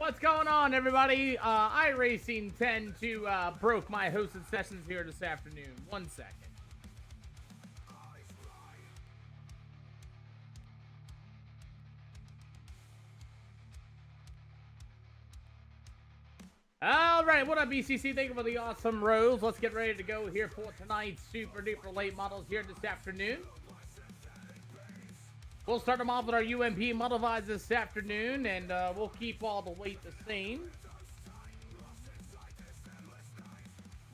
What's going on, everybody? Iracing 10 to broke my hosted sessions here this afternoon. 1 second. All right, what up, BCC? Thank you for the awesome rolls. Let's get ready to go here for tonight's super duper late models here this afternoon. We'll start them off with our UMP modifieds this afternoon, and we'll keep all the weight the same.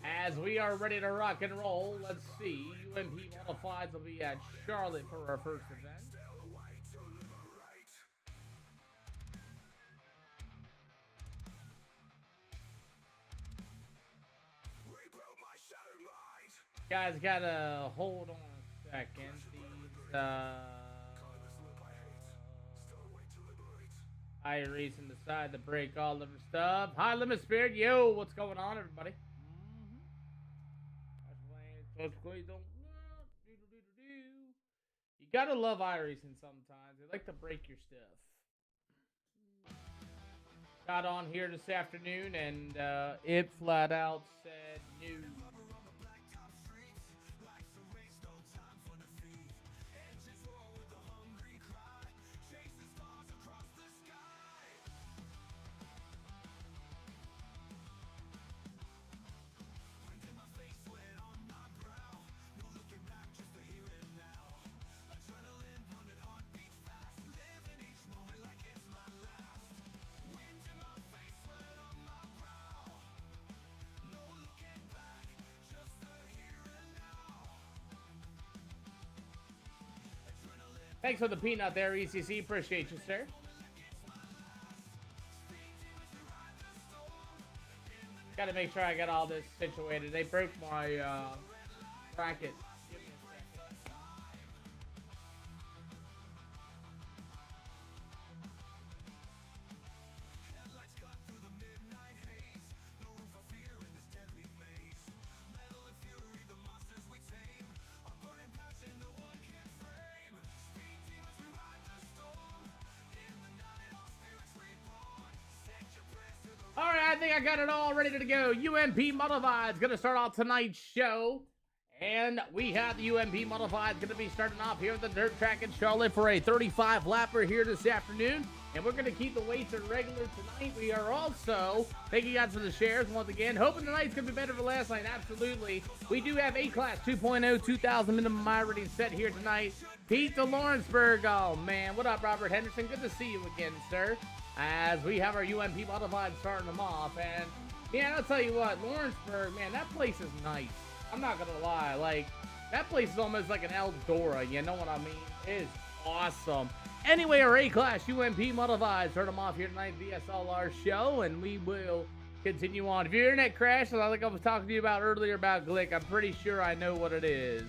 As we are ready to rock and roll, let's see. UMP modifieds will be at Charlotte for our first event. Guys, gotta hold on a second. These, Iracing decide to break all of her stuff. Hi, Limit Spirit. Yo, what's going on, everybody? You gotta love Iracing sometimes. They like to break your stuff. Got on here this afternoon, and it flat out said no. Thanks for the peanut there, ECC. Appreciate you, sir. Gotta make sure I got all this situated. They broke my bracket. Give me a second. I think I got it all ready to go. UMP Modifieds going to start off tonight's show. And we have the UMP Modifieds going to be starting off here at the dirt track in Charlotte for a 35 lapper here this afternoon. And we're going to keep the weights at regular tonight. We are also, thank you guys for the shares once again. Hoping tonight's going to be better for last night. Absolutely. We do have A-Class 2.0, 2,000 minimum mile rating set here tonight. Pete to Lawrenceburg. Oh, man. What up, Robert Henderson? Good to see you again, sir. As we have our UMP Modified starting them off. And, man, I'll tell you what, Lawrenceburg, man, that place is nice. I'm not going to lie. Like, that place is almost like an Eldora, you know what I mean? It is awesome. Anyway, our A-Class UMP Modified start them off here tonight at the SLR show, and we will continue on. If your internet crashes, like I was talking to you about earlier about Glick, I'm pretty sure I know what it is.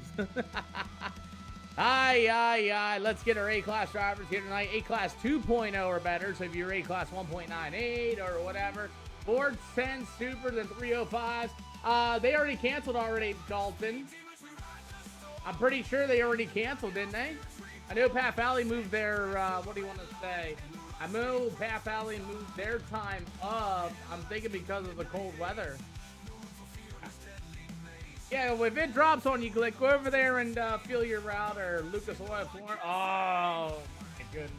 Aye. Let's get our A-Class drivers here tonight. A-Class 2.0 or better. So if you're A-Class 1.98 or whatever. Ford 10 Supers and 305s. They already canceled already, Dalton. I'm pretty sure they already canceled, didn't they? I know Pat Valley moved their, what do you want to say? I know Pat Valley moved their time up. I'm thinking because of the cold weather. Yeah, if it drops on you, Glick, go over there and feel your route or Lucas Oil Florence. Oh, my goodness.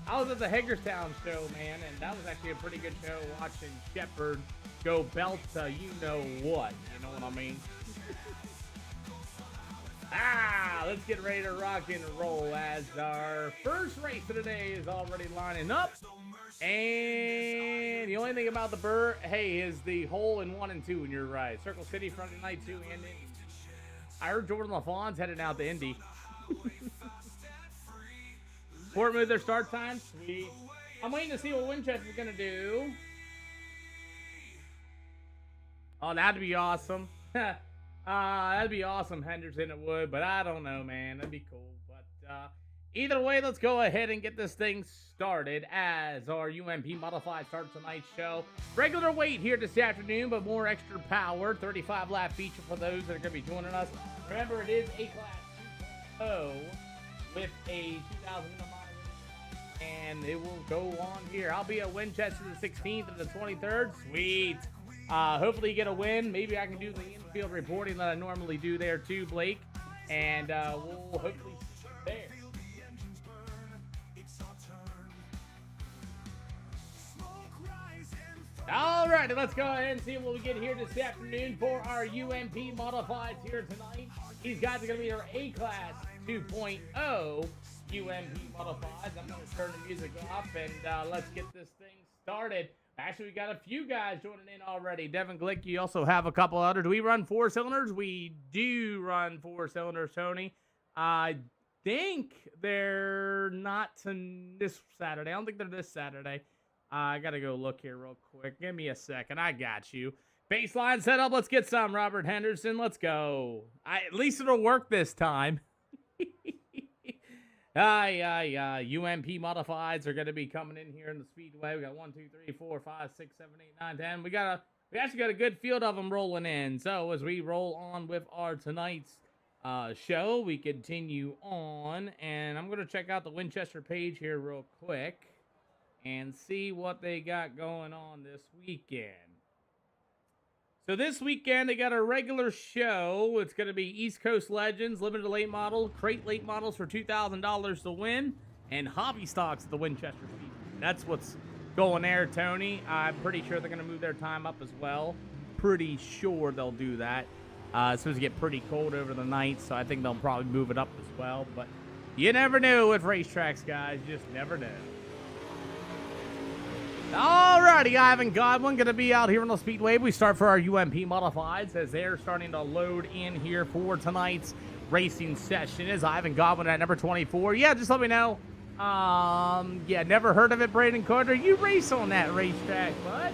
I was at the Hagerstown show, man, and that was actually a pretty good show watching Shepard go belt to you-know-what. You know what I mean? Let's get ready to rock and roll as our first race of the day is already lining up. And the only thing about the Burr, hey, is the hole in 1 and 2 when you're right. Circle City, front of night 2, and Indy. I heard Jordan LaFawn's heading out to Indy. Fort moved their start time. Sweet. I'm waiting to see what Winchester's going to do. Oh, that'd be awesome. That'd be awesome, Henderson, it would. But I don't know, man. That'd be cool. But either way, let's go ahead and get this thing started as our UMP Modified starts tonight's show. Regular weight here this afternoon, but more extra power. 35 lap feature for those that are going to be joining us. Remember, it is A-Class 2.0 with a 2,000 minimum and it will go on here. I'll be at Winchester the 16th and the 23rd. Sweet. Hopefully you get a win. Maybe I can do the infield reporting that I normally do there too, Blake. And we'll hopefully see you there. All right, let's go ahead and see what we get here this afternoon for our UMP Modifieds here tonight. These guys are going to be our A-Class 2.0 UMP Modifieds. I'm going to turn the music off and let's get this thing started. Actually, we got a few guys joining in already. Devin Glick, you also have a couple other. Do we run 4 cylinders? We do run 4 cylinders, Tony. I think they're not this Saturday. I don't think they're this Saturday. I got to go look here real quick. Give me a second. I got you. Baseline setup. Let's get some. Robert Henderson. Let's go. At least it'll work this time. UMP Modifieds are going to be coming in here in the Speedway. We got 1, 2, 3, 4, 5, 6, 7, 8, 9, 10. We actually got a good field of them rolling in. So as we roll on with our tonight's show, we continue on. And I'm going to check out the Winchester page here real quick and see what they got going on this weekend. So this weekend, they got a regular show. It's going to be East Coast Legends, limited late model, crate late models for $2,000 to win, and hobby stocks at the Winchester Speedway. That's what's going there, Tony. I'm pretty sure they're going to move their time up as well. Pretty sure they'll do that. It's supposed to get pretty cold over the night, so I think they'll probably move it up as well. But you never know with racetracks, guys. Just never know. Alrighty, Ivan Godwin going to be out here on the Speedway. We start for our UMP Modifieds as they're starting to load in here for tonight's racing session. Is Ivan Godwin at number 24? Yeah, just let me know. Yeah, never heard of it, Braden Carter. You race on that racetrack, bud.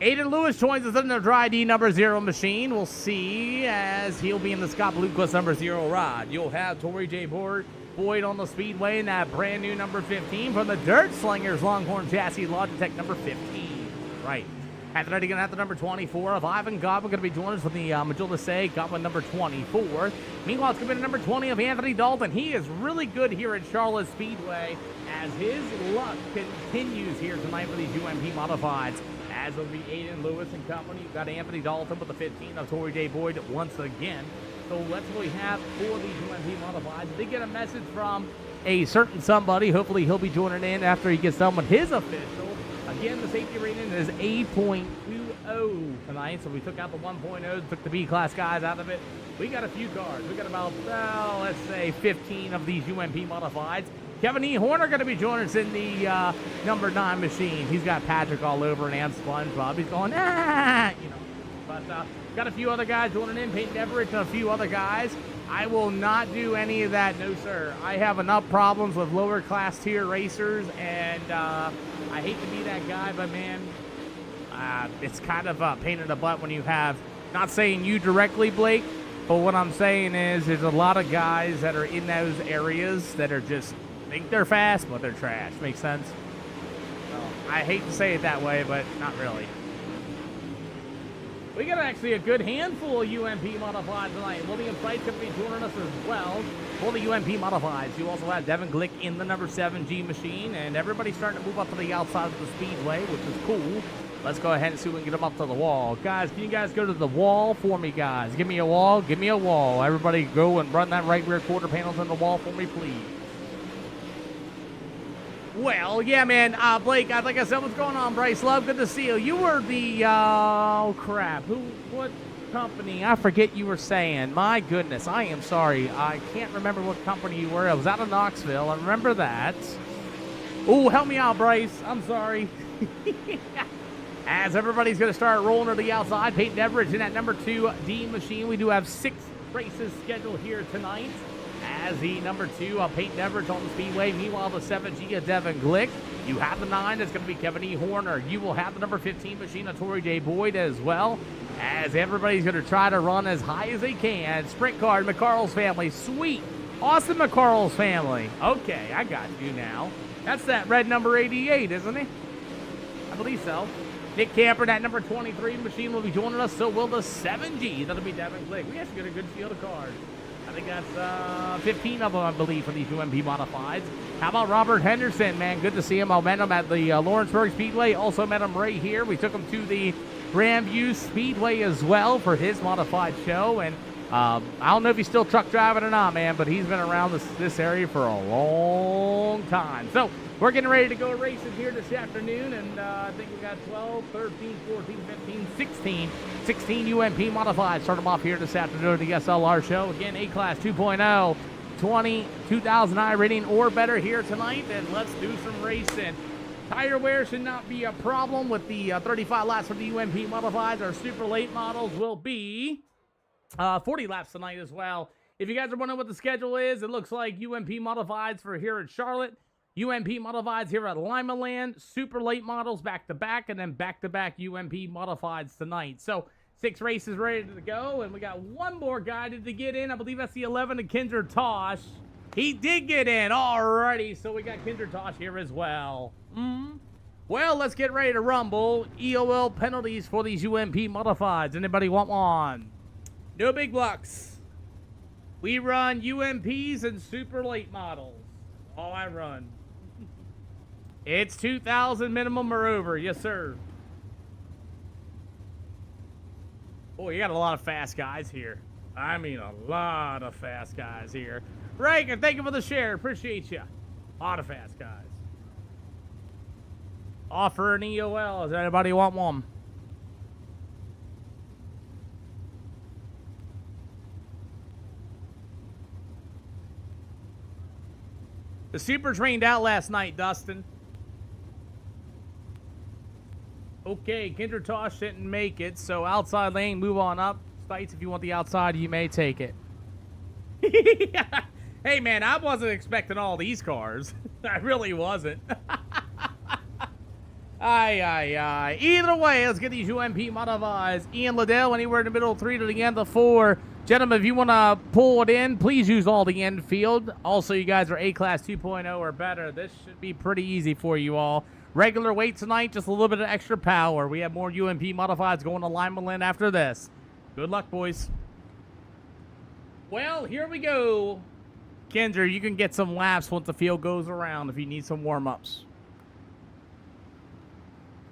Aiden Lewis joins us in the Dry D number 0 machine. We'll see as he'll be in the Scott Bluquist number 0 rod. You'll have Tori J. Boyd on the Speedway in that brand new number 15 from the Dirt Slingers Longhorn Chassis Logitech number 15. Right. After that, going to have the number 24 of Ivan Godwin going to be joining us from the Majula Say Godwin number 24. Meanwhile, it's going to be the number 20 of Anthony Dalton. He is really good here at Charlotte Speedway as his luck continues here tonight for these UMP Modifieds. As will be Aiden Lewis and company. You've got Anthony Dalton with the 15 of Tori J. Boyd once again. So that's what we have for these UMP Modifieds. They get a message from a certain somebody. Hopefully he'll be joining in after he gets done with his official. Again, the safety rating is 8.20 tonight. So we took out the 1.0s, took the B-class guys out of it. We got a few cars. We got about, let's say, 15 of these UMP Modifieds. Kevin E. Horner going to be joining us in the number 9 machine. He's got Patrick all over and SpongeBob. He's going, you know. But got a few other guys joining in, Peyton Everett and a few other guys. I will not do any of that, no sir. I have enough problems with lower class tier racers, and I hate to be that guy, but man, it's kind of a pain in the butt when you have, not saying you directly, Blake, but what I'm saying is there's a lot of guys that are in those areas that are just, think they're fast, but they're trash. Makes sense? So, I hate to say it that way, but not really. We got actually a good handful of UMP Modifieds tonight. William Fight's going to be joining us as well for the UMP Modifieds. You also have Devin Glick in the number 7G machine, and everybody's starting to move up to the outside of the Speedway, which is cool. Let's go ahead and see if we can get them up to the wall. Guys, can you guys go to the wall for me, guys? Give me a wall. Give me a wall. Everybody go and run that right rear quarter panels on the wall for me, please. Well, yeah, man. Blake, like I said, what's going on, Bryce Love? Good to see you. You were the, oh, crap. What company? I forget you were saying. My goodness, I am sorry. I can't remember what company you were. I was out of Knoxville. I remember that. Oh, help me out, Bryce. I'm sorry. As everybody's going to start rolling to the outside, Peyton Everett in that number 2D machine. We do have 6 races scheduled here tonight. As the number 2, Peyton Everett on the Speedway. Meanwhile, the 7G of Devin Glick. You have the 9, that's going to be Kevin E. Horner. You will have the number 15 machine of Tori J. Boyd as well. As everybody's going to try to run as high as they can. Sprint car, McCarl's family. Sweet. Austin McCarl's family. Okay, I got you now. That's that red number 88, isn't it? I believe so. Nick Camper, that number 23 machine, will be joining us. So will the 7G. That'll be Devin Glick. We actually got a good field of cars. I think that's 15 of them, I believe, for these UMP modifieds. How about Robert Henderson, man? Good to see him. I met him at the Lawrenceburg Speedway. Also met him right here. We took him to the Grandview Speedway as well for his modified show. And I don't know if he's still truck driving or not, man, but he's been around this area for a long time. So we're getting ready to go racing here this afternoon, and I think we got 12, 13, 14, 15, 16 UMP modified. Start them off here this afternoon at the SLR show. Again, A-Class 2.0, 2009 rating or better here tonight, and let's do some racing. Tire wear should not be a problem with the 35 laps for the UMP modifieds. Our super late models will be 40 laps tonight as well. If you guys are wondering what the schedule is, it looks like UMP modifieds for here at Charlotte, UMP modifieds here at Lima Land, super late models back-to-back, and then back-to-back UMP modifieds tonight. So 6 races ready to go, and we got one more guy to get in. I believe that's the 11 of Kinder Tosh. He did get in. Alrighty, so we got Kinder Tosh here as well. Well, let's get ready to rumble. EOL penalties for these UMP modifieds. Anybody want one? No big bucks. We run UMPs and super late models. All I run. It's 2,000 minimum or over. Yes, sir. Oh, you got a lot of fast guys here. I mean, a lot of fast guys here. Raker, thank you for the share. Appreciate you. A lot of fast guys. Offer an EOL. Does anybody want one? The super trained out last night, Dustin. Okay, Kinder Tosh didn't make it, so outside lane, move on up. Stites, if you want the outside, you may take it. Hey, man, I wasn't expecting all these cars. I really wasn't. Aye. Either way, let's get these UMP modifieds. Ian Liddell, anywhere in the middle, 3 to the end of 4. Gentlemen, if you want to pull it in, please use all the infield. Also, you guys are A-Class 2.0 or better. This should be pretty easy for you all. Regular weight tonight, just a little bit of extra power. We have more UMP modifieds going to Lima Land after this. Good luck, boys. Well, here we go. Kendra, you can get some laps once the field goes around if you need some warm-ups.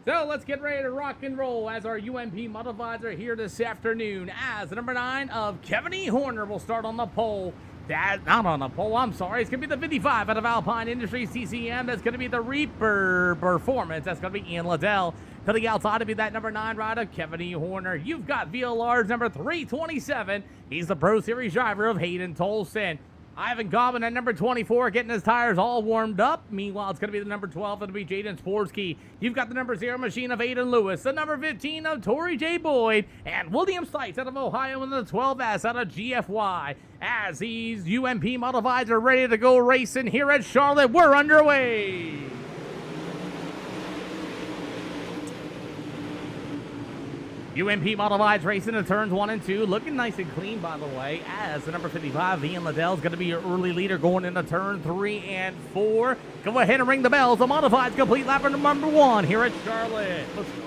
So let's get ready to rock and roll as our UMP modifieds are here this afternoon. As the number 9 of Kevin E. Horner will start on the pole. Not on the pole, I'm sorry. It's going to be the 55 out of Alpine Industries CCM. That's going to be the Reaper Performance. That's going to be Ian Liddell. To the outside to be that number 9 rider, Kevin E. Horner. You've got VLR's number 327. He's the Pro Series driver of Hayden Tolson. Ivan Gobbin at number 24 getting his tires all warmed up. Meanwhile, it's going to be the number 12. It'll be Jaden Sporsky. You've got the number 0 machine of Aiden Lewis. The number 15 of Torrey J. Boyd. And William Stites out of Ohio in the 12S out of GFY. As these UMP modifieds are ready to go racing here at Charlotte, we're underway. UMP modifieds racing in turns 1 and 2. Looking nice and clean, by the way, as the number 55, Ian Liddell, is going to be your early leader going into turn 3 and 4. Go ahead and ring the bells. The modifieds complete lap number 1 here at Charlotte. Let's go.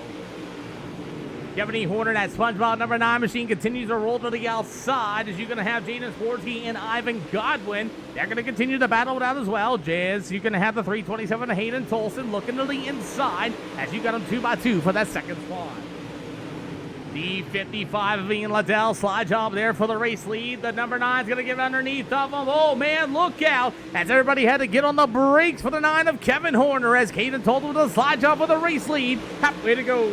Kevin E. Horner, that SpongeBob number 9 machine continues to roll to the outside as you're going to have Jaden Sporsky and Ivan Godwin. They're going to continue to battle it out as well. Jazz, you're going to have the 327 of Hayden Tolson looking to the inside as you got them 2x2 for that second spot. The 55 of Ian Liddell, slide job there for the race lead. The number 9 is going to get underneath of him. Oh, man, look out. As everybody had to get on the brakes for the 9 of Kevin Horner as Caden told him with a slide job for the race lead. Halfway to go.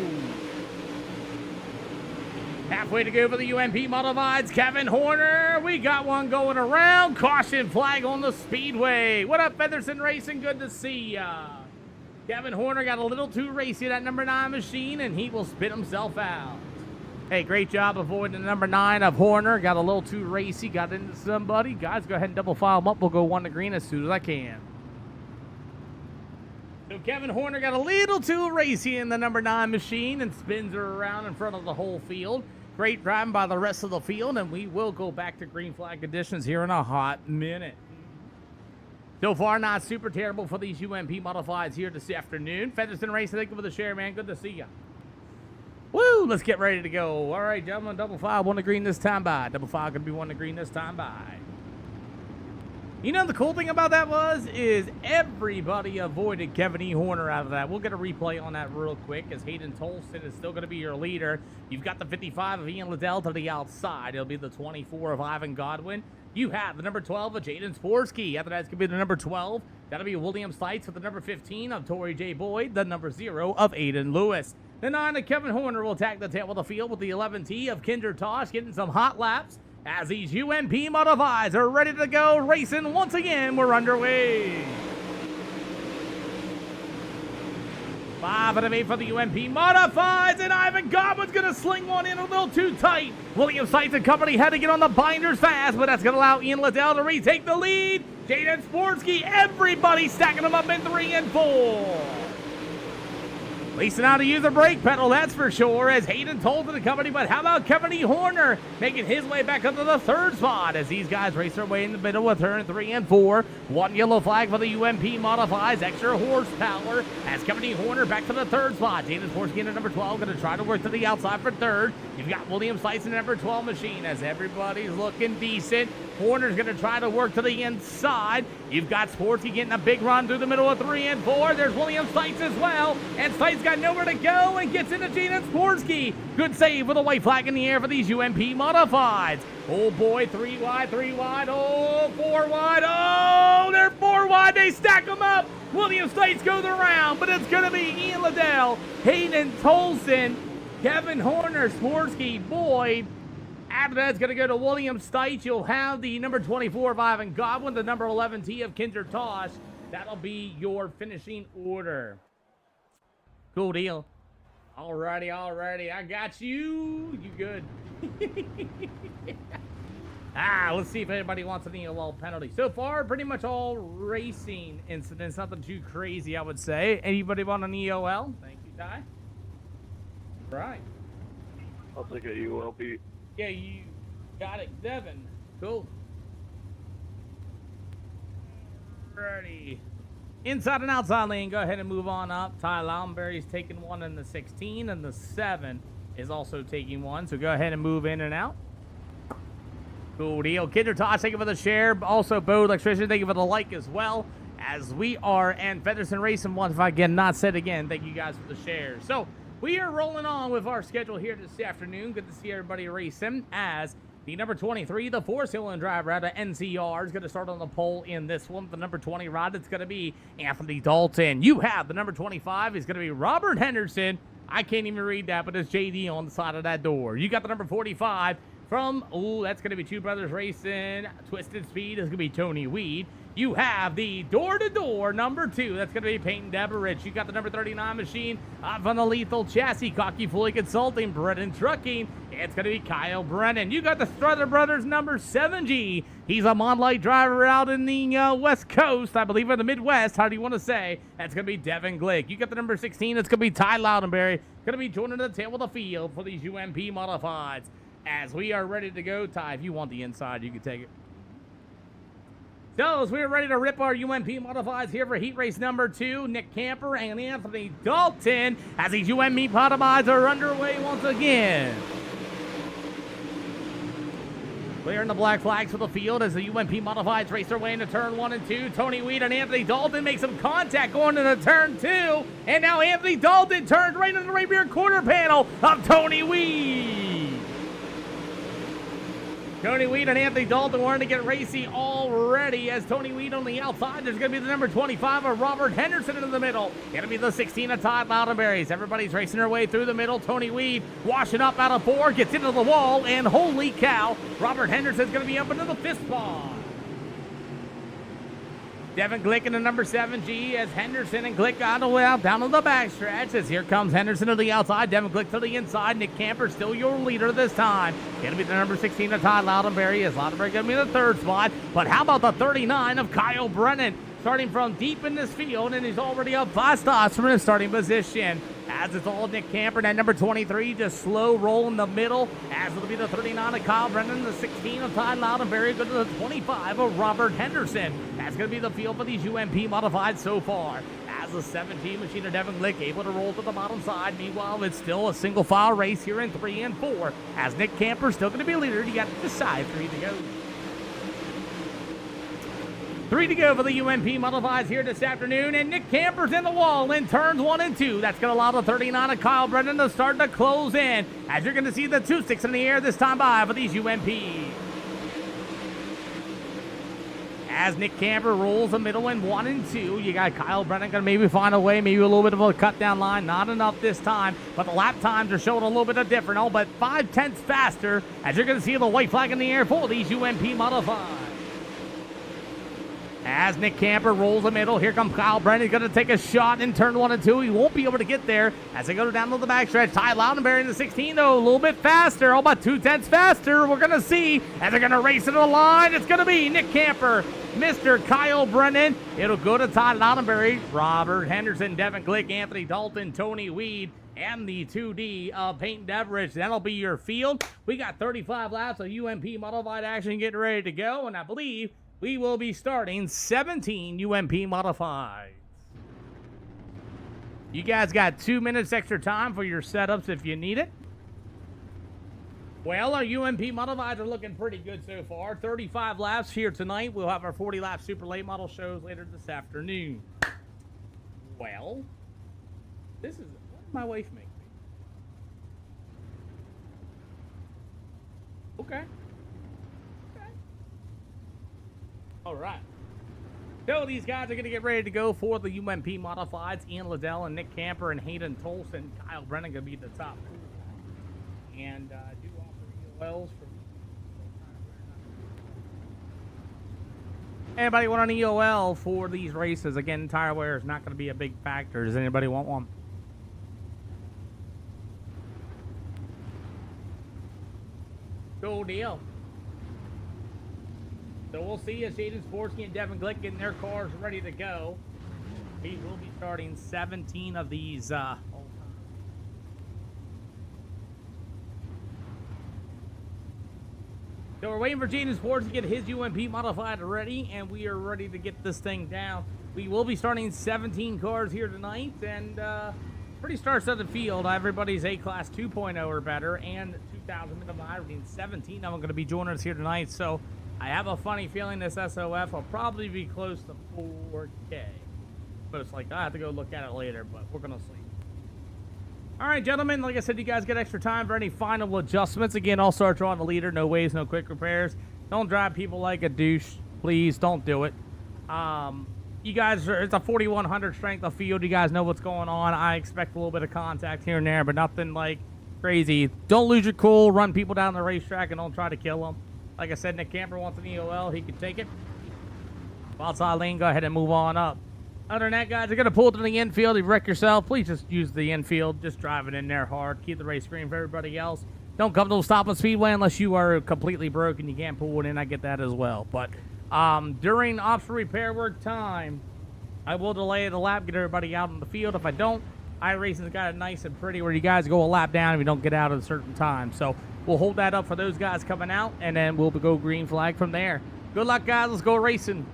Halfway to go for the UMP modifieds. Kevin Horner, we got one going around. Caution flag on the speedway. What up, Featherston Racing? Good to see ya. Kevin Horner got a little too racy, that number 9 machine, and he will spit himself out. Hey, great job avoiding the number 9 of Horner. Got a little too racy, got into somebody. Guys, go ahead and double file them up. We'll go 1 to green as soon as I can. So Kevin Horner got a little too racy in the number 9 machine and spins her around in front of the whole field. Great driving by the rest of the field, and we will go back to green flag conditions here in a hot minute. So far, not super terrible for these UMP modifieds here this afternoon. Featherston Racing, thank you for the share, man. Good to see you. Woo, let's get ready to go. All right, gentlemen, double file, 1 to green this time by. Double file going to be 1 to green this time by. You know, the cool thing about that is everybody avoided Kevin E. Horner out of that. We'll get a replay on that real quick, as Hayden Tolson is still going to be your leader. You've got the 55 of Ian Liddell to the outside. It'll be the 24 of Ivan Godwin. You have the number 12 of Jaden Sporsky. After that's going to be the number 12. That'll be William Stites with the number 15 of Torrey J. Boyd. The number 0 of Aiden Lewis. The 9 of Kevin Horner will attack the tail of the field with the 11T of Kinder Tosh, getting some hot laps. As these UMP Modifieds are ready to go racing once again, we're underway. 5 out of 8 for the UMP Modifieds, and Ivan Godwin's going to sling one in a little too tight. William Sites and company had to get on the binders fast, but that's going to allow Ian Liddell to retake the lead. Jaden Sporsky, everybody stacking them up in 3 and 4. Leasing out to use the brake pedal, that's for sure, as Hayden told to the company. But how about Kevin E. Horner making his way back up to the 3rd spot as these guys race their way in the middle with turn 3 and 4. 1 yellow flag for the UMP Modifieds, extra horsepower as Kevin E. Horner back to the 3rd spot. Jaden Sporsky in at number 12, going to try to work to the outside for 3rd. You've got William Stites in number 12 machine as everybody's looking decent. Horner's going to try to work to the inside. You've got Sporsky getting a big run through the middle of 3 and 4. There's William Stites as well, and Stites got nowhere to go and gets into Jaden Sporsky. Good save with a white flag in the air for these UMP Modifieds. Oh boy, 3 wide, 3 wide, oh, 4 wide, oh, they're 4 wide, they stack them up. William Stites goes around, but it's going to be Ian Liddell, Hayden Tolson, Kevin Horner, Sporsky, Boyd. After that, it's going to go to William Stites. You'll have the number 24 of Ivan Godwin, the number 11 T of Kinder Tosh. That'll be your finishing order. Cool deal. Alrighty, I got you. You good. Let's see if anybody wants an EOL penalty. So far, pretty much all racing incidents. Nothing too crazy, I would say. Anybody want an EOL? Thank you, Ty. Right. I'll take a ULP. Yeah, you got it, Devin. Cool. Ready. Inside and outside lane, go ahead and move on up. Ty Lownberry's taking one in the 16, and the 7 is also taking one. So go ahead and move in and out. Cool deal. Kinder Tosh, thank you for the share. Also, Bo Electrician, thank you for the like as well. As we are, and Featherston Racing, once if I get not said again, thank you guys for the share. So we are rolling on with our schedule here this afternoon. Good to see everybody racing as the number 23, the 4-cylinder driver out of NCR, is going to start on the pole in this one. The number 20 rod, it's going to be Anthony Dalton. You have the number 25 is going to be Robert Henderson. I can't even read that, but it's JD on the side of that door. You got the number 45 from, that's going to be Two Brothers Racing. Twisted Speed is going to be Tony Weed. You have the door-to-door number 2. That's going to be Peyton Deberich. You got the number 39 machine from the Lethal Chassis. Cocky Fully Consulting. Brennan Trucking. It's going to be Kyle Brennan. You got the Struther Brothers number 7G. He's a Monlight driver out in the West Coast, I believe, in the Midwest. How do you want to say? That's going to be Devin Glick. You got the number 16. It's going to be Ty Loudenberry. Going to be joining the tail of the field for these UMP Modifieds. As we are ready to go, Ty, if you want the inside, you can take it. So, as we're ready to rip our UMP Modifieds here for heat race number 2, Nick Camper and Anthony Dalton, as these UMP Modifieds are underway once again. Clearing the black flags for the field as the UMP Modifieds race their way into turn 1 and 2. Tony Weed and Anthony Dalton make some contact going into turn 2. And now Anthony Dalton turns right into the right rear quarter panel of Tony Weed. Tony Weed and Anthony Dalton wanting to get racy already as Tony Weed on the outside. There's going to be the number 25 of Robert Henderson in the middle. Going to be the 16 of Todd Loudenberry. Everybody's racing their way through the middle. Tony Weed washing up out of 4, gets into the wall, and holy cow, Robert Henderson's going to be up into the 5th spot. Devin Glick in the number 7G as Henderson and Glick on the way out down to the backstretch as here comes Henderson to the outside, Devin Glick to the inside. Nick Camper still your leader this time. Going to be the number 16 of Todd Loudenberry as Loudenberry going to be in the 3rd spot. But how about the 39 of Kyle Brennan? Starting from deep in this field, and he's already up 5 stops from his starting position. As it's all Nick Camper, that number 23, just slow roll in the middle. As it'll be the 39 of Kyle Brennan, the 16 of Todd Loudenberry, go to the 25 of Robert Henderson. That's going to be the field for these UMP Modified so far. As the 17 machine of Devin Glick able to roll to the bottom side. Meanwhile, it's still a single file race here in 3 and 4. As Nick Camper still going to be leader. You got the side 3 to go. 3 to go for the UMP Modifieds here this afternoon, and Nick Camper's in the wall in turns 1 and 2. That's going to allow the 39 of Kyle Brennan to start to close in, as you're going to see the 2-6 in the air this time by for these UMPs. As Nick Camper rolls the middle in 1 and 2, you got Kyle Brennan going to maybe find a way, maybe a little bit of a cut down line. Not enough this time, but the lap times are showing a little bit of different. Oh, but 5/10 faster, as you're going to see the white flag in the air for these UMP Modifieds. As Nick Camper rolls the middle, here comes Kyle Brennan. He's going to take a shot in turn 1 and 2. He won't be able to get there as they go down to the backstretch. Ty Loudenberry in the 16, though, a little bit faster. Oh, about 2/10 faster. We're going to see as they're going to race to the line. It's going to be Nick Camper, Mr. Kyle Brennan. It'll go to Ty Loudenberry, Robert Henderson, Devin Glick, Anthony Dalton, Tony Weed, and the 2D of Peyton Deveridge. That'll be your field. We got 35 laps of UMP Modified action getting ready to go, and I believe we will be starting 17 UMP Modifieds. You guys got 2 minutes extra time for your setups if you need it. Well, our UMP Modifieds are looking pretty good so far. 35 laps here tonight. We'll have our 40-lap super late model shows later this afternoon. Well, this is what my wife makes me. Okay. All right. So these guys are going to get ready to go for the UMP Modifieds. Ian Liddell and Nick Camper and Hayden Tolson. Kyle Brennan going to be the top 2. And do offer EOLs for... Anybody want an EOL for these races? Again, tire wear is not going to be a big factor. Does anybody want one? Cool deal. So we'll see as Jaden Sportsky and Devin Glick getting their cars ready to go. We will be starting 17 of these. So we're waiting for Jaden Sports to get his UMP Modified ready, and we are ready to get this thing down. We will be starting 17 cars here tonight, and pretty star-studded field. Everybody's A-Class 2.0 or better, and 2,000 minimum averaging. 17 of them going to be joining us here tonight, so I have a funny feeling this SOF will probably be close to 4K. But it's like, I have to go look at it later, but we're going to see. All right, gentlemen, like I said, you guys get extra time for any final adjustments. Again, I'll start drawing the leader. No waves, no quick repairs. Don't drive people like a douche. Please don't do it. You guys, it's a 4,100 strength of field. You guys know what's going on. I expect a little bit of contact here and there, but nothing like crazy. Don't lose your cool. Run people down the racetrack and don't try to kill them. Like I said, Nick Camper wants an EOL. He can take it. Outside lane, go ahead and move on up. Other than that, guys, you're going to pull to the infield. If you wreck yourself, please just use the infield. Just drive it in there hard. Keep the race green for everybody else. Don't come to a stop on Speedway unless you are completely broken. You can't pull it in. I get that as well. But during optional repair work time, I will delay the lap, get everybody out on the field. If I don't, Iracing's got it nice and pretty where you guys go a lap down if you don't get out at a certain time. So we'll hold that up for those guys coming out, and then we'll go green flag from there. Good luck, guys. Let's go racing.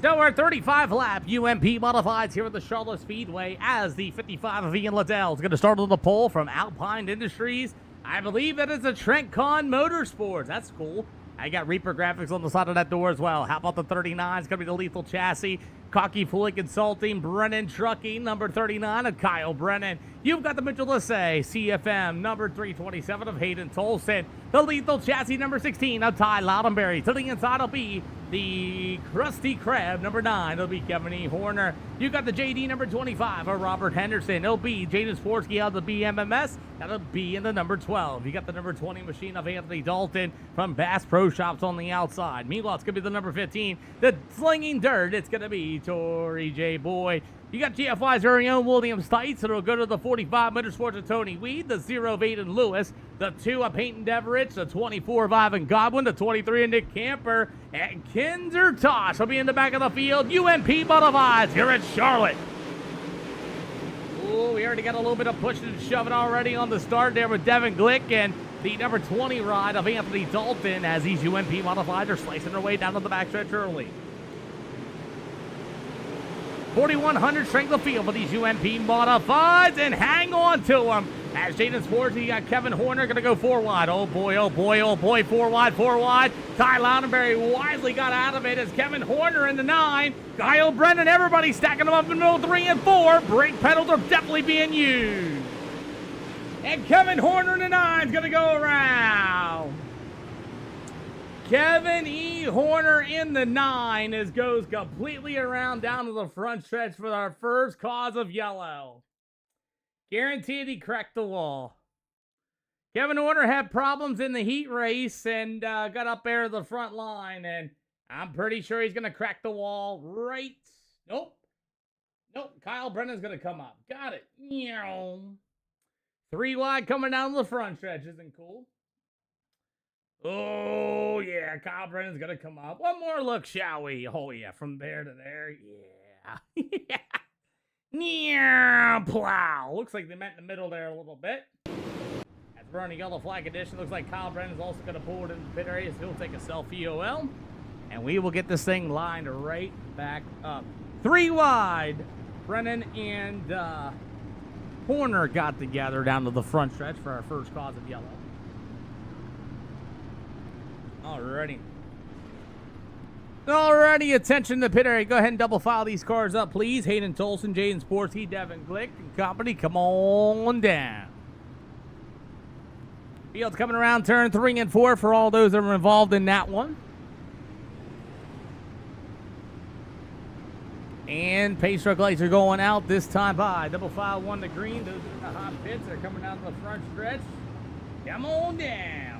So we're 35 lap UMP Modifieds here at the Charlotte Speedway as the 55 of Ian Liddell is going to start on the pole from Alpine Industries. I believe that is a Trent Con Motorsports. That's cool. I got Reaper graphics on the side of that door as well. How about the 39? It's going to be the Lethal Chassis. Cocky Fluid Consulting, Brennan Trucking, number 39 of Kyle Brennan. You've got the Mitchell Lassay, CFM, number 327 of Hayden Tolson. The Lethal Chassis, number 16 of Ty Loudenberry. To the inside will be the Krusty Krab, number 9. It'll be Kevin E. Horner. You got the JD, number 25 of Robert Henderson. It'll be Jaden Sportsky out of the BMMS. That'll be in the number 12. You got the number 20 machine of Anthony Dalton from Bass Pro Shops on the outside. Meanwhile, it's going to be the number 15, the Slinging Dirt. It's going to be Tory J. Boyd. You got GFY's very own William Stites. It'll go to the 45 Motorsports of Tony Weed, the 0 of Aiden Lewis, the 2 of Peyton Deveridge, the 24 of Ivan Godwin, the 23 of Nick Camper, and Kinzer Tosh will be in the back of the field. UMP Modifieds here at Charlotte. Ooh, we already got a little bit of pushing and shoving already on the start there with Devin Glick and the number 20 ride of Anthony Dalton as these UMP Modifieds are slicing their way down to the backstretch early. 4,100 strength of field for these UMP Modifieds, and hang on to them. As Jaden Sportsky, you got Kevin Horner going to go 4 wide. Oh boy, oh boy, oh boy, 4 wide, 4 wide. Ty Loudonberry wisely got out of it as Kevin Horner in the 9. Kyle Brennan, everybody stacking them up in the middle, 3 and 4. Brake pedals are definitely being used. And Kevin Horner in the 9 is going to go around. Kevin E. Horner in the 9 goes completely around down to the front stretch for our first cause of yellow. Guaranteed he cracked the wall. Kevin Horner had problems in the heat race and got up there to the front line, and I'm pretty sure he's going to crack the wall right. Nope. Kyle Brennan's going to come up. Got it. 3 wide coming down to the front stretch. Isn't cool. Oh, yeah. Kyle Brennan's going to come up. One more look, shall we? Oh, yeah. From there to there. Yeah. Yeah. Yeah, plow. Looks like they met in the middle there a little bit. As we're on a yellow flag edition, looks like Kyle Brennan's also going to pull it in the pit area, so he'll take a self-EOL. And we will get this thing lined right back up. 3 wide. Brennan and Horner got together down to the front stretch for our first cause of yellow. Alrighty, attention to the pit area. Go ahead and double file these cars up, please. Hayden Tolson, Jaden Sportsky, Devin Glick, and company. Come on down. Field's coming around turn 3 and 4 for all those that are involved in that one. And pace truck lights are going out this time by. Double file 1 to green. Those are the hot pits. They're coming down the front stretch. Come on down.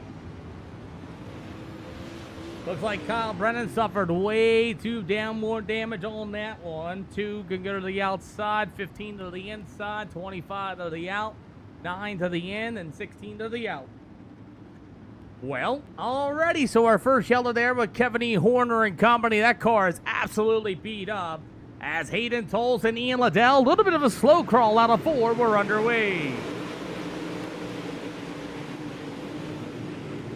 Looks like Kyle Brennan suffered way too damn more damage on that one. 2 can go to the outside, 15 to the inside, 25 to the out, 9 to the in, and 16 to the out. Well, alrighty, so our first yellow there with Kevin E. Horner and company. That car is absolutely beat up. As Hayden Tolson and Ian Liddell, a little bit of a slow crawl out of 4, we're underway.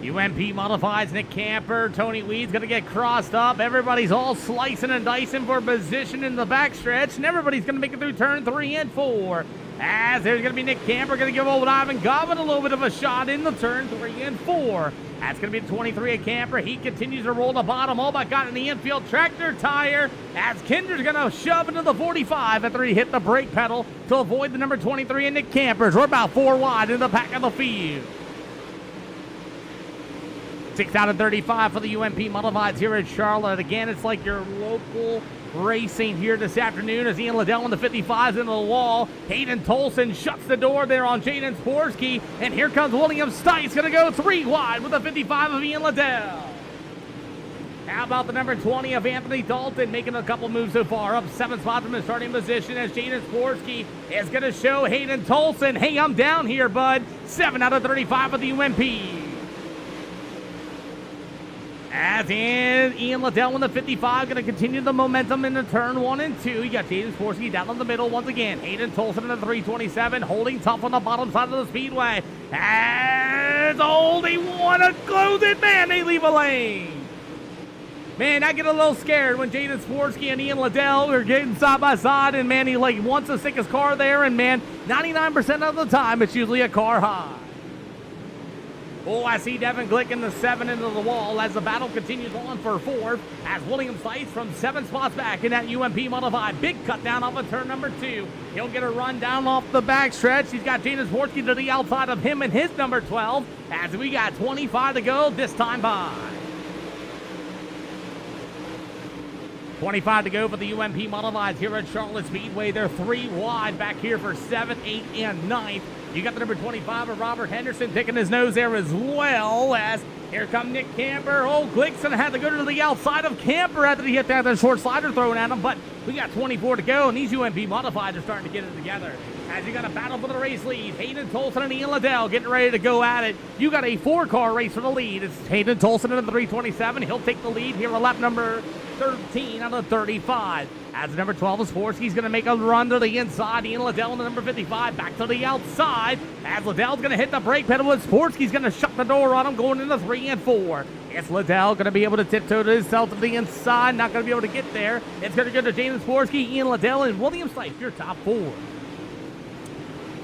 UMP Modifieds, Nick Camper, Tony Weed's going to get crossed up. Everybody's all slicing and dicing for position in the backstretch, and everybody's going to make it through turn 3 and 4. As there's going to be Nick Camper going to give old Ivan Gobbin a little bit of a shot in the turn 3 and 4. That's going to be 23 at Camper. He continues to roll the bottom. All but got in the infield tractor tire. As Kinder's going to shove into the 45 after he hit the brake pedal to avoid the number 23 and Nick Campers. We're about 4 wide in the back of the field. 6 out of 35 for the UMP Modifieds here at Charlotte. Again, it's like your local racing here this afternoon as Ian Liddell on the 55s into the wall. Hayden Tolson shuts the door there on Jaden Sporsky. And here comes William Stice, going to go 3 wide with the 55 of Ian Liddell. How about the number 20 of Anthony Dalton making a couple moves so far, up 7 spots from his starting position as Jaden Sporsky is going to show Hayden Tolson, hey, I'm down here, bud. 7 out of 35 for the UMP. As in, Ian Liddell on the 55, going to continue the momentum in the turn 1 and 2. You got Jaden Sporsky down in the middle once again. Hayden Tolson in the 327, holding tough on the bottom side of the speedway. As they want to close it, man, they leave a lane. Man, I get a little scared when Jaden Sporsky and Ian Liddell are getting side by side, and man, he wants to stick his car there, and man, 99% of the time, it's usually a car high. Oh, I see Devin Glick in the 7 into the wall as the battle continues on for 4th as William Stice from 7 spots back in that UMP Modified. Big cut down off of turn number 2. He'll get a run down off the backstretch. He's got Jaden Sporsky to the outside of him and his number 12 as we got 25 to go this time by. 25 to go for the UMP Modifieds here at Charlotte Speedway. They're 3 wide back here for 7th, 8th, and 9th. You got the number 25 of Robert Henderson picking his nose there as well as here come Nick Camper. Oh, Glick's gonna have to go to the outside of Camper after he hit that short slider thrown at him, but we got 24 to go, and these UMP Modifieds are starting to get it together. As you got a battle for the race lead, Hayden Tolson and Ian Liddell getting ready to go at it. You got a 4-car race for the lead. It's Hayden Tolson in the 327. He'll take the lead here on lap number 13 out of 35. As the number 12 is Sporsky's going to make a run to the inside. Ian Liddell in the number 55 back to the outside. As Liddell's going to hit the brake pedal, and Sporsky's going to shut the door on him going into 3 and 4. It's Liddell going to be able to tiptoe to himself to the inside. Not going to be able to get there. It's going to go to Jaden Sporsky, Ian Liddell, and William Stice, your top 4.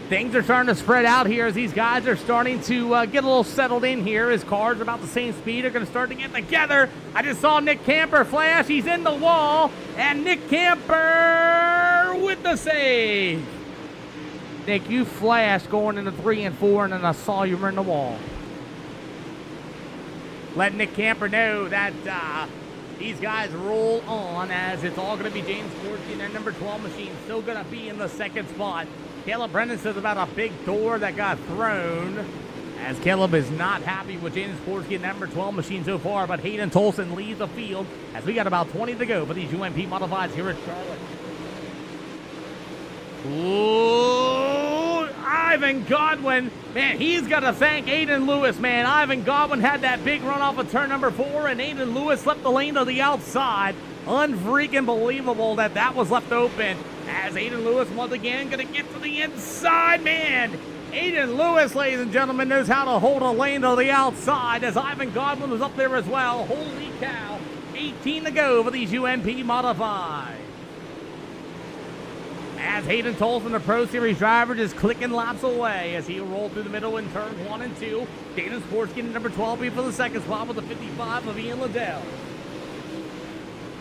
Things are starting to spread out here as these guys are starting to get a little settled in here. His cars are about the same speed. They're going to start to get together. I just saw Nick Camper flash. He's in the wall. And Nick Camper with the save. Nick, you flashed going into 3 and 4, and then I saw you were in the wall. Let Nick Camper know that these guys roll on as it's all going to be James Fortune and their number 12 machine still going to be in the second spot. Caleb Brennan says about a big door that got thrown, as Caleb is not happy with Jaden Sporsky and number 12 machine so far, but Hayden Tolson leads the field as we got about 20 to go for these UMP modifieds here at Charlotte. Ooh, Ivan Godwin, man, he's got to thank Aiden Lewis, man. Ivan Godwin had that big run off of turn number 4, and Aiden Lewis left the lane to the outside. Unfreaking believable that that was left open, as Aiden Lewis once again going to get to the inside, man. Aiden Lewis, ladies and gentlemen, knows how to hold a lane to the outside, as Ivan Godwin was up there as well. Holy cow, 18 to go for these UMP modified. As Hayden Tolson, the Pro Series driver, just clicking laps away as he rolled through the middle in turns 1 and 2. Dana Sports getting number 12 for the second spot with the 55 of Ian Liddell.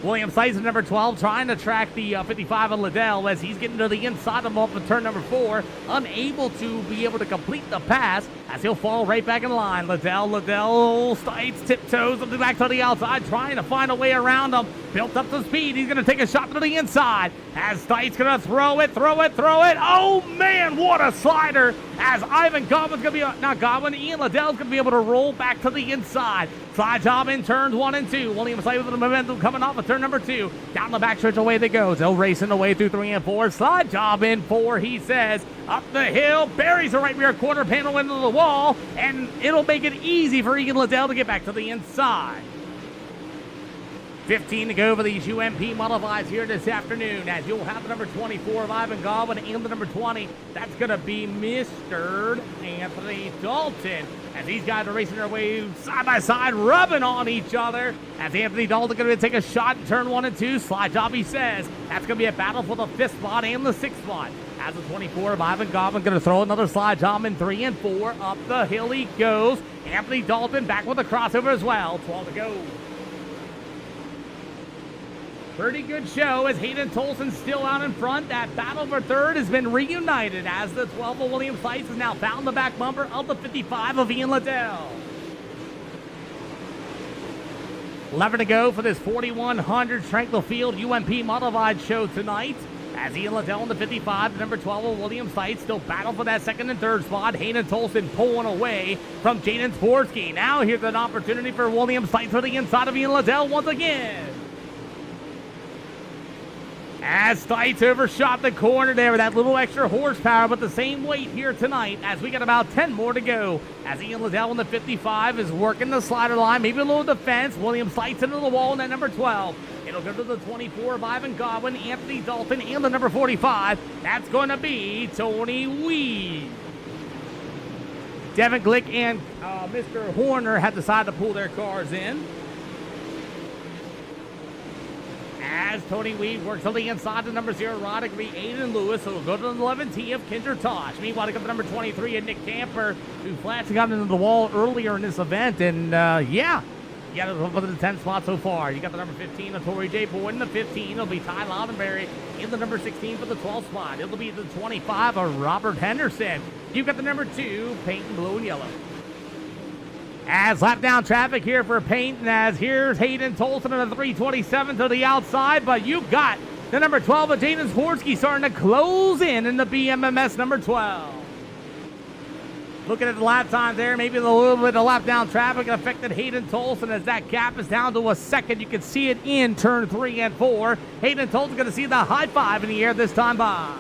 William Sykes at number 12 trying to track the 55 of Liddell as he's getting to the inside of him off of turn number 4. Unable to be able to complete the pass as he'll fall right back in line. Liddell, Stites, tiptoes back to the outside, trying to find a way around him. Built up to speed. He's going to take a shot to the inside as Stites going to throw it. Oh, man, what a slider as Ivan Godwin's going to be, not Godwin, Ian Liddell's going to be able to roll back to the inside. Slide job in turns 1 and 2. William Sykes with the momentum coming off of turn number 2. Down the backstretch, away they go. They'll racing away through 3 and 4. Slide job in 4, he says. Up the hill, buries the right rear quarter panel into the wall, and it'll make it easy for Ian Liddell to get back to the inside. 15 to go for these UMP modifieds here this afternoon, as you'll have the number 24 of Ivan Godwin and the number 20. That's going to be Mr. Anthony Dalton, as these guys are racing their way side by side, rubbing on each other, as Anthony Dalton going to take a shot in turn 1 and 2. Slide job, he says. That's going to be a battle for the 5th spot and the 6th spot. As the 24 of Ivan Godwin going to throw another slide job in 3 and 4. Up the hill he goes. Anthony Dalton back with a crossover as well. 12 to go. Pretty good show as Hayden Tolson still out in front. That battle for third has been reunited as the 12 of William Sykes has now found the back bumper of the 55 of Ian Liddell. 11 to go for this 4,100 strength of field UMP modified show tonight. As Ian Liddell in the 55, the number 12 of William Sykes still battle for that second and third spot. Hayden Tolson pulling away from Jaden Sporsky. Now here's an opportunity for William Sykes for the inside of Ian Liddell once again. As Stites overshot the corner there with that little extra horsepower, but the same weight here tonight as we got about 10 more to go. As Ian Liddell in the 55 is working the slider line, maybe a little defense. William Stites into the wall in that number 12. It'll go to the 24 of Ivan Godwin, Anthony Dalton, and the number 45. That's going to be Tony Weed. Devin Glick and Mr. Horner have decided to pull their cars in. As Tony Weed works on the inside to number 0, Rod, it will be Aiden Lewis, who will go to the 11T of Kinder Tosh. Meanwhile, to go to number 23 and Nick Camper, who flashed and got into the wall earlier in this event. And yeah, you got it for the 10th spot so far. You got the number 15 of Torrey J. Boyd in the 15. It'll be Ty Lovenberry in the number 16 for the 12th spot. It'll be the 25 of Robert Henderson. You've got the number 2, Paint in blue and yellow. As lap down traffic here for Paint, and as here's Hayden Tolson in the 327 to the outside, but you got the number 12 of Jaden Sporsky starting to close in the BMMS number 12. Looking at the lap time there, maybe a little bit of lap down traffic affected Hayden Tolson as that gap is down to a second. You can see it in turn 3 and 4. Hayden Tolson going to see the high five in the air this time by.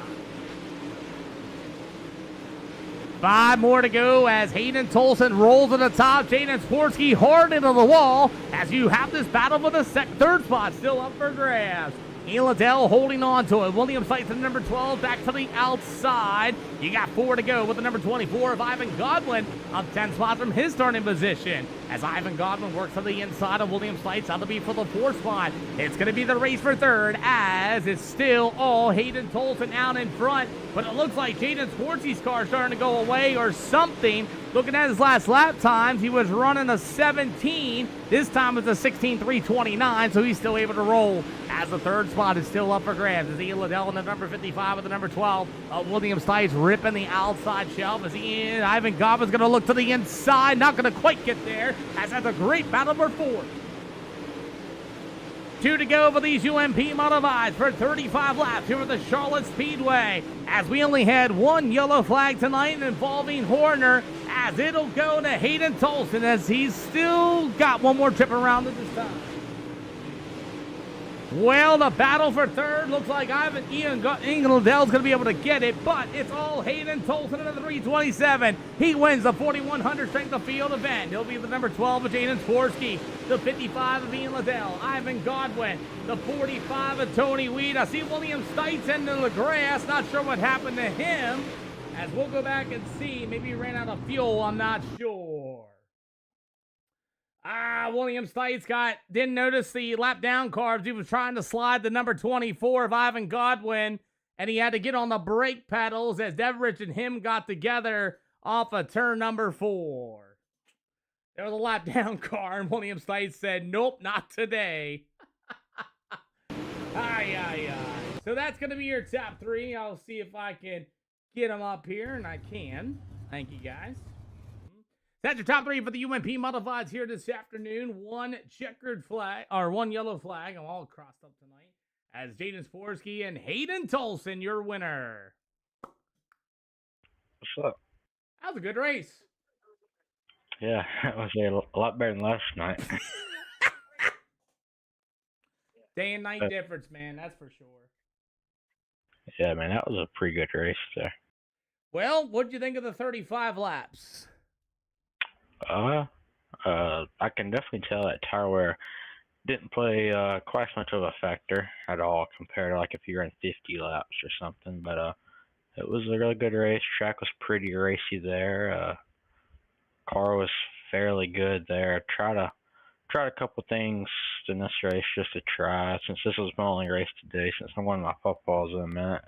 5 more to go as Hayden Tolson rolls to the top. Jaden Sporsky hard into the wall as you have this battle for the third spot still up for grabs. Ian Liddell holding on to it. Williams fights the number 12 back to the outside. You got 4 to go with the number 24 of Ivan Godwin up 10 spots from his starting position. As Ivan Godwin works to the inside of Williams fights out to be for the 4th spot. It's going to be the race for 3rd as it's still all Hayden Tolson out in front. But it looks like Jaden Sportsy's car is starting to go away or something. Looking at his last lap times, he was running a 17. This time it's a 16.329, so he's still able to roll. As the 3rd spot is still up for grabs. As Ian Liddell in the number 55 with the number 12. Williams Stites ripping the outside shelf. As Ivan Godwin's going to look to the inside. Not going to quite get there. As that's a great battle for 4. 2 to go for these UMP modifieds for 35 laps here at the Charlotte Speedway. As we only had 1 yellow flag tonight involving Horner. As it'll go to Hayden Tolson as he's still got 1 more trip around at this time. Well, the battle for 3rd looks like Ian Liddell's going to be able to get it, but it's all Hayden Tolson at the 327. He wins the 4,100 strength of field event. He'll be the number 12 of Jaden Sporsky, the 55 of Ian Liddell, Ivan Godwin, the 45 of Tony Weed. I see William Stites into the grass. Not sure what happened to him. As we'll go back and see, maybe he ran out of fuel, I'm not sure. William Stites didn't notice the lap down carbs. He was trying to slide the number 24 of Ivan Godwin, and he had to get on the brake pedals as Deverich and him got together off of turn number 4. There was a lap down car, and William Stites said, nope, not today. So that's going to be your top 3. I'll see if I can get them up here, and I can. Thank you, guys. That's your top 3 for the UMP modifieds here this afternoon. 1 checkered flag, or 1 yellow flag. I'm all crossed up tonight. As Jaden Sporsky and Hayden Tolson, your winner. What's up? That was a good race. Yeah, it was a lot better than last night. Day and night difference, man. That's for sure. Yeah, man, that was a pretty good race there. Well, what'd you think of the 35 laps? I can definitely tell that tire wear didn't play quite as much of a factor at all compared to like if you ran 50 laps or something. But it was a really good race. Track was pretty racy there. Car was fairly good there. Tried a couple things in this race just to try, since this was my only race today, since I'm going to my footballs in a minute.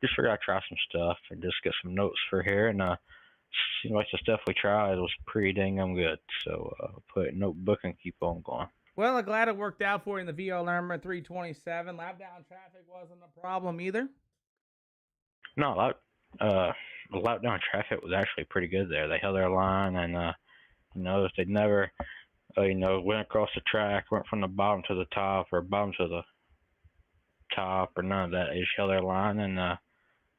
Just figured I'd try some stuff and just get some notes for here, and seemed like the stuff we tried was pretty dang good. So put a notebook and keep on going. Well, I'm glad it worked out for you in the VL number 327. Lap down traffic wasn't a problem either. No, the lap down traffic was actually pretty good there. They held their line, and if they'd never went across the track, went from the bottom to the top or bottom to the top or none of that. They just held their line, and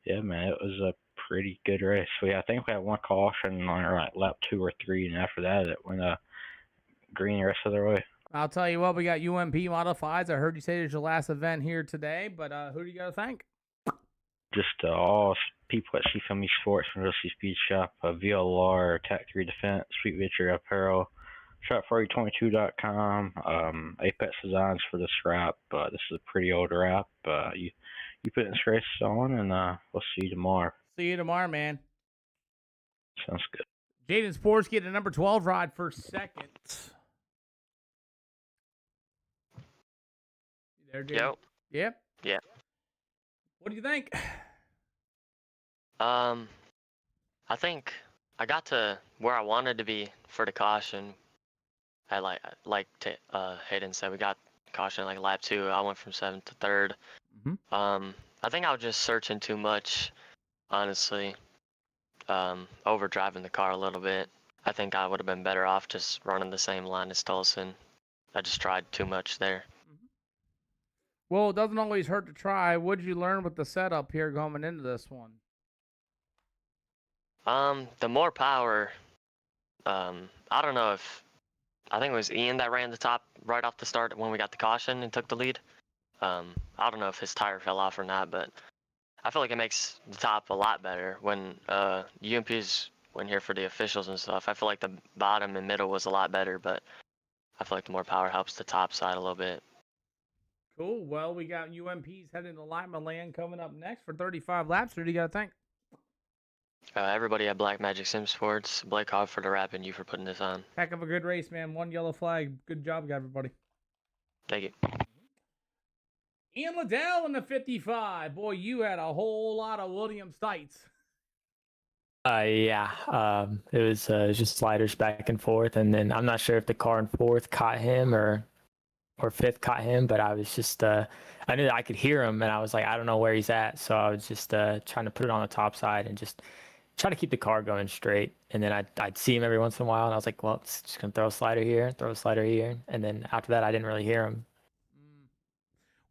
yeah, man, it was a pretty good race. I think we had 1 caution on like lap 2 or 3, and after that it went green the rest of the way. I'll tell you what, we got UMP modifieds. I heard you say it's your last event here today, but who do you got to thank? Just all people at CFME Sports, University Speed Shop, VLR, Tac 3 Defense, Sweet Victory Apparel, Shop4u22.com, Apex Designs for this wrap. This is a pretty old wrap. You put this race on, and we'll see you tomorrow. See you tomorrow, man. Sounds good. Jaden Sporsky at a number 12 ride for 2nd. You there, Jaden? Yep. Yeah. What do you think? I think I got to where I wanted to be for the caution. I Hayden said we got caution like lap 2. I went from 7th to 3rd. Mm-hmm. I think I was just searching too much, honestly. Overdriving the car a little bit. I think I would have been better off just running the same line as Tolson. I just tried too much there. Well, it doesn't always hurt to try. What did you learn with the setup here going into this one? The more power, I don't know if, I think it was Ian that ran the top right off the start when we got the caution and took the lead. I don't know if his tire fell off or not, but I feel like it makes the top a lot better when UMPs went here for the officials and stuff. I feel like the bottom and middle was a lot better, but I feel like the more power helps the top side a little bit. Cool. Well, we got UMPs heading to Lima Land coming up next for 35 laps. Who do you got to thank? Everybody at Black Magic Sim Sports, Blake Hogg for the rap, and you for putting this on. Heck of a good race, man. One yellow flag. Good job, everybody. Thank you. Ian Liddell in the 55. Boy, you had a whole lot of Williams tights. Yeah. It was just sliders back and forth, and then I'm not sure if the car in fourth caught him or fifth caught him, but I was just I knew that I could hear him, and I was like, I don't know where he's at, so I was just trying to put it on the top side and just try to keep the car going straight. And then I'd see him every once in a while, and I was like, well, it's just gonna throw a slider here, and then after that I didn't really hear him.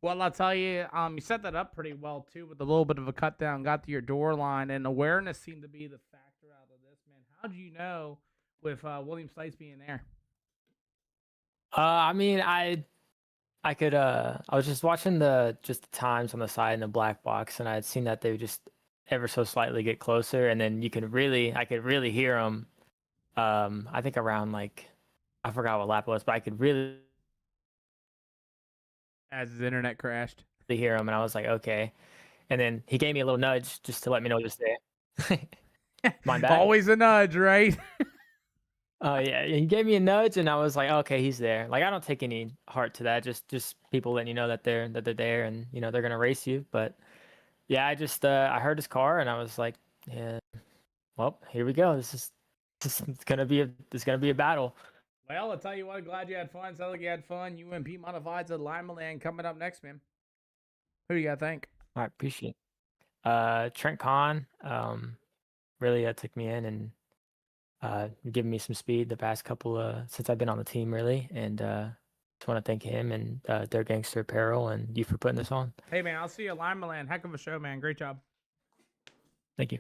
Well, I'll tell you, you set that up pretty well, too, with a little bit of a cut down, got to your door line, and awareness seemed to be the factor out of this, man. How do you know with William Stites being there? I mean, I was just watching the times on the side in the black box, and I had seen that they would just ever so slightly get closer, and then I could really hear them. I think around, like, I forgot what lap it was, but I could really As his internet crashed. hear him, and I was like, okay. And then he gave me a little nudge just to let me know he was there. My bad. Always a nudge, right? Yeah, he gave me a nudge, and I was like, okay, he's there. Like, I don't take any heart to that. Just people letting you know that they're there, and they're gonna race you. But yeah, I just I heard his car, and I was like, yeah, well, here we go. This is gonna be a battle. Well, I'll tell you what, glad you had fun. Sounds like you had fun. UMP Modifieds at Lima Land coming up next, man. Who do you got to thank? All right, appreciate it. Trent Kahn really took me in and given me some speed the past couple since I've been on the team, really. And just want to thank him and their Gangster Apparel and you for putting this on. Hey, man, I'll see you at Lima Land. Heck of a show, man. Great job. Thank you.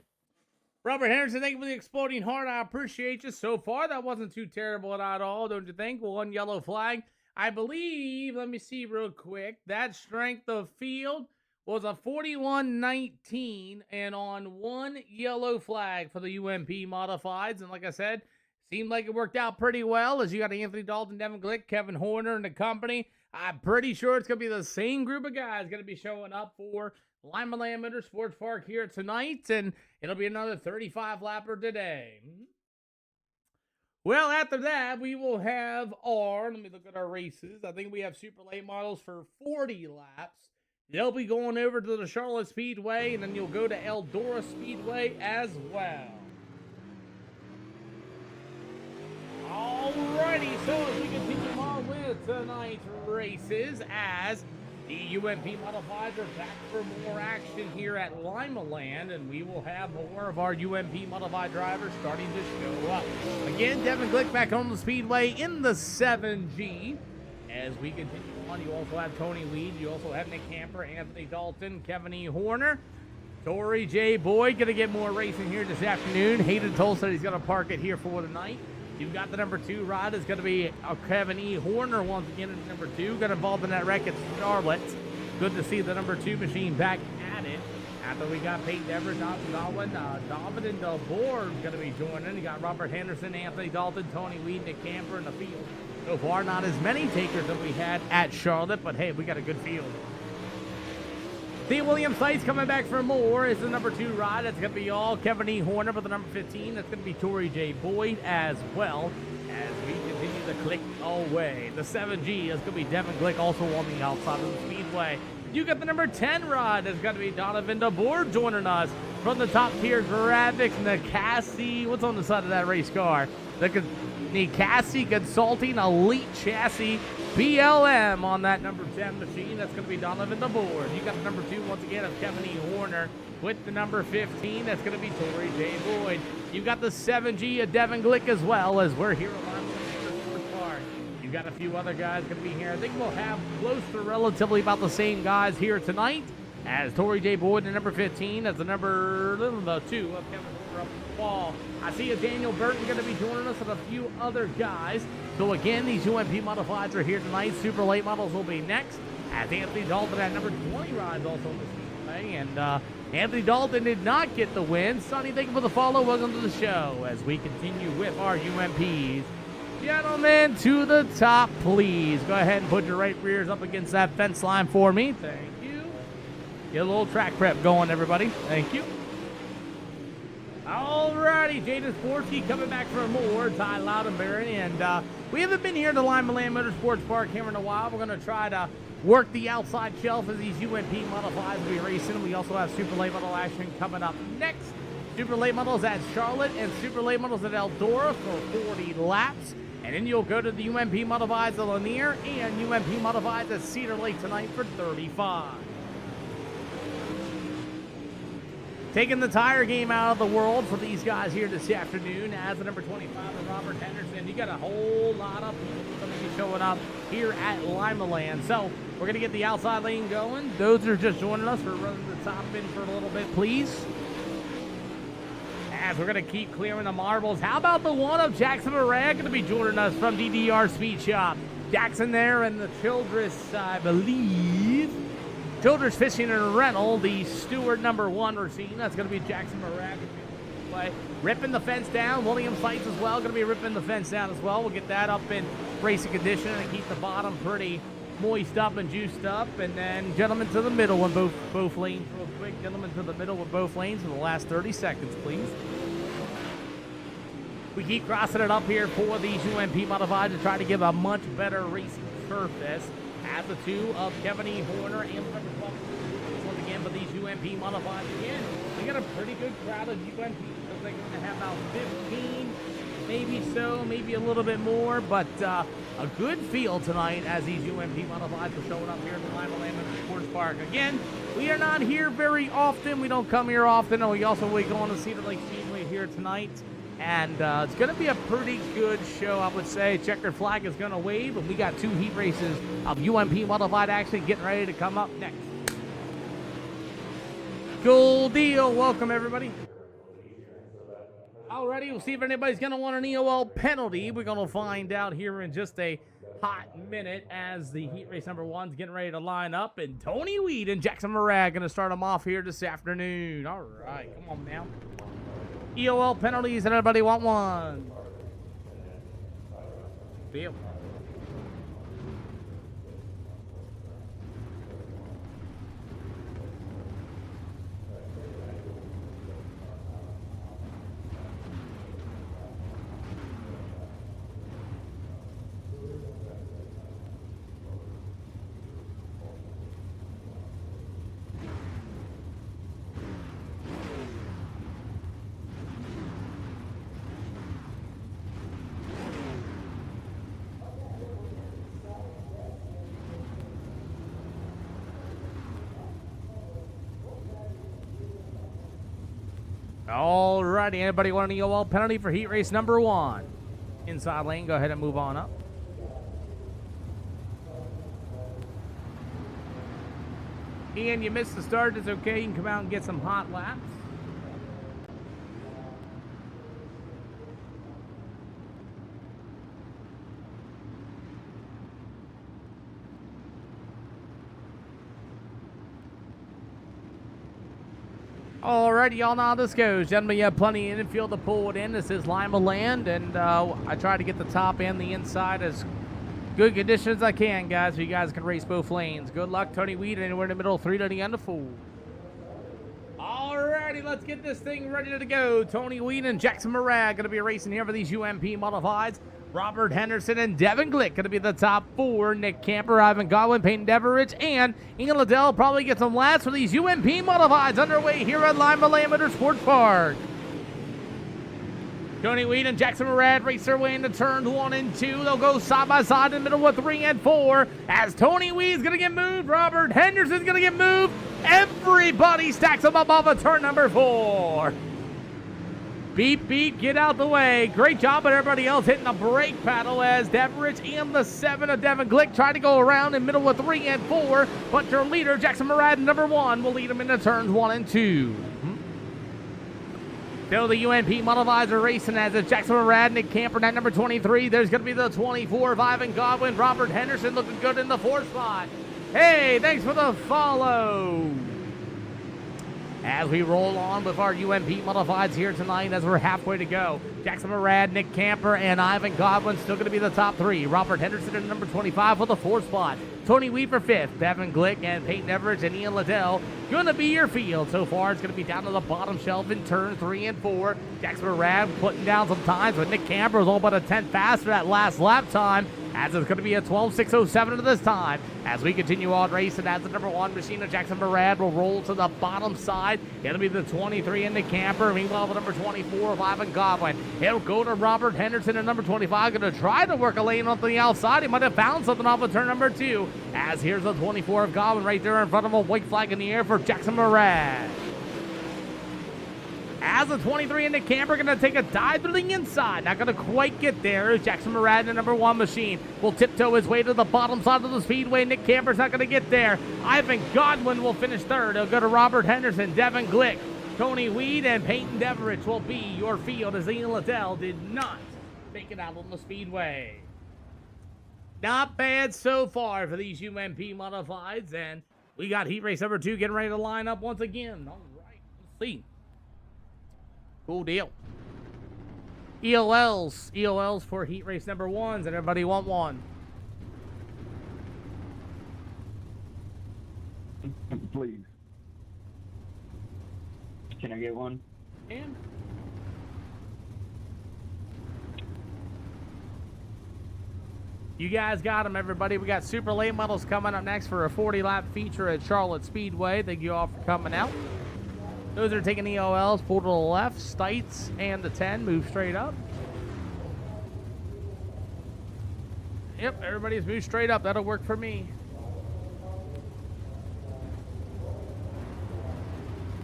Robert Henderson, thank you for the exploding heart. I appreciate you. So far, that wasn't too terrible at all, don't you think? One yellow flag. I believe, let me see real quick, that strength of field was a 41-19 and on one yellow flag for the UMP Modifieds. And like I said, seemed like it worked out pretty well as you got Anthony Dalton, Devin Glick, Kevin Horner, and the company. I'm pretty sure it's going to be the same group of guys going to be showing up for Lima Land Motorsports Park here tonight, and it'll be another 35-lapper today. Well, after that, we will have let me look at our races. I think we have super late models for 40 laps. They'll be going over to the Charlotte Speedway, and then you'll go to Eldora Speedway as well. Alrighty, so as we continue on with tonight's races, as the UMP Modifieds are back for more action here at Lima Land, and we will have more of our UMP Modified drivers starting to show up. Again, Devin Glick back on the speedway in the 7G. As we continue on, you also have Tony Weed, you also have Nick Camper, Anthony Dalton, Kevin E. Horner, Tori J. Boyd, going to get more racing here this afternoon. Hayden told said he's going to park it here for the night. You've got the number 2 ride is going to be Kevin E. Horner once again in number 2. Got involved in that wreck at Charlotte. Good to see the number 2 machine back at it. After we got Peyton Devers, Godwin, David and DeBoer going to be joining. You got Robert Henderson, Anthony Dalton, Tony Weed, Nick Camper in the field. So far, not as many takers that we had at Charlotte, but hey, we got a good field. The Williams Stites coming back for more is the number 2 ride. That's going to be all Kevin E. Horner with the number 15. That's going to be Tori J. Boyd as well as we continue to click away. The 7G is going to be Devin Glick also on the outside of the speedway. You got the number 10 ride. That's going to be Donovan DeBoer joining us from the top tier graphics and the Cassie. What's on the side of that race car? The Cassie Consulting Elite Chassis BLM on that number 10 machine. That's going to be Donovan DeBoer. You got the number 2 once again of Kevin E. Horner with the number 15. That's going to be Tori J. Boyd. You got the 7G of Devin Glick as well as we're here on the Park. You got a few other guys going to be here. I think we'll have close to relatively about the same guys here tonight as Tori J. Boyd, the number 15, as the number 2 of Kevin Horner up the wall. I see a Daniel Burton going to be joining us and a few other guys. So again, these UMP Modifieds are here tonight. Super late models will be next. As Anthony Dalton at number 20 rides also on the speedway. And Anthony Dalton did not get the win. Sonny, thank you for the follow. Welcome to the show as we continue with our UMPs. Gentlemen, to the top, please. Go ahead and put your right rears up against that fence line for me. Thank you. Get a little track prep going, everybody. Thank you. Alrighty, Jaden Sportsky coming back for more. Ty Loudenberry. And we haven't been here at the Lima Land Motorsports Park here in a while. We're going to try to work the outside shelf as these UMP modifieds will be racing. We also have super late model action coming up next. Super late models at Charlotte and super late models at Eldora for 40 laps. And then you'll go to the UMP modifieds at Lanier and UMP modifieds at Cedar Lake tonight for 35. Taking the tire game out of the world for these guys here this afternoon as the number 25 of Robert Henderson. You got a whole lot of people going to be showing up here at Lima Land. So we're going to get the outside lane going. Those that are just joining us, we're running the top in for a little bit, please. As we're going to keep clearing the marbles. How about the one of Jackson Morag going to be joining us from DDR Speed Shop. Jackson there and the Childress, I believe. Childress Fishing and Rental, the Stewart #1 we're seeing. That's going to be Jackson Morag. Ripping the fence down. William Sites as well. Going to be ripping the fence down as well. We'll get that up in racing condition and keep the bottom pretty moist up and juiced up. And then gentlemen to the middle in both lanes real quick. Gentlemen to the middle with both lanes for the last 30 seconds, please. We keep crossing it up here for these UMP modifieds to try to give a much better racing surface. As the two of Kevin E. Horner and number 12 once again for these UMP modifieds again. We got a pretty good crowd of UMPs. Looks like we're going to have about 15, maybe so, maybe a little bit more, but a good field tonight as these UMP modifieds are showing up here at the Lima Land Sports Park. Again, we are not here very often. We don't come here often, and we also will go on to Cedar Lake Speedway here tonight. And it's going to be a pretty good show, I would say. Checkered flag is going to wave, and we got 2 heat races of UMP modified action getting ready to come up next. Cool deal. Welcome, everybody. Alrighty, we'll see if anybody's going to want an EOL penalty. We're going to find out here in just a hot minute as the heat race #1's getting ready to line up. And Tony Weed and Jackson Morag going to start them off here this afternoon. All right, come on now. EOL penalties, and everybody want one? Deal. Alrighty, anybody want an EOL penalty for heat race #1? Inside lane, go ahead and move on up. Ian, you missed the start. It's okay. You can come out and get some hot laps. Alrighty, y'all know how this goes. Gentlemen, you have plenty of infield to pull it in. This is Lima Land, and I try to get the top and the inside as good condition as I can, guys, so you guys can race both lanes. Good luck, Tony Weed, anywhere in the middle, 3 to the end of 4. Alrighty, let's get this thing ready to go. Tony Weed and Jackson Morag going to be racing here for these UMP modifieds. Robert Henderson and Devin Glick going to be the top 4. Nick Camper, Ivan Godwin, Peyton Deveridge, and Ian Liddell probably get some laps for these UMP modifieds underway here at Lima Land Motorsports Park. Tony Weed and Jackson Morag race their way into turns 1 and 2. They'll go side by side in the middle with 3 and 4. As Tony Weed's going to get moved, Robert Henderson's going to get moved. Everybody stacks them up off of turn number 4. Beep, beep, get out the way. Great job, but everybody else hitting the brake paddle as Deveridge and the 7 of Devin Glick try to go around in middle with 3 and 4. But your leader, Jackson Morag, #1, will lead them into turns 1 and 2. Still the UMP modifieds are racing as it's Jackson Morag, Nick Camper at number 23. There's going to be the 24 of Ivan Godwin. Robert Henderson looking good in the 4th spot. Hey, thanks for the follow. as we roll on with our UMP modifieds here tonight as we're halfway to go. Jackson Murad, Nick Camper, and Ivan Godwin still going to be the top three. Robert Henderson at number 25 for the fourth spot. Tony Weaver fifth. Bevan Glick and Peyton Everett and Ian Liddell going to be your field. So far, it's going to be down to the bottom shelf in turn 3 and 4. Jackson Murad putting down some times, but Nick Camper was all but a 10th faster that last lap time, as it's going to be a 12.607 at this time. As we continue on racing, as the number 1 machine of Jackson Murad will roll to the bottom side. It'll be the 23 in the Camper. Meanwhile, the number 24 of Ivan Godwin. It'll go to Robert Henderson at number 25. Going to try to work a lane on the outside. He might have found something off of turn number 2. As here's the 24 of Godwin right there in front of him. White flag in the air for Jackson Murad. As the 23 in the Camper going to take a dive to the inside. Not going to quite get there. Jackson Murad, the number 1 machine, will tiptoe his way to the bottom side of the speedway. Nick Camper's not going to get there. Ivan Godwin will finish third. He'll go to Robert Henderson, Devin Glick, Tony Weed, and Peyton Deverich will be your field, as Ian Liddell did not make it out on the speedway. Not bad so far for these UMP modifieds, and we got heat race number 2 getting ready to line up once again. All right, let's see. Cool deal. EOLs for heat race number 1s, and everybody want one. Please. Can I get one? And you guys got them, everybody. We got super late models coming up next for a 40-lap feature at Charlotte Speedway. Thank you all for coming out. Those are taking EOLs, pull to the left. Stites and the 10 move straight up. Yep, everybody's moved straight up. That'll work for me.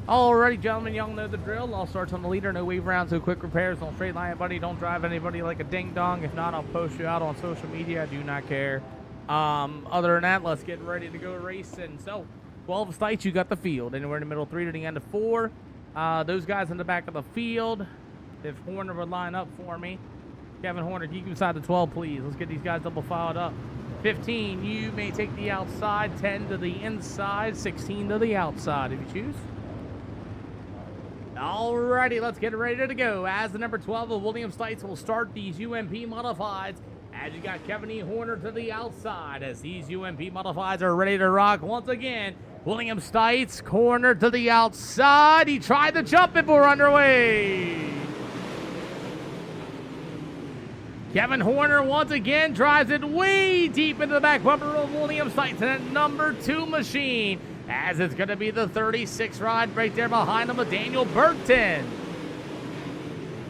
Alrighty, gentlemen, y'all know the drill. All starts on the leader, no wave rounds, no quick repairs, no straight line, buddy. Don't drive anybody like a ding-dong. If not, I'll post you out on social media. I do not care. Other than that, let's get ready to go racing. So, 12 Stites, you got the field. Anywhere in the middle, 3 to the end of 4. Those guys in the back of the field, if Horner would line up for me. Kevin Horner, you can inside the 12, please. Let's get these guys double filed up. 15, you may take the outside. 10 to the inside. 16 to the outside, if you choose. Alrighty, let's get ready to go. As the number 12 of William Stites will start these UMP modifieds. As you got Kevin E. Horner to the outside. As these UMP modifieds are ready to rock once again. William Stites, corner to the outside. He tried to jump it, but we're underway. Kevin Horner once again drives it way deep into the back bumper of William Stites and that number 2 machine. As it's going to be the 36 ride right there behind him with Daniel Burton.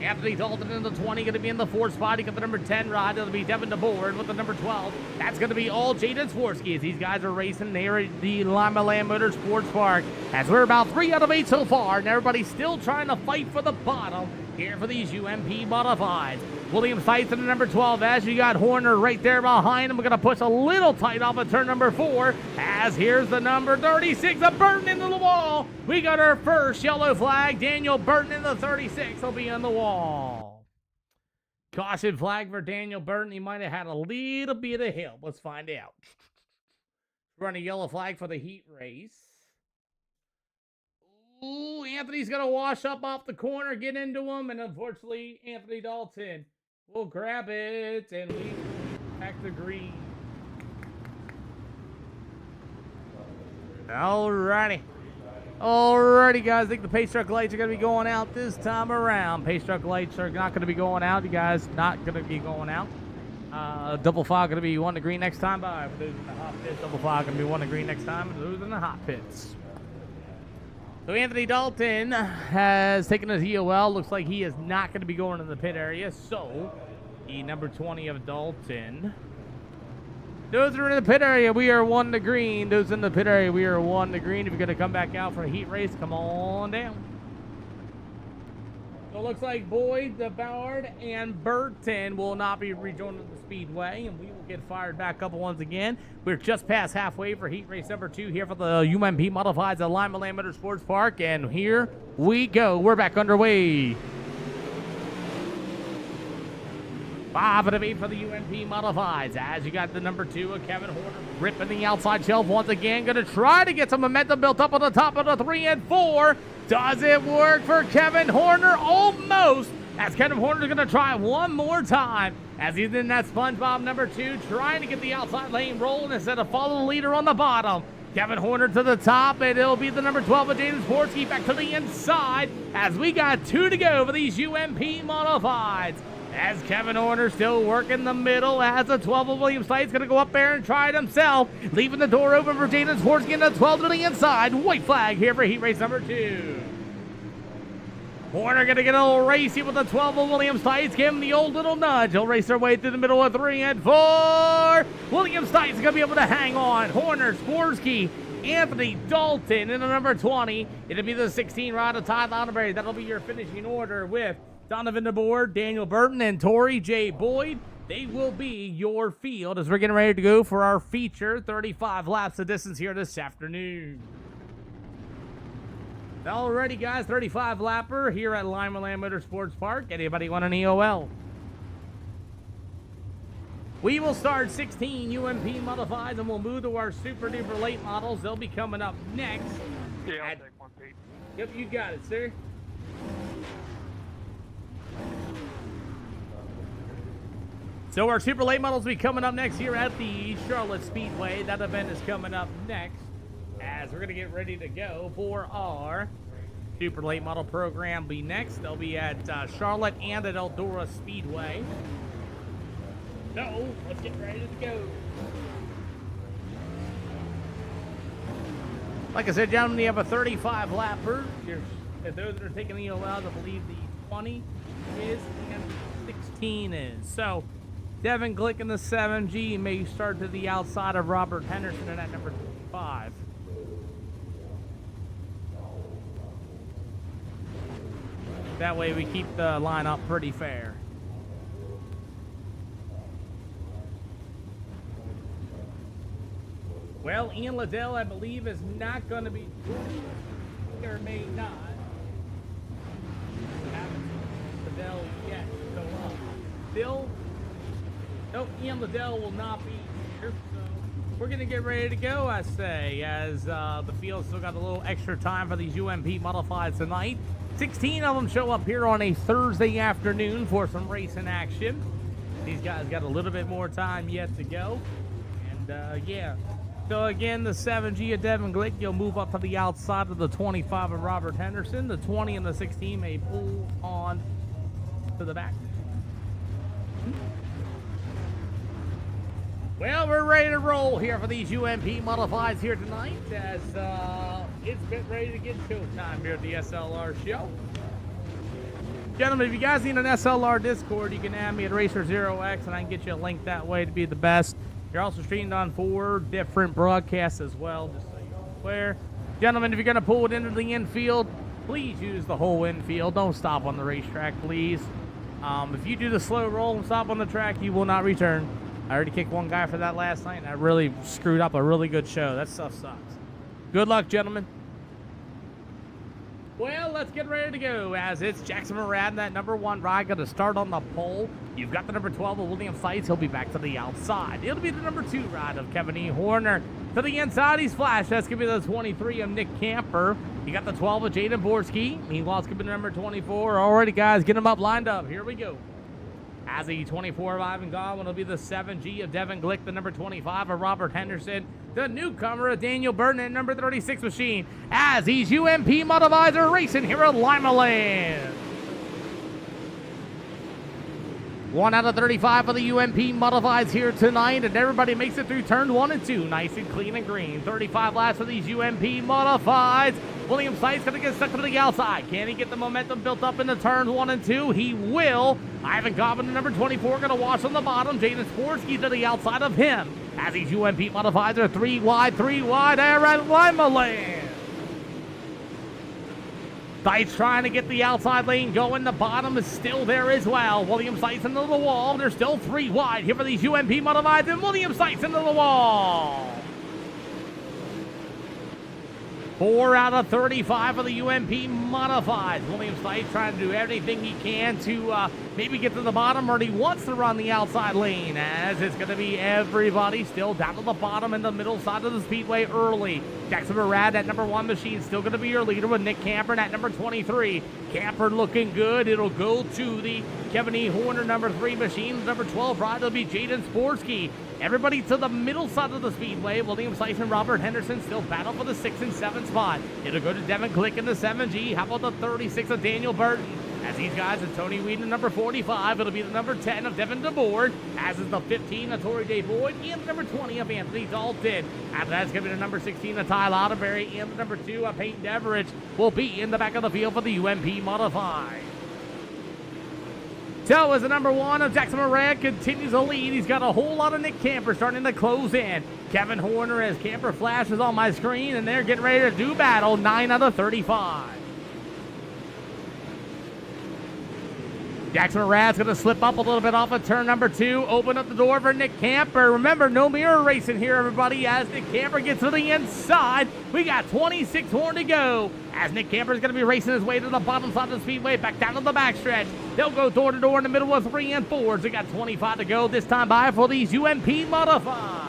Anthony Dalton in the 20, going to be in the 4th spot. He got the number 10 ride. It'll be Devin DeBoard with the number 12. That's going to be all Jaden Swirsky as these guys are racing here at the Lima Land Motorsports Park. As we're about 3 out of 8 so far, and everybody's still trying to fight for the bottom here for these UMP modifieds. William Stites in the number 12 as you got Horner right there behind him. We're going to push a little tight off of turn number 4 as here's the number 36 of Burton into the wall. We got our first yellow flag. Daniel Burton in the 36 will be on the wall. Caution flag for Daniel Burton. He might have had a little bit of help. Let's find out. Run a yellow flag for the heat race. Ooh, Anthony's going to wash up off the corner, get into him, and unfortunately, Anthony Dalton will grab it, and we back to green. Alrighty. Alrighty, guys. I think the pace truck lights are going to be going out this time around. Pace truck lights are not going to be going out. You guys not going to be going out. Double file going to be 1 to green next time. Bye. For those in the hot pits, double file going to be 1 to green next time. And those in the hot pits. So Anthony Dalton has taken his EOL. Looks like he is not going to be going in the pit area. So the number 20 of Dalton. Those are in the pit area. We are 1 to green. Those in the pit area, we are 1 to green. If you're going to come back out for a heat race, come on down. So it looks like Boyd, DeBoard, and Burton will not be rejoining the speedway, and we will get fired back up once again. We're just past halfway for heat race number 2 here for the UMP Modifieds at Lima Land Motorsports Park, and here we go. We're back underway. 5 out of 8 for the UMP Modifieds. As you got the number 2 of Kevin Horner ripping the outside shelf once again. Going to try to get some momentum built up on the top of the 3 and 4. Does it work for Kevin Horner? Almost. As Kevin Horner's going to try one more time. As he's in that SpongeBob number 2, trying to get the outside lane rolling instead of follow the leader on the bottom. Kevin Horner to the top, and it'll be the number 12 of Jaden Sportsky back to the inside. As we got 2 to go for these UMP Modifieds. As Kevin Horner still working the middle, as the 12 of William Slight's going to go up there and try it himself, leaving the door open for Jaden Sportsky and the 12 to the inside. White flag here for heat race number 2. Horner going to get a little racy with the 12 of William Stites. Give him the old little nudge. He'll race their way through the middle of 3 and 4. William Stites is going to be able to hang on. Horner, Sporsky, Anthony Dalton in the number 20. It'll be the 16 ride of Ty Loudonberry. That'll be your finishing order with Donovan DeBoer, Daniel Burton, and Torrey J. Boyd. They will be your field as we're getting ready to go for our feature 35 laps of distance here this afternoon. Alrighty, guys, 35 lapper here at Lima Land Motorsports Park. Anybody want an EOL? We will start 16 UMP Modifieds and we'll move to our super duper late models. They'll be coming up next. Yeah, I'll take one, Pete. Yep, you got it, sir. So our super late models will be coming up next here at the Charlotte Speedway. That event is coming up next as we're going to get ready to go for our super late model program. Be next. They'll be at Charlotte and at Eldora Speedway. So let's get ready to go. Like I said, gentlemen, you have a 35 lapper. Those that are taking EOLs, I believe the 20 is and 16 is. So Devin Glick in the 7G may start to the outside of Robert Henderson in that number 5. That way we keep the lineup pretty fair. Well, Ian Liddell, I believe, is not going to be or may not. Liddell yet. So, Bill. Nope, Ian Liddell will not be here, so we're going to get ready to go, I say, as the field still got a little extra time for these UMP Modifieds tonight. 16 of them show up here on a Thursday afternoon for some racing action. These guys got a little bit more time yet to go, and yeah. So again, the 7G of Devin Glick, you'll move up to the outside of the 25 of Robert Henderson. The 20 and the 16 may pull on to the back. Well, we're ready to roll here for these UMP Modifieds here tonight as it's been ready to get showtime here at the SLR show. Gentlemen, if you guys need an SLR Discord, you can add me at Racer0X and I can get you a link that way to be the best. You're also streamed on 4 different broadcasts as well, just so you're aware. Gentlemen, if you're going to pull it into the infield, please use the whole infield. Don't stop on the racetrack, please. If you do the slow roll and stop on the track, you will not return. I already kicked one guy for that last night, and I really screwed up a really good show. That stuff sucks. Good luck, gentlemen. Well, let's get ready to go as it's Jackson Murad, that number 1 ride, going to start on the pole. You've got the number 12 of William Sites. He'll be back to the outside. It'll be the number 2 ride of Kevin E. Horner. To the inside, he's flashed. That's going to be the 23 of Nick Camper. You got the 12 of Jaden Borski. Meanwhile, it's going to be the number 24. Alrighty, guys, get them up, lined up. Here we go. As the 24 of Ivan Godwin will be the 7G of Devin Glick, the number 25 of Robert Henderson, the newcomer of Daniel Burton, and number 36 machine. As these UMP Modifieds are racing here at Lima Land. 1 out of 35 for the UMP Modifieds here tonight, and everybody makes it through turn 1 and 2. Nice and clean and green. 35 laps for these UMP Modifieds. William Sykes going to get stuck to the outside. Can he get the momentum built up into turns 1 and 2? He will. Ivan Gobbin, number 24, going to watch on the bottom. Jaden Sporsky to the outside of him. As these UMP Modifieds are 3 wide there at Lima Land. Sykes trying to get the outside lane going. The bottom is still there as well. William Sykes into the wall. They're still 3 wide here for these UMP Modifieds, and William Sykes into the wall. 4 out of 35 for the UMP Modifieds. William Sykes trying to do everything he can to maybe get to the bottom, or he wants to run the outside lane, as it's going to be everybody still down to the bottom in the middle side of the speedway early. Jackson Murad at number 1 machine, still going to be your leader with Nick Camper at number 23. Camper looking good. It'll go to the Kevin E. Horner number 3 machine. Number 12 ride will be Jaden Sporsky. Everybody to the middle side of the speedway. William Slice and Robert Henderson still battle for the 6 and 7 spot. It'll go to Devin Click in the 7G. How about the 36 of Daniel Burton? As these guys are Tony Whedon, number 45. It'll be the number 10 of Devin DeBoard, as is the 15 of Torrey J. Boyd, and the number 20 of Anthony Dalton. After that's going to be the number 16 of Ty Lauderberry, and the number 2 of Peyton Deverich will be in the back of the field for the UMP Modified. So as the number 1 of Jackson Moran continues to lead, he's got a whole lot of Nick Camper starting to close in. Kevin Horner as Camper flashes on my screen, and they're getting ready to do battle, 9 out of 35. Jackson Morad's going to slip up a little bit off of turn number 2. Open up the door for Nick Camper. Remember, no mirror racing here, everybody. As Nick Camper gets to the inside, we got 26 more to go. As Nick Camper is going to be racing his way to the bottom side of the speedway, back down to the backstretch. They'll go door to door in the middle with 3 and 4s. We got 25 to go this time by for these UMP Modified.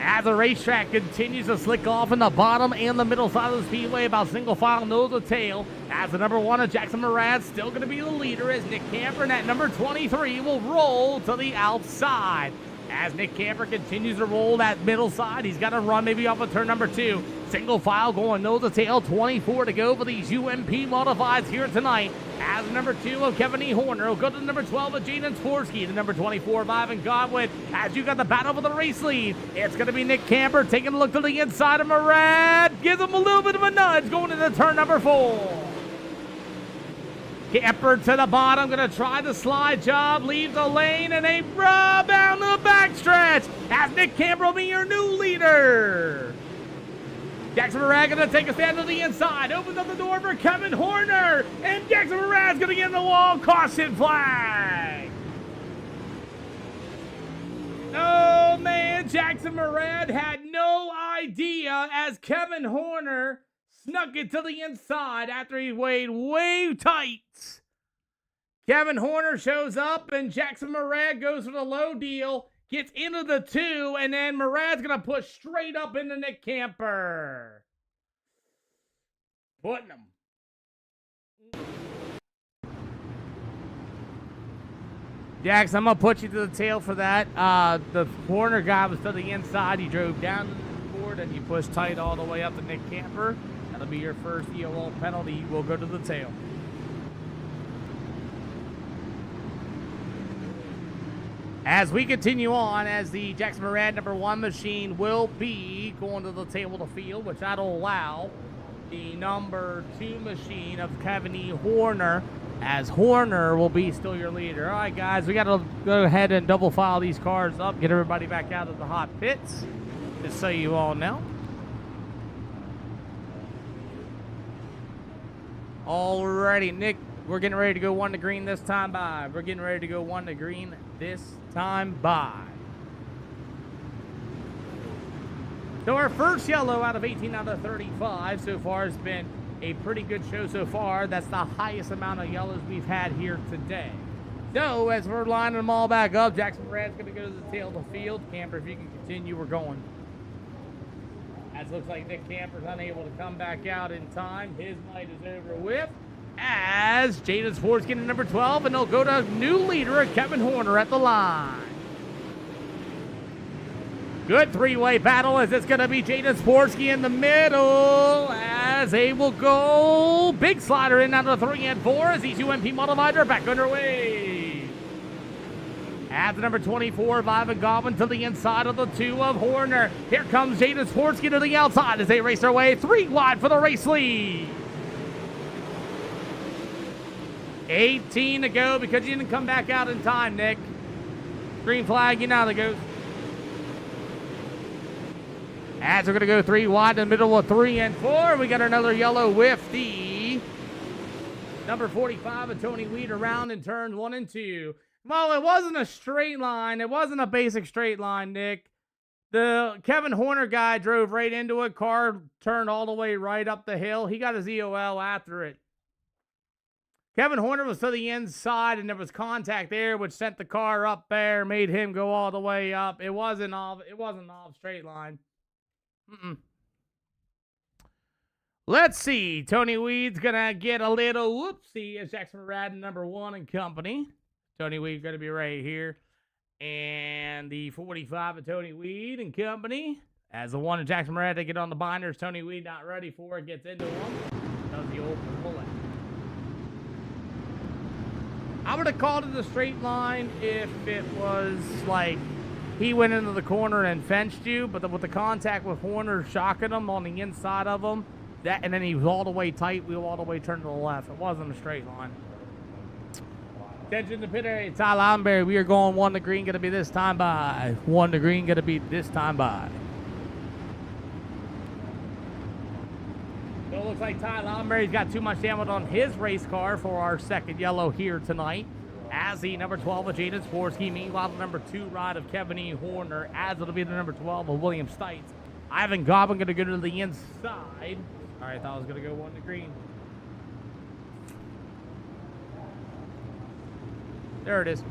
As the racetrack continues to slick off in the bottom and the middle side of the speedway, about single file nose to tail. As the number 1 of Jackson Murad still going to be the leader, as Nick Camper at number 23 will roll to the outside. As Nick Camper continues to roll that middle side, he's got to run maybe off of turn number 2. Single file going nose to tail, 24 to go for these UMP Modifieds here tonight. As number 2 of Kevin E. Horner will go to the number 12 of Jaden Sporsky, the number 24 of Ivan Godwin. As you got the battle for the race lead, it's going to be Nick Camper taking a look to the inside of Murad. Gives him a little bit of a nudge going into turn number 4. Camper to the bottom, going to try the slide job, leaves the lane, and they rub down the backstretch. As Nick Camper will be your new leader. Jackson Murad going to take a stand to the inside, opens up the door for Kevin Horner, and Jackson Murad's going to get in the wall, caution flag. Oh man, Jackson Murad had no idea as Kevin Horner snuck it to the inside after he weighed way tight. Kevin Horner shows up, and Jackson Murad goes for the low deal, gets into the 2, and then Murad's going to push straight up into Nick Camper. Putting him. Jackson, I'm going to put you to the tail for that. The Horner guy was to the inside. He drove down to the board, and you pushed tight all the way up to Nick Camper. That'll be your first EOL penalty. You will go to the tail. As we continue on, as the Jackson Murad number 1 machine will be going to the tail of the field, which that'll allow the number 2 machine of Kevin E. Horner, as Horner will be still your leader. All right, guys, we got to go ahead and double file these cars up, get everybody back out of the hot pits, just so you all know. Alrighty, Nick, we're getting ready to go 1 to green this time by. We're getting ready to go 1 to green this time by. So our first yellow out of 18 out of 35 so far has been a pretty good show so far. That's the highest amount of yellows we've had here today. So as we're lining them all back up, Jackson Brad's going to go to the tail of the field. Camper, if you can continue, we're going. As looks like Nick Camper's unable to come back out in time. His night is over with. As Jaden Sports getting number 12, and they'll go to new leader Kevin Horner at the line. Good 3-way battle as it's going to be Jaden Sporsky in the middle as they will go big slider in out of the 3 and 4 as these UMP Modified are back underway. At the number 24 of Ivan Godwin to the inside of the 2 of Horner. Here comes Jaden Sporsky to the outside as they race their way 3 wide for the race lead. 18 to go because you didn't come back out in time, Nick. Green flag, you know how that goes. As we're going to go 3 wide in the middle of 3 and 4, we got another yellow with the number 45 of Tony Weed around in turns 1 and 2. Well, it wasn't a straight line. It wasn't a basic straight line, Nick. The Kevin Horner guy drove right into it. Car turned all the way right up the hill. He got his EOL after it. Kevin Horner was to the inside, and there was contact there, which sent the car up there, made him go all the way up. It wasn't off straight line. Let's see. Tony Weed's gonna get a little whoopsie as Jackson Murad number 1 and company. Tony Weed gonna be right here. And the 45 of Tony Weed and company. As the one of Jackson Murad to get on the binders, Tony Weed not ready for it, gets into him. Does the old bullet. I would have called it a straight line if it was like he went into the corner and fenced you, but with the contact with Horner shocking him on the inside of him, and then he was all the way tight, wheel all the way turned to the left. It wasn't a straight line. Attention to pit area, Ty Loudonberry. We are going 1 to green, going to be this time by. 1 to green, going to be this time by. So it looks like Ty Loudonberry's got too much damage on his race car for our second yellow here tonight. As the number 12 of Jaden Sporsky, meanwhile the number 2 ride of Kevin E. Horner, as it'll be the number 12 of William Stites. Ivan Goblin going to go to the inside. All right, I thought I was going to go 1 to green. There it is.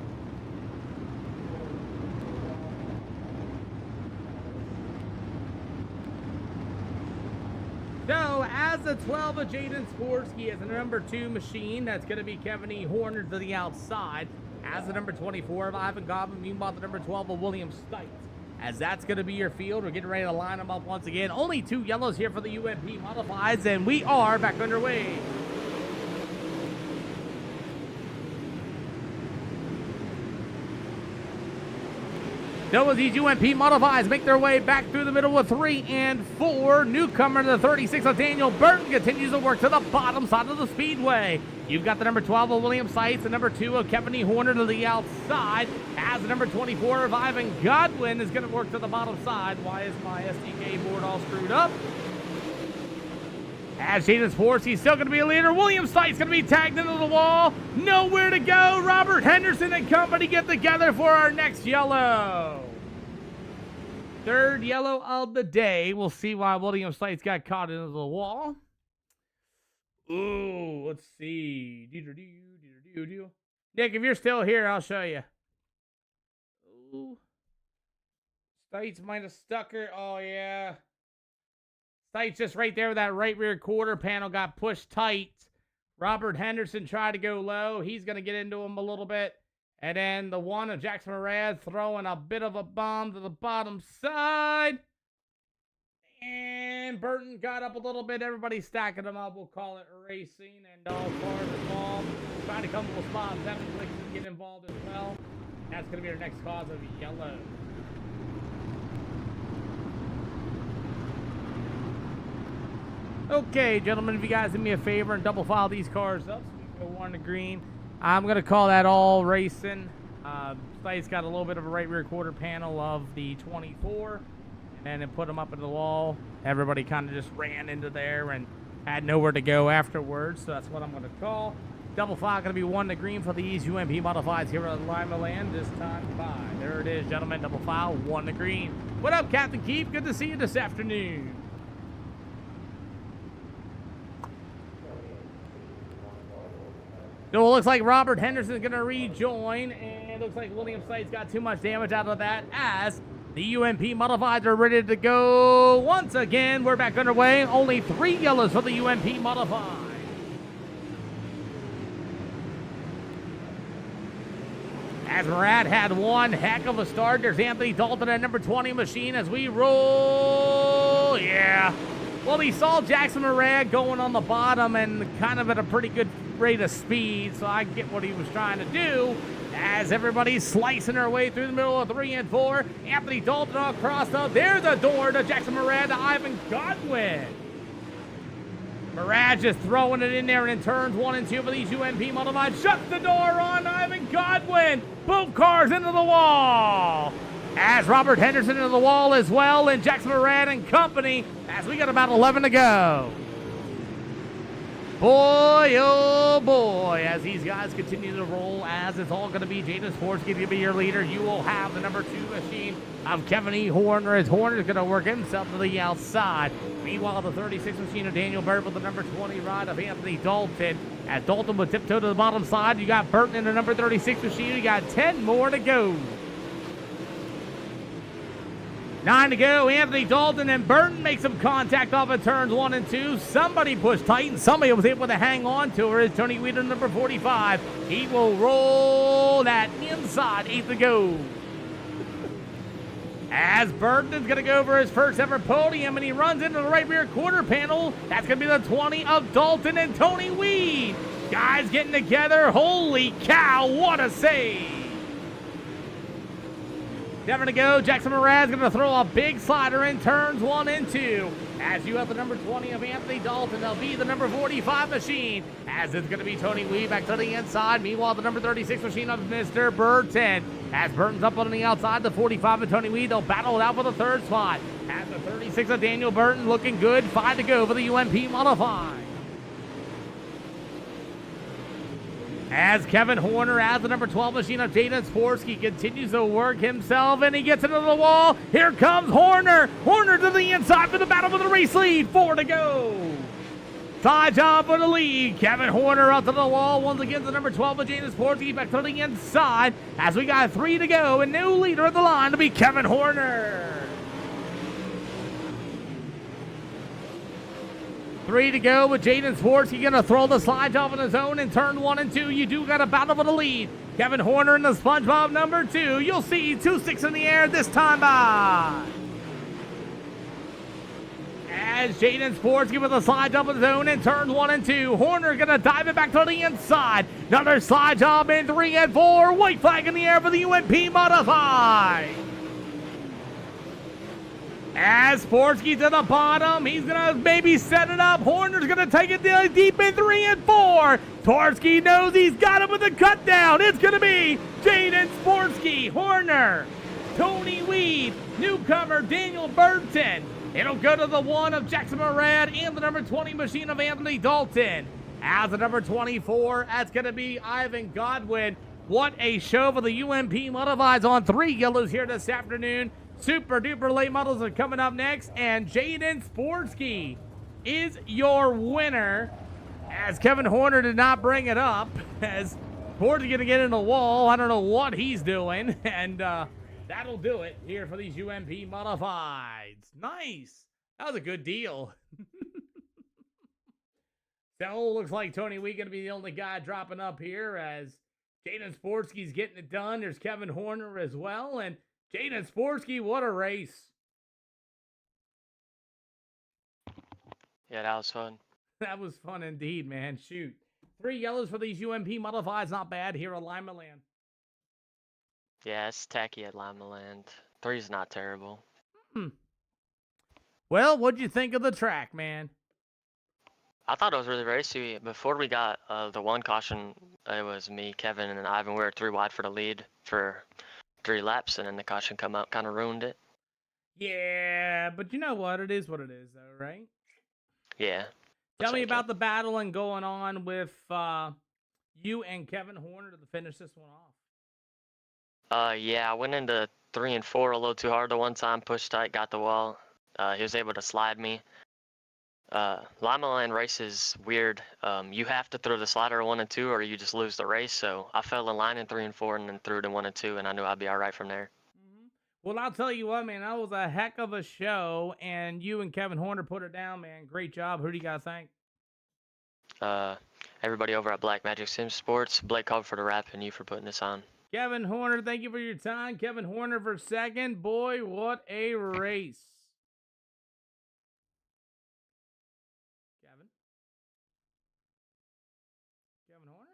So, as the 12 of Jaden Sporsky is the number 2 machine, that's going to be Kevin E. Horner to the outside. As the number 24 of Ivan Goblin, meanwhile the number 12 of William Stites. As that's going to be your field, we're getting ready to line them up once again. Only 2 yellows here for the UMP Modifieds, and we are back underway. Those these UMP Modifieds make their way back through the middle with 3 and 4. Newcomer to the 36 of Daniel Burton continues to work to the bottom side of the speedway. You've got the number 12 of William Stites, the number 2 of Kevin E. Horner to the outside. As the number 24 of Ivan Godwin is going to work to the bottom side. Why is my SDK board all screwed up? As Jaden Sporsky still going to be a leader. William Stites going to be tagged into the wall. Nowhere to go. Robert Henderson and company get together for our next yellow. 3rd yellow of the day. We'll see why William Stites got caught into the wall. Ooh, let's see. Nick, if you're still here, I'll show you. Ooh. Stites might have stuck her. Oh, yeah. Stites just right there with that right rear quarter panel got pushed tight. Robert Henderson tried to go low. He's going to get into him a little bit. And then the one of Jackson Murad throwing a bit of a bomb to the bottom side. And Burton got up a little bit. Everybody's stacking them up. We'll call it racing. And all cars involved. Trying to come to a spot. 7 clicks to get involved as well. That's going to be our next cause of yellow. Okay, gentlemen, if you guys do me a favor and double file these cars up so we can go 1 to green. I'm going to call that all racing. Stites got a little bit of a right rear quarter panel of the 24. And then put them up into the wall. Everybody kind of just ran into there and had nowhere to go afterwards. So that's what I'm going to call. Double file going to be 1 to green for these UMP Modifieds here at Lima Land. This time by. There it is, gentlemen. Double file, 1 to green. What up, Captain Keep? Good to see you this afternoon. So it looks like Robert Henderson is going to rejoin, and it looks like William Stites got too much damage out of that as the UMP Modifieds are ready to go. Once again, we're back underway. Only 3 yellows for the UMP Modified. As Murad had one heck of a start, there's Anthony Dalton at number 20 machine as we roll. Yeah. Well, he saw Jackson Murad going on the bottom and kind of at a pretty good rate of speed, so I get what he was trying to do. As everybody's slicing their way through the middle of 3 and 4, Anthony Dalton across there's a door to Jackson Murad to Ivan Godwin. Murad just throwing it in there and in turns 1 and 2 for these UMP Modified. Shuts the door on Ivan Godwin. Both cars into the wall. As Robert Henderson into the wall as well, and Jackson Murad and company as we got about 11 to go. Boy, oh boy, as these guys continue to roll, as it's all going to be Jaden Sporsky going to be your leader. You will have the number 2 machine of Kevin E. Horner, as Horner's going to work himself to the outside. Meanwhile, the 36 machine of Daniel Bird with the number 20 ride of Anthony Dalton. As Dalton would tiptoe to the bottom side, you got Burton in the number 36 machine. You got 10 more to go. 9 to go. Anthony Dalton and Burton make some contact off of turns 1 and 2. Somebody pushed tight, and somebody was able to hang on to her. Is Tony Weeder, number 45. He will roll that inside. 8 to go. As Burton is going to go for his first ever podium, and he runs into the right rear quarter panel. That's going to be the 20 of Dalton and Tony Weed. Guys getting together. Holy cow, what a save. 7 to go. Jackson Mraz going to throw a big slider in turns 1 and 2. As you have the number 20 of Anthony Dalton, they'll be the number 45 machine. As it's going to be Tony Weed back to the inside. Meanwhile, the number 36 machine of Mr. Burton. As Burton's up on the outside, the 45 of Tony Weed, they'll battle it out for the third spot. As the 36 of Daniel Burton looking good. 5 to go for the UMP Modified. As Kevin Horner, as the number 12 machine of Jaden Sporsky, continues to work himself, and he gets into the wall. Here comes Horner. Horner to the inside for the battle for the race lead. 4 to go. Side job for the lead. Kevin Horner up to the wall. Once again, the number 12 of Jaden Sporsky back to the inside. As we got 3 to go, and new leader at the line to be Kevin Horner. 3 to go with Jaden Sporsky going to throw the slide job on his own in turn 1 and 2. You do got a battle for the lead. Kevin Horner in the SpongeBob number 2. You'll see 2-6 in the air this time by. As Jaden Sporsky with a slide job on his own in turn 1 and 2. Horner going to dive it back to the inside. Another slide job in 3 and 4. White flag in the air for the UMP Modified. As Sporsky to the bottom, he's going to maybe set it up. Horner's going to take it deep in 3 and 4. Sporsky knows he's got him with a cut down. It's going to be Jaden Sporsky, Horner, Tony Weed, newcomer Daniel Burton. It'll go to the 1 of Jackson Murad and the number 20 machine of Anthony Dalton. As the number 24, that's going to be Ivan Godwin. What a show for the UMP Modifieds on 3 yellows here this afternoon. Super duper late models are coming up next, and Jaden Sporsky is your winner. As Kevin Horner did not bring it up, as Sporsky gonna get in the wall. I don't know what he's doing, and that'll do it here for these UMP Modifieds. Nice, that was a good deal. So looks like Tony Wee gonna be the only guy dropping up here, as Jaden Sporsky's getting it done. There's Kevin Horner as well, and Jaden Sporsky, what a race. Yeah, that was fun. That was fun indeed, man. Shoot. 3 yellows for these UMP Modifieds, not bad here at Lima Land. Yeah, it's tacky at Lima Land. 3's not terrible. Well, what'd you think of the track, man? I thought it was really racy. Before we got the 1 caution, it was me, Kevin, and Ivan. We were 3 wide for the lead for 3 laps, and then the caution come up, kind of ruined it. Yeah, but you know what? It is what it is, though, right? Yeah. Tell me about the battle and going on with you and Kevin Horner to finish this one off. Yeah, I went into 3 and 4 a little too hard the one time, pushed tight, got the wall. He was able to slide me. Lima Land race is weird. You have to throw the slider 1 and 2 or you just lose the race. So I fell in line in 3 and 4 and then threw it in 1 and 2, and I knew I'd be all right from there. Well, I'll tell you what, man, that was a heck of a show, and you and Kevin Horner put it down, man. Great job. Who do you guys thank? Everybody over at Black Magic Sim Sports, Blake Cobb for the rap, and you for putting this on. Kevin Horner, thank you for your time. Kevin Horner for second. Boy, what a race. Kevin? Kevin Horner?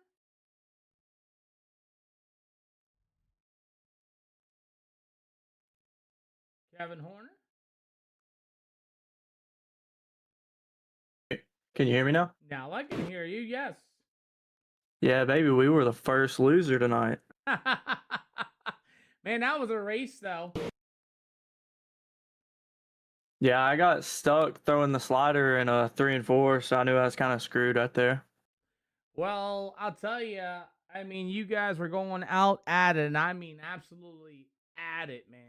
Kevin Horner? Can you hear me now? Now I can hear you, yes. Yeah, baby, we were the first loser tonight. Man, that was a race, though. Yeah, I got stuck throwing the slider in a 3 and 4, so I knew I was kind of screwed right there. Well, I'll tell you, I mean, you guys were going out at it, and I mean absolutely at it, man.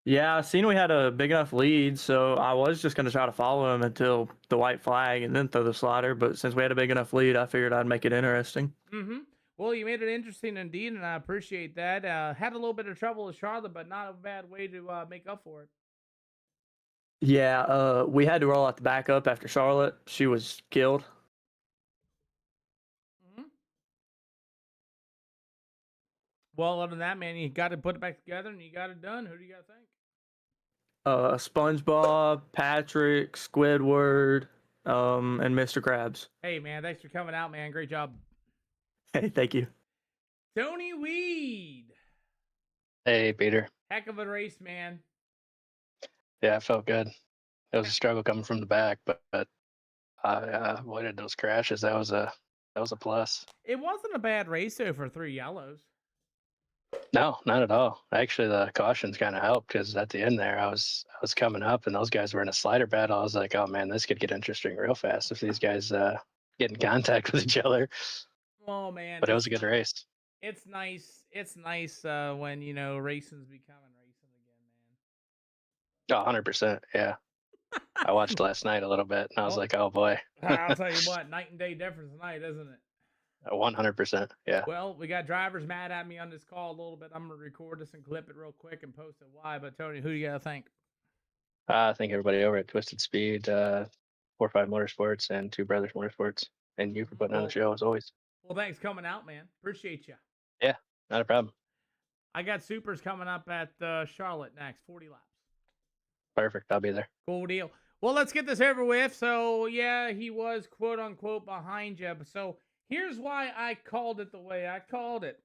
Yeah, I seen we had a big enough lead, so I was just gonna try to follow him until the white flag and then throw the slider. But since we had a big enough lead, I figured I'd make it interesting. Mm-hmm. Well, you made it interesting indeed, and I appreciate that. Had a little bit of trouble with Charlotte, but not a bad way to make up for it. Yeah, we had to roll out the backup after Charlotte. She was killed. Mm-hmm. Well, other than that, man, you got to put it back together, and you got it done. Who do you got to thank? SpongeBob, Patrick, Squidward, and Mr. Krabs. Hey, man, thanks for coming out, man. Great job. Hey, thank you. Tony Weed. Hey, Peter. Heck of a race, man. Yeah, it felt good. It was a struggle coming from the back, but I avoided those crashes. That was a plus. It wasn't a bad race, though, for 3 yellows. No, not at all. Actually, the cautions kind of helped because at the end there, I was coming up and those guys were in a slider battle. I was like, oh man, this could get interesting real fast if these guys get in contact with each other. Oh, man. But it was a good race. It's nice. It's nice when, racing's becoming racing again, man. Oh, 100%. Yeah. I watched last night a little bit and I was like, oh boy. I'll tell you what, night and day difference tonight, isn't it? 100%. Yeah. Well, we got drivers mad at me on this call a little bit. I'm going to record this and clip it real quick and post it. Why? But Tony, who do you got to thank? I think everybody over at Twisted Speed, 45 Motorsports, and Two Brothers Motorsports, and you for putting on the show as always. Well, thanks for coming out, man. Appreciate you. Yeah, not a problem. I got supers coming up at Charlotte next, 40 laps. Perfect. I'll be there. Cool deal. Well, let's get this over with. So, yeah, he was quote unquote behind you. So, here's why I called it the way I called it.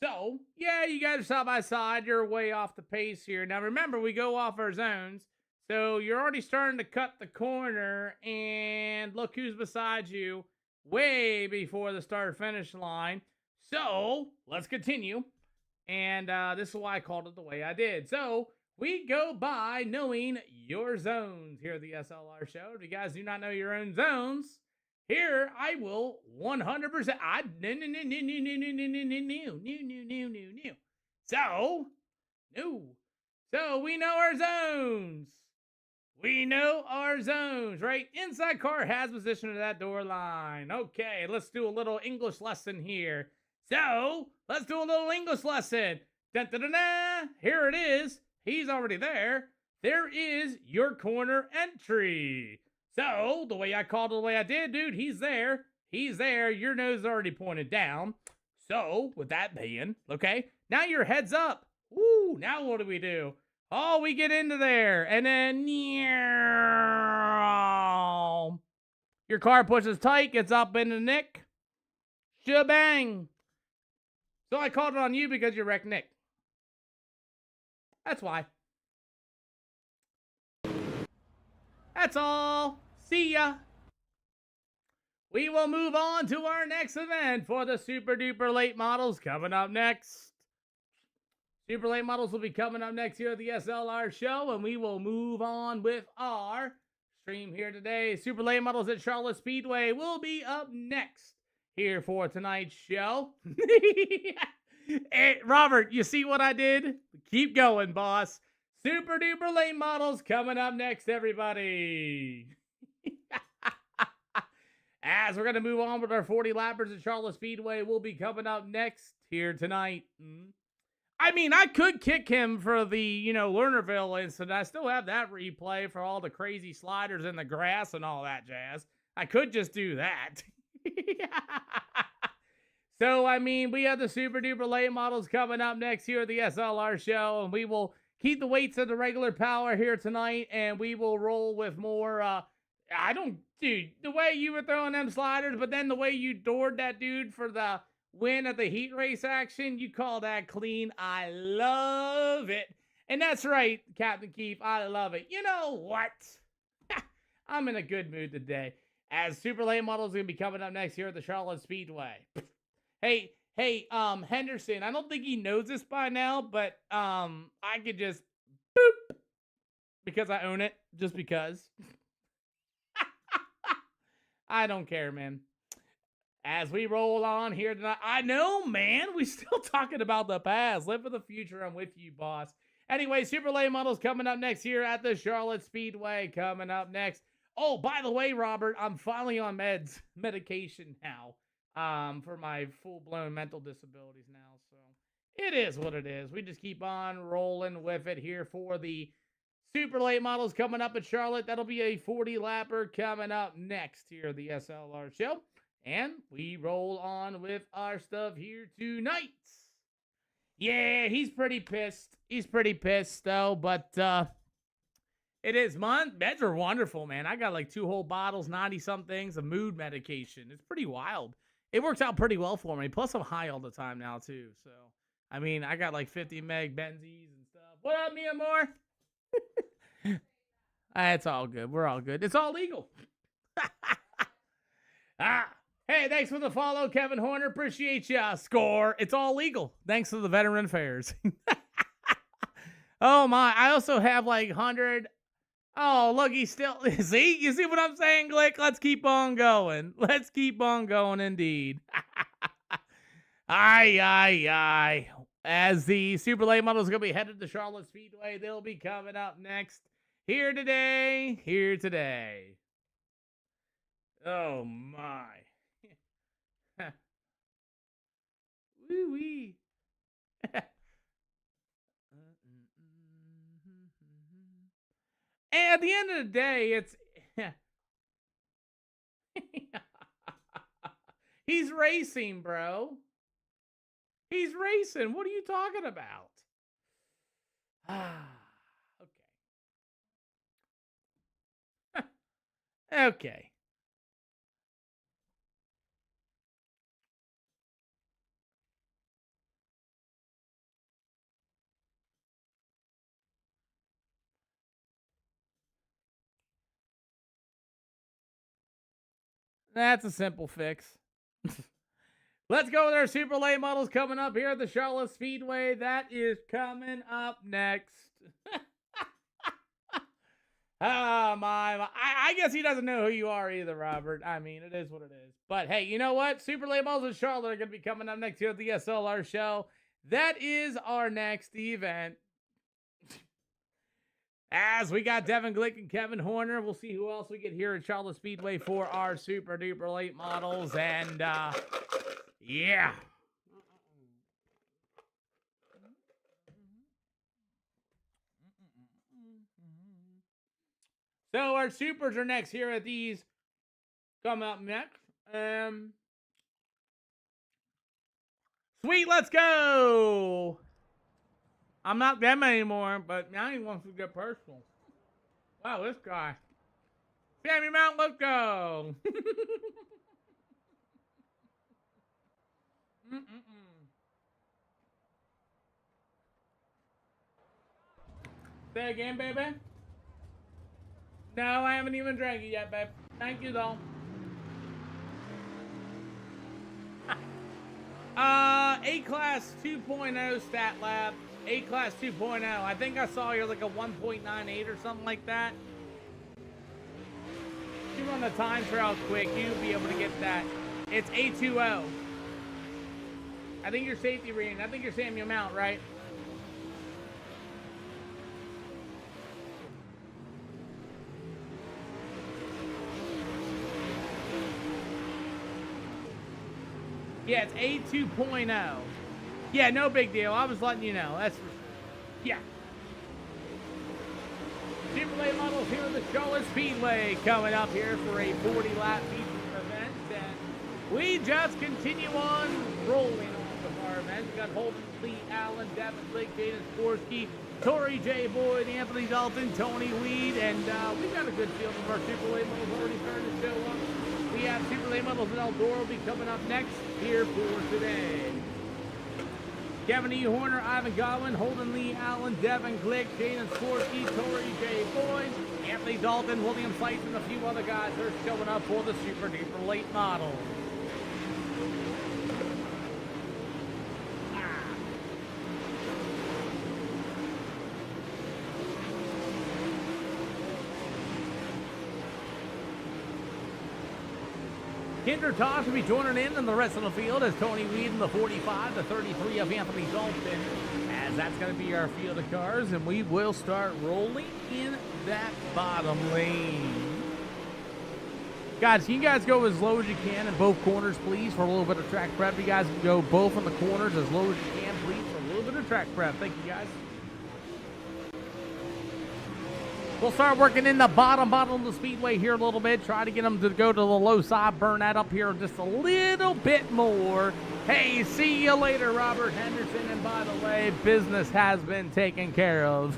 So, yeah, you guys are side by side. You're way off the pace here. Now, remember, we go off our zones. So, you're already starting to cut the corner. And look who's beside you way before the start-finish line. So, let's continue. And this is why I called it the way I did. So, we go by knowing your zones here at the SLR show. If you guys do not know your own zones, here I will 100%. So we know our zones. We know our zones, right? Inside car has position to that door line. Okay, let's do a little English lesson here. So let's do a little English lesson. Dun, dun, dun, dun. Here it is. He's already there. There is your corner entry. So, the way I called it the way I did, dude, he's there. He's there. Your nose is already pointed down. So, with that being, okay, now your head's up. Ooh, now what do? Oh, we get into there. And then, your car pushes tight, gets up in the nick. Shebang. So, I called it on you because you wrecked Nick. That's why. That's all. See ya. We will move on to our next event for the super duper late models coming up next. Super late models will be coming up next here at the SLR show, and we will move on with our stream here today. Super late models at Charlotte Speedway will be up next here for tonight's show. Hey, Robert, you see what I did? Keep going, boss. Super duper late models coming up next, everybody. As we're going to move on with our 40 lappers at Charlotte Speedway, will be coming up next here tonight. I mean, I could kick him for the, Lernerville incident. I still have that replay for all the crazy sliders in the grass and all that jazz. I could just do that. So, I mean, we have the super duper late models coming up next here at the SLR show, and we will keep the weights at the regular power here tonight, and we will roll with more, dude, the way you were throwing them sliders, but then the way you doored that dude for the win at the heat race action, you call that clean. I love it. And that's right, Captain Keith, I love it. You know what? I'm in a good mood today. As super late models going to be coming up next here at the Charlotte Speedway. Hey, Henderson, I don't think he knows this by now, but I could just boop because I own it, just because. I don't care, man. As we roll on here tonight, I know, man, we still talking about the past. Live for the future. I'm with you, boss. Anyway, super late models coming up next here at the Charlotte Speedway. Coming up next. Oh, by the way, Robert, I'm finally on medication now. For my full-blown mental disabilities now. So it is what it is. We just keep on rolling with it here for the super late models coming up at Charlotte. That'll be a 40-lapper coming up next here at the SLR show. And we roll on with our stuff here tonight. Yeah, he's pretty pissed. He's pretty pissed, though, but it is. Meds are wonderful, man. I got like 2 whole bottles, 90-some things of mood medication. It's pretty wild. It works out pretty well for me. Plus, I'm high all the time now, too. So, I mean, I got like 50 meg benzies and stuff. What up, Mia Moore? It's all good. We're all good. It's all legal. Hey, thanks for the follow, Kevin Horner. Appreciate ya. Score. It's all legal. Thanks to the Veteran Affairs. Oh, my. I also have like 100... Oh, look, he's still... See? You see what I'm saying, Glick? Let's keep on going. Let's keep on going, indeed. Aye. As the super late model is going to be headed to Charlotte Speedway, they'll be coming up next. Here today. Oh, my. Woo-wee. And at the end of the day, it's... He's racing, bro. He's racing. What are you talking about? Okay. Okay. That's a simple fix. Let's go with our super late models coming up here at the Charlotte Speedway. That is coming up next. Oh, my. I guess he doesn't know who you are either, Robert. I mean, it is what it is. But, hey, you know what? Super late models in Charlotte are going to be coming up next here at the SLR show. That is our next event. As we got Devin Glick and Kevin Horner, we'll see who else we get here at Charlotte Speedway for our super duper late models. And, yeah. So our supers are next here at these. Come up next. Sweet, let's go. I'm not them anymore, but now he wants to get personal. Wow, this guy. Sammy Mount, let's go. Say again, baby. No, I haven't even drank it yet, babe. Thank you, though. A-Class 2.0 Stat Lab. A-Class 2.0. I think I saw you're like a 1.98 or something like that. If you run the time trial quick, you'll be able to get that. It's A2O. I think your safety rating. I think you're Samuel Mount, right? Yeah, it's A2.0. Yeah, no big deal. I was letting you know. That's, yeah. Super late models here at the Charlotte Speedway coming up here for a 40-lap feature event. And we just continue on rolling on with our events. We got Holden, Lee, Allen, Devin, Blake, Jaden Sporsky, Tori J. Boyd, Anthony Dalton, Tony Weed, and we've got a good field of our super late models already starting to show up. We have super late models and Eldora will be coming up next here for today. Kevin E. Horner, Ivan Godwin, Holden Lee, Allen, Devin Glick, Jaden Skorsky, Tori J. Boyd, Anthony Dalton, William Seitz, and a few other guys are showing up for the super duper late model. Kinder Tosh will be joining in the rest of the field as Tony Weed in the 45, the 33 of Anthony Dalton, as that's going to be our field of cars, and we will start rolling in that bottom lane. Guys, can you guys go as low as you can in both corners, please, for a little bit of track prep? You guys can go both in the corners as low as you can, please, for a little bit of track prep. Thank you, guys. We'll start working in the bottom of the speedway here a little bit. Try to get them to go to the low side. Burn that up here just a little bit more. Hey, see you later, Robert Henderson. And by the way, business has been taken care of.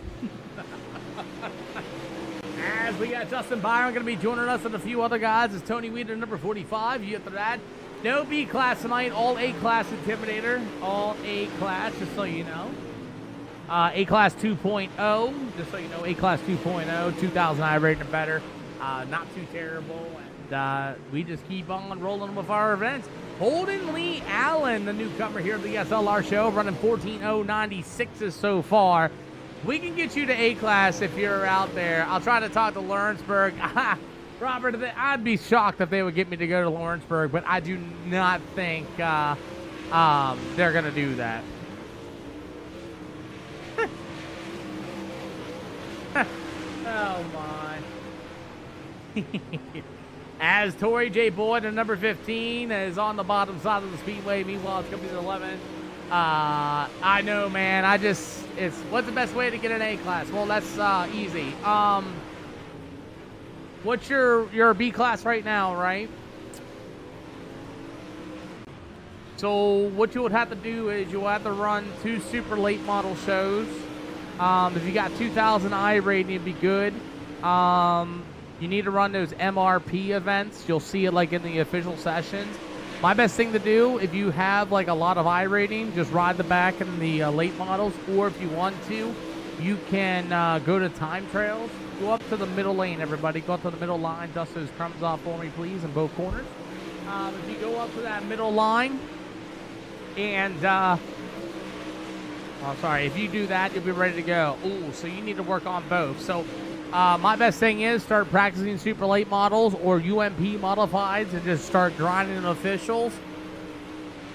As we got Justin Byron going to be joining us and a few other guys. It's Tony Weeder, number 45. You after that. No B class tonight. All A class Intimidator. All A class, just so you know. A-Class 2.0, just so you know, A-Class 2.0, 2,000 I rating or better. Not too terrible, and we just keep on rolling with our events. Holden Lee Allen, the newcomer here at the SLR show, running 14.096s so far. We can get you to A-Class if you're out there. I'll try to talk to Lawrenceburg. Robert, I'd be shocked if they would get me to go to Lawrenceburg, but I do not think they're going to do that. Oh my. As Tori J. Boyd at number 15 is on the bottom side of the speedway. Meanwhile, it's going to be the 11. I know, man. What's the best way to get an A class? Well, that's easy. What's your B class right now, right? So what you would have to do is you will have to run 2 super late model shows. If you got 2,000 I rating, it'd be good. You need to run those MRP events. You'll see it like in the official sessions. My best thing to do, if you have like a lot of I rating, just ride the back in the late models. Or if you want to, you can go to time trails. Go up to the middle lane, everybody. Go up to the middle line. Dust those crumbs off for me, please, in both corners. If you go up to that middle line and... Oh, sorry. If you do that, you'll be ready to go. Ooh, so you need to work on both. So my best thing is start practicing super late models or UMP modifieds and just start grinding in officials.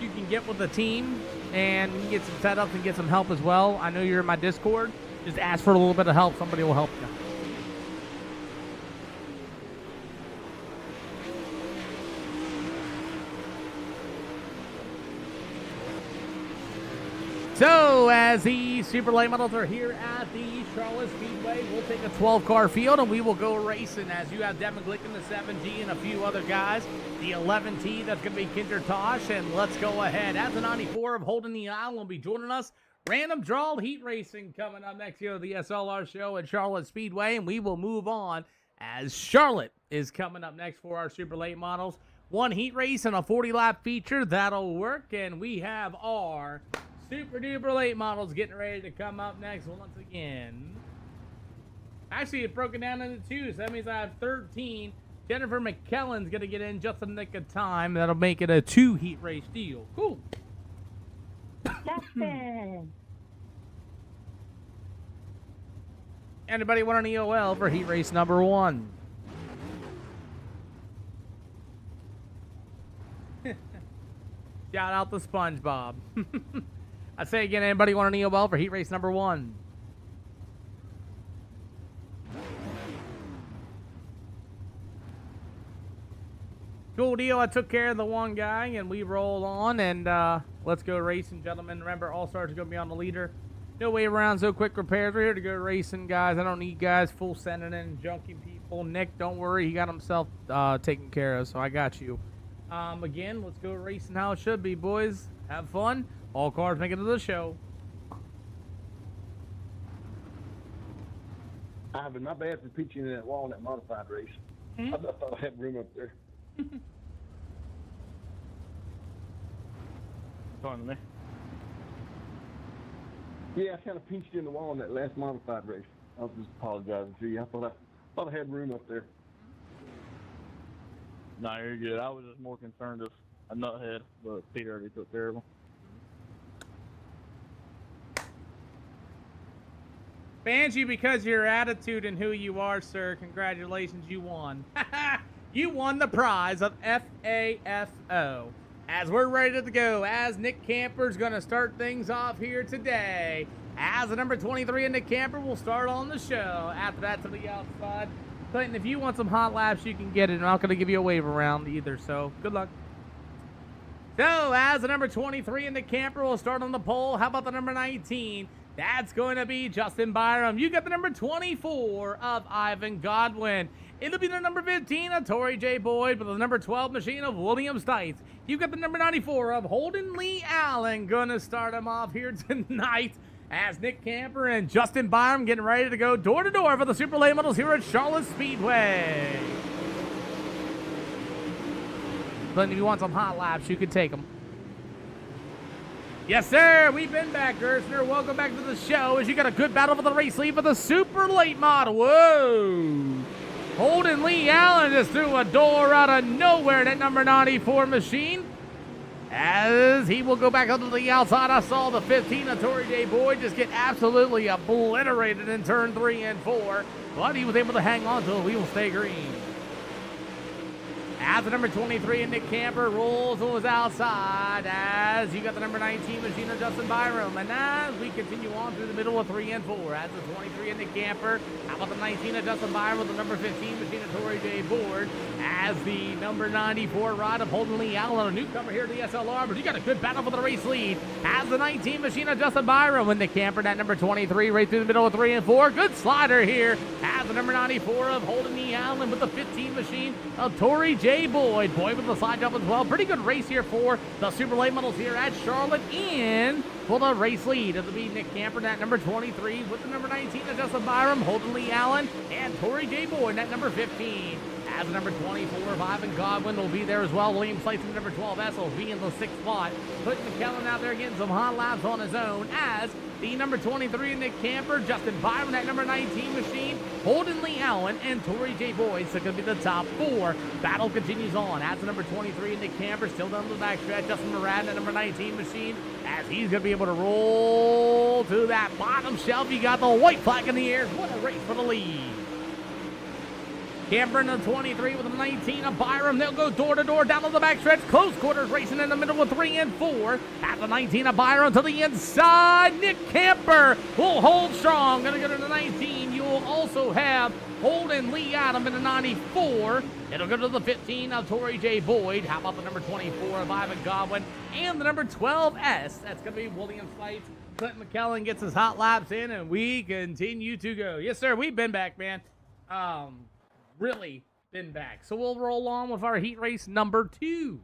You can get with the team and you can get some setups and get some help as well. I know you're in my Discord. Just ask for a little bit of help. Somebody will help you. So, as the super late models are here at the Charlotte Speedway, we'll take a 12-car field and we will go racing as you have Devin Glick in the 7G and a few other guys. The 11T, that's going to be Kinder Tosh, and let's go ahead. At the 94 of Holden the Isle will be joining us. Random draw heat racing coming up next here at the SLR show at Charlotte Speedway, and we will move on as Charlotte is coming up next for our super late models. 1 heat race and a 40-lap feature, that'll work, and we have our... super duper late models getting ready to come up next once again. Actually, it's broken down into 2, so that means I have 13. Jennifer McKellen's going to get in just in the nick of time. That'll make it a 2 heat race deal. Cool. Justin. Anybody want an EOL for heat race number 1? Shout out to SpongeBob. I say again, anybody want an EOL for heat race number 1? Cool deal. I took care of the one guy, and we roll on, and let's go racing, gentlemen. Remember, All-Stars are going to be on the leader. No way around so quick repairs. We're here to go racing, guys. I don't need guys full sending in and junking people. Nick, don't worry. He got himself taken care of, so I got you. Again, let's go racing how it should be, boys. Have fun. All cars make it to the show. Ivan, my bad for pitching in that wall in that modified race. I thought I had room up there. Talking to me? Yeah, I kind of pinched in the wall in that last modified race. I was just apologizing to you. I thought I had room up there. No, you're good. I was just more concerned of a nuthead, but Peter already took care of him. Banshee, because of your attitude and who you are, sir, congratulations, you won. you won the prize of FAFO. As we're ready to go, as Nick Camper's going to start things off here today, as the number 23 and Nick Camper will start on the show. After that, to the outside. Clayton, if you want some hot laps, you can get it. I'm not going to give you a wave around either, so good luck. So, as the number 23 and Nick Camper will start on the pole, how about the number 19? That's going to be Justin Byram. You got the number 24 of Ivan Godwin. It'll be the number 15 of Tori J. Boyd, with the number 12 machine of William Stites. You got the number 94 of Holden Lee Allen. Gonna start him off here tonight as Nick Camper and Justin Byram getting ready to go door to door for the Super Late Models here at Charlotte Speedway. But if you want some hot laps, you can take them. Yes, sir. We've been back, Gerstner. Welcome back to the show as you got a good battle for the race lead for the Super Late Model. Whoa. Holden Lee Allen just threw a door out of nowhere in that number 94 machine. As he will go back onto the outside, I saw the 15 of Tori J. Boyd just get absolutely obliterated in turn 3 and 4. But he was able to hang on to it. We will stay green. As the number 23 and Nick Camper rolls on his outside, as you got the number 19 machine of Justin Byram. And as we continue on through the middle of 3 and 4, as the 23 and Nick Camper, how about the 19 of Justin Byram with the number 15 machine of Tori J. Board, as the number 94 ride of Holden Lee Allen, a newcomer here to the SLR, but you got a good battle for the race lead. As the 19 machine of Justin Byram with Nick Camper, that number 23 right through the middle of 3 and 4. Good slider here. As the number 94 of Holden Lee Allen with the 15 machine of Tori J. Boyd. Boyd with the side jump as well. Pretty good race here for the Super Late Models here at Charlotte. And for the race lead, it'll be Nick Camper, that number 23, with the number 19 of Justin Byram, Holden Lee Allen, and Tori J. Boyd, that number 15. As the number 24 of Ivan Godwin will be there as well. William Slice in the number 12 SLV in the 6th spot. Putting McKellen out there getting some hot laps on his own. As the number 23 Nick Camper, Justin Byram, that number 19 machine, Holden Lee Allen, and Tori J. Boyd. So going to be the top 4. Battle continues on. As the number 23 Nick Camper still down the backstretch. Justin Moran, that number 19 machine, as he's going to be able to roll to that bottom shelf. You got the white flag in the air. What a race for the lead. Camper in the 23 with the 19 of Byram. They'll go door to door down to the backstretch. Close quarters racing in the middle with 3 and 4. At the 19 of Byram to the inside. Nick Camper will hold strong. Gonna go to the 19. You will also have Holden Lee Adam in the 94. It'll go to the 15 of Tori J. Boyd. How about the number 24 of Ivan Godwin? And the number 12S. That's gonna be William Fights. Clinton McKellen gets his hot laps in, and we continue to go. Yes, sir. We've been back, man. Really been back. So we'll roll on with our heat race number 2.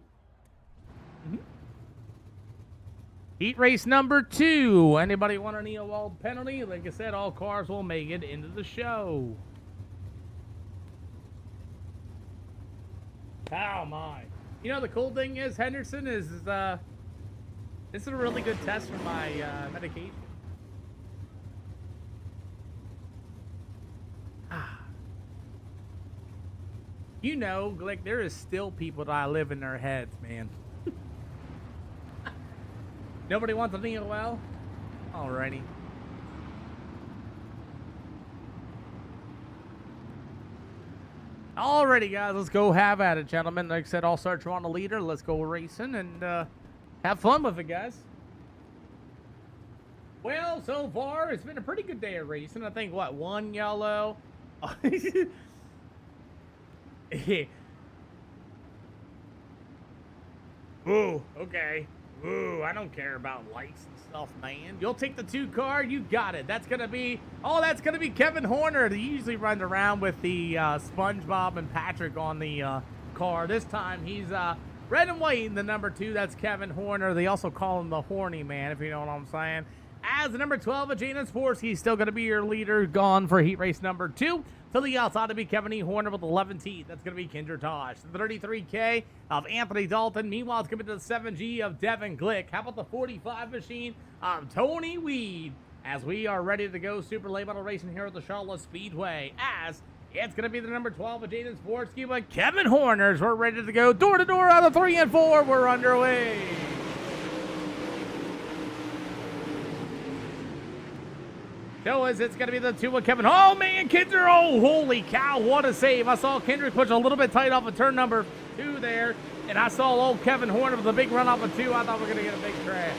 Heat race number 2. Anybody want an EOL penalty? Like I said, all cars will make it into the show. Oh my. You know, the cool thing is, Henderson, is this is a really good test for my medication. You know, like, there is still people that I live in their heads, man. Nobody wants an EOL? Alrighty. Alrighty, guys, let's go have at it, gentlemen. Like I said, I'll start drawing a leader. Let's go racing and have fun with it, guys. Well, so far, it's been a pretty good day of racing. I think, what, 1 yellow? Ooh, okay. Ooh, I don't care about lights and stuff, man. You'll take the 2 car, you got it. That's gonna be, that's gonna be Kevin Horner. He usually runs around with the SpongeBob and Patrick on the car. This time he's red and white in the number 2. That's Kevin Horner. They also call him the Horny Man, if you know what I'm saying. As the number 12 of Jaden Sports, he's still gonna be your leader, gone for heat race number 2. To the outside to be Kevin E. Horner with 11 teeth. That's going to be Kendra Tosh. The 33K of Anthony Dalton. Meanwhile, it's going to be the 7G of Devin Glick. How about the 45 machine of Tony Weed? As we are ready to go Super Late Model Racing here at the Charlotte Speedway. As it's going to be the number 12 of Jaden Sportsky with Kevin Horners. We're ready to go door to door out of 3 and 4. We're underway. So it's going to be the 2 of Kevin. Oh, man, Kendrick. Oh, holy cow. What a save. I saw Kendrick push a little bit tight off of turn number 2 there. And I saw old Kevin Horner with a big run off of 2. I thought we were going to get a big crash.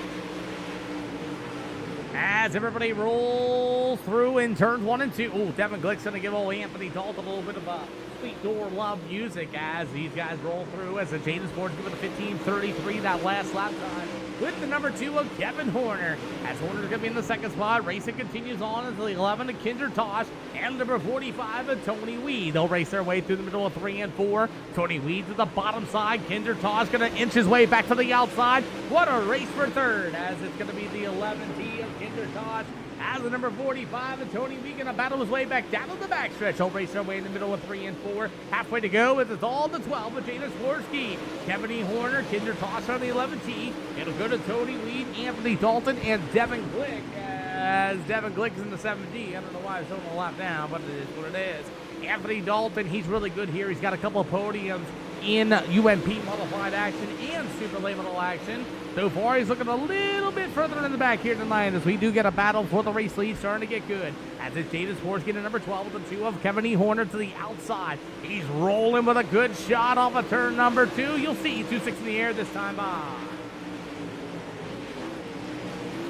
As everybody rolls through in turns 1 and 2. Oh, Devin Glick's going to give old Anthony Dalton a little bit of a sweet door love music as these guys roll through. As the Jaden Sports give it a 15:33 that last lap time with the number 2 of Kevin Horner. As Horner's going to be in the second spot. Racing continues on until the 11 of Kinder Tosh and number 45 of Tony Weed. They'll race their way through the middle of 3 and 4. Tony Weed to the bottom side. Kinder Tosh going to inch his way back to the outside. What a race for third as it's going to be the 11T of Kinder Tosh. As the number 45 of Tony Weed going to battle his way back down to the backstretch. He'll race their way in the middle of 3 and 4. Halfway to go with it's all the 12 of Jada Swirsky. Kevin E. Horner, Kinder Tosh on the 11T. It'll go to Tony Weed, Anthony Dalton, and Devin Glick. As Devin Glick is in the 7D. I don't know why it's showing a lap down, but it is what it is. Anthony Dalton, he's really good here. He's got a couple of podiums in UMP modified action and super late model action. So far, he's looking a little bit further in the back here tonight as we do get a battle for the race lead starting to get good. As it's Jada Sports getting number 12 with the 2 of Kevin E. Horner to the outside. He's rolling with a good shot off of turn number 2. You'll see 2-6 in the air this time by.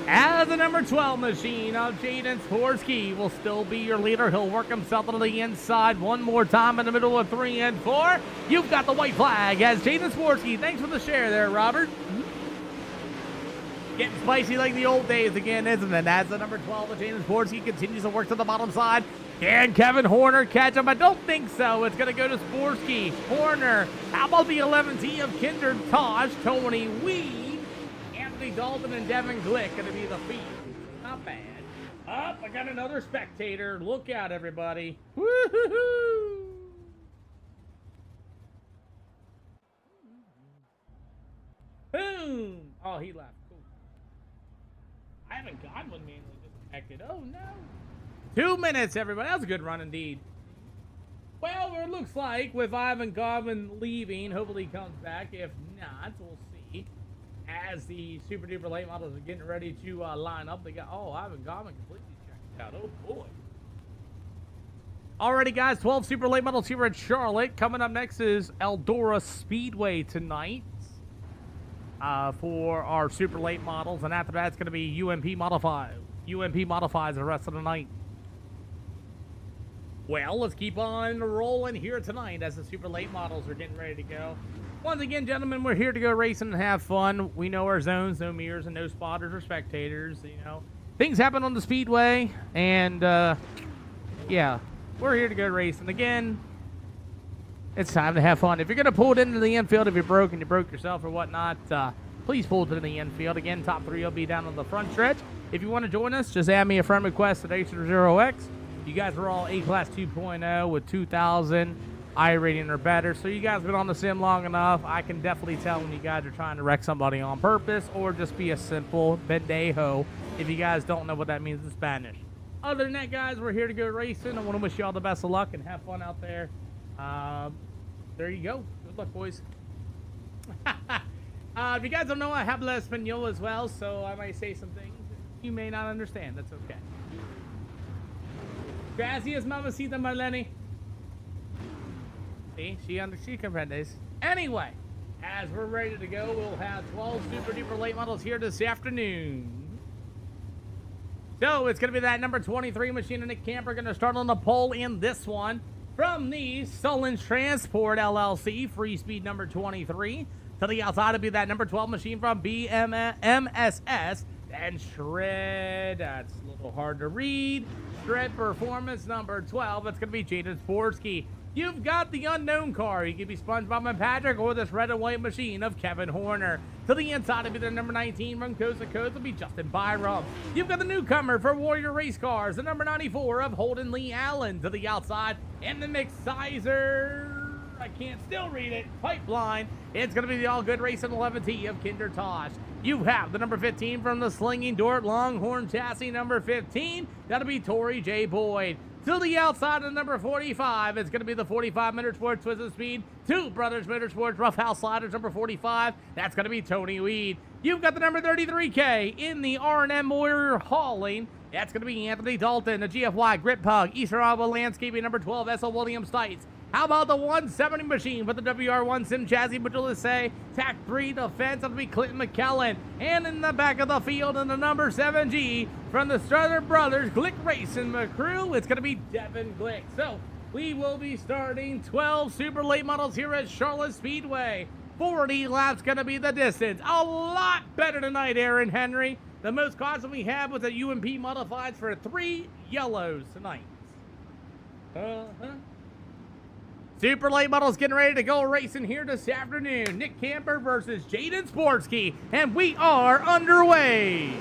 As the number 12 machine of Jaden Sporsky will still be your leader. He'll work himself to the inside one more time in the middle of 3 and 4. You've got the white flag as Jaden Sporsky. Thanks for the share there, Robert. Getting spicy like the old days again, isn't it? As the number 12 of Jaden Sporsky continues to work to the bottom side. Can Kevin Horner catch him? I don't think so. It's going to go to Sporsky. Horner. How about the 11T of Kinder Tosh, Tony Weed? Dalton and Devin Glick going to be the feed. Not bad. Up, I got another spectator. Look out, everybody. Woo-hoo-hoo. Boom. Oh, he left. Cool. I haven't got one manually disconnected. Oh, no. 2 minutes, everybody. That was a good run indeed. Well, it looks like with Ivan Godwin leaving, hopefully he comes back. If not, we'll see. As the super duper late models are getting ready to line up, they got Ivan Godwin completely checked out. Oh boy! Alrighty, guys, 12 super late models here at Charlotte. Coming up next is Eldora Speedway tonight for our super late models, and after that, it's going to be UMP Modified. UMP Modifies the rest of the night. Well, let's keep on rolling here tonight as the super late models are getting ready to go. Once again, gentlemen, we're here to go racing and have fun. We know our zones, no mirrors, and no spotters or spectators. You know, things happen on the speedway, and yeah, we're here to go racing. Again, it's time to have fun. If you're gonna pull it into the infield, if you're broke and you broke yourself or whatnot, please pull it to the infield. Again, top 3 will be down on the front stretch. If you want to join us, just add me a friend request at Acer0X. You guys are all A-Class 2.0 with 2,000. iRating or better, so you guys have been on the sim long enough. I can definitely tell when you guys are trying to wreck somebody on purpose or just be a simple pendejo if you guys don't know what that means in Spanish. Other than that, guys, we're here to go racing. I want to wish you all the best of luck and have fun out there. There you go. Good luck, boys. If you guys don't know, I have La Espanol as well, so I might say some things you may not understand. That's okay. Gracias, mamacita Marlene. See, she comprendes. Anyway, as we're ready to go, we'll have 12 super duper late models here this afternoon. So it's going to be that number 23 machine and Nick Camper going to start on the pole in this one from the Sullins Transport LLC, free speed number 23. To the outside, it'll be that number 12 machine from BMSS and Shred. That's a little hard to read. Shred Performance number 12. It's going to be Jaden Sporsky. You've got the unknown car. You could be SpongeBob and Patrick or this red and white machine of Kevin Horner. To the inside, it'll be the number 19 from Coast to Coast. It'll be Justin Byram. You've got the newcomer for Warrior Race Cars, the number 94 of Holden Lee Allen. To the outside, and the McSizer, I can't still read it, Pipeline. It's going to be the All Good Racing 11T of Kinder Tosh. You have the number 15 from the Slinging Dort Longhorn Chassis, number 15. That'll be Tori J. Boyd. To the outside of the number 45, it's going to be the 45 Motorsports Twisted Speed. Two Brothers Motorsports Rough House Sliders, number 45. That's going to be Tony Weed. You've got the number 33K in the R&M Warrior Hauling. That's going to be Anthony Dalton, the GFY Grit Pug, Eastern Iowa Landscaping, number 12, S.L. Williams Stites. How about the 170 machine for the WR1 Sim Chassis Majulise? TAC 3 defense, that'll be Clinton McKellen. And in the back of the field in the number 7G from the Strutter Brothers, Glick Racing McCrew, it's going to be Devin Glick. So we will be starting 12 super late models here at Charlotte Speedway. 40 laps going to be the distance. A lot better tonight, Aaron Henry. The most caution we had was at UMP Modifieds for 3 yellows tonight. Super late models getting ready to go racing here this afternoon. Nick Camper versus Jaden Sportsky, and we are underway.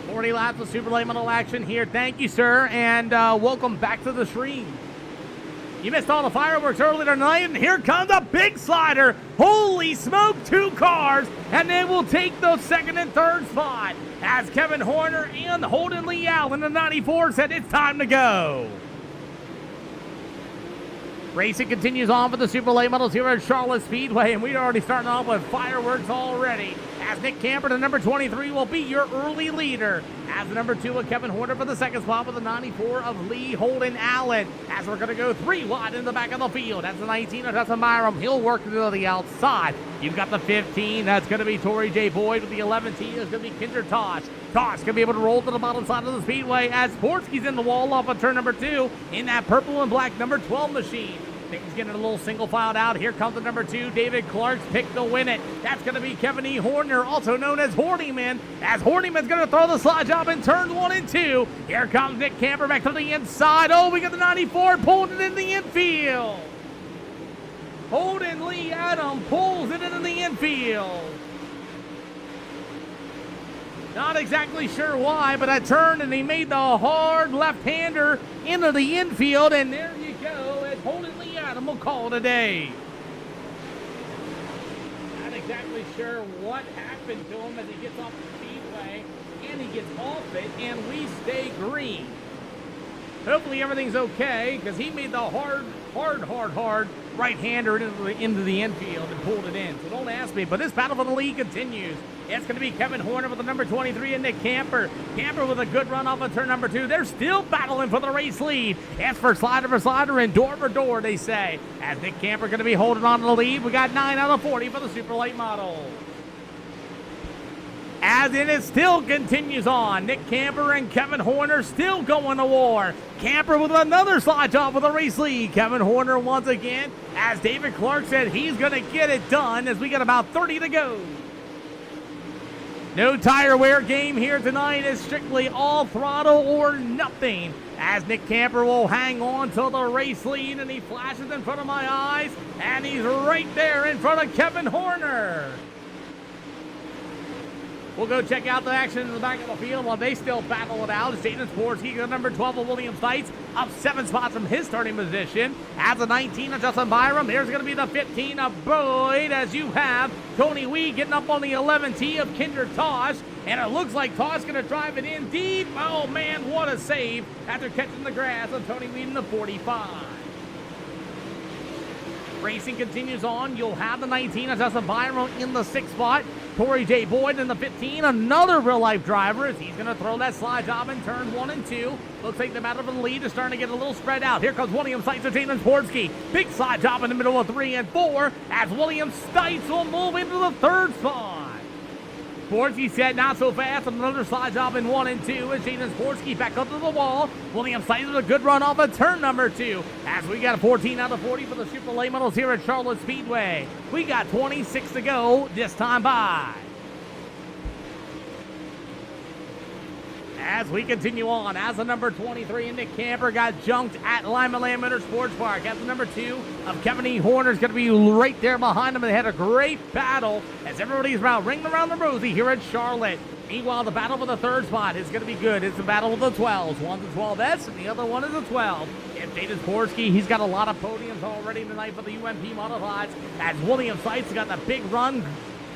40 laps of super late model action here. Thank you, sir, and welcome back to the stream. You missed all the fireworks earlier tonight, and here comes a big slider. Holy smoke, 2 cars, and they will take the second and third spot as Kevin Horner and Holden Lee Allen, the 94, said it's time to go. Racing continues on for the super late models here at Charlotte Speedway, and we're already starting off with fireworks already. As Nick Camper, the number 23, will be your early leader. As the number 2 of Kevin Horner for the second spot with the 94 of Lee Holden Allen. As we're going to go 3 wide in the back of the field. That's the 19 of Justin Byram. He'll work to the outside. You've got the 15. That's going to be Torrey J. Boyd. With the 11 team is going to be Kinder Tosh. Tosh going to be able to roll to the bottom side of the speedway as Sportsky's in the wall off of turn number 2 in that purple and black number 12 machine. Things getting a little single filed out. Here comes the number 2, David Clark's pick to win it. That's going to be Kevin E. Horner, also known as Hornyman, as Hornyman's going to throw the slide job in turn 1 and 2. Here comes Nick Camper back to the inside. Oh, we got the 94 pulling it in the infield. Holden Lee Adam pulls it into the infield. Not exactly sure why, but I turned and he made the hard left-hander into the infield, and there you go, as Holden Lee Adam will call it a day. Not exactly sure what happened to him as he gets off the speedway, and he gets off it, and we stay green. Hopefully everything's okay, because he made the hard right-hander into the infield and pulled it in. So don't ask me, but this battle for the lead continues. It's going to be Kevin Horner with the number 23 and Nick Camper. Camper with a good run off of turn number 2. They're still battling for the race lead. It's for slider and door for door, they say. As Nick Camper going to be holding on to the lead. We got 9 out of 40 for the super late model. As it still continues on, Nick Camper and Kevin Horner still going to war. Camper with another slide job with a race lead. Kevin Horner once again, as David Clark said, he's going to get it done as we got about 30 to go. No tire wear game here tonight. Is strictly all throttle or nothing. As Nick Camper will hang on to the race lead, and he flashes in front of my eyes, and he's right there in front of Kevin Horner. We'll go check out the action in the back of the field while they still battle it out. Jaden Sportsky, the number 12 of William Stites, up 7 spots from his starting position. As the 19 of Justin Byram, there's going to be the 15 of Boyd, as you have Tony Wee getting up on the 11T of Kinder Tosh. And it looks like Tosh going to drive it in deep. Oh, man, what a save after catching the grass of Tony Wee in the 45. Racing continues on. You'll have the 19 of Justin Byram in the 6th spot. Torrey J. Boyd in the 15, another real-life driver, as he's going to throw that slide job in turn 1 and 2. Looks like the battle for the lead is starting to get a little spread out. Here comes William Stites of Jaden Sportsky. Big slide job in the middle of 3 and 4, as William Stites will move into the 3rd spot. Sportsky said not so fast, another slide job in 1 and 2 as Jaden Sportsky back up to the wall. William Stites with a good run off of turn number 2 as we got a 14 out of 40 for the super late models here at Charlotte Speedway. We got 26 to go this time by. As we continue on, as the number 23 and Nick Camper got junked at Lima Land Motorsports Park. As the number 2 of Kevin E. Horner is going to be right there behind him. They had a great battle as everybody's ringing around the rosy here at Charlotte. Meanwhile, the battle for the 3rd spot is going to be good. It's the battle of the 12s. One's a 12S and the other one is a 12. And Jaden Sportsky, he's got a lot of podiums already tonight for the UMP Modifieds. As William Stites got the big run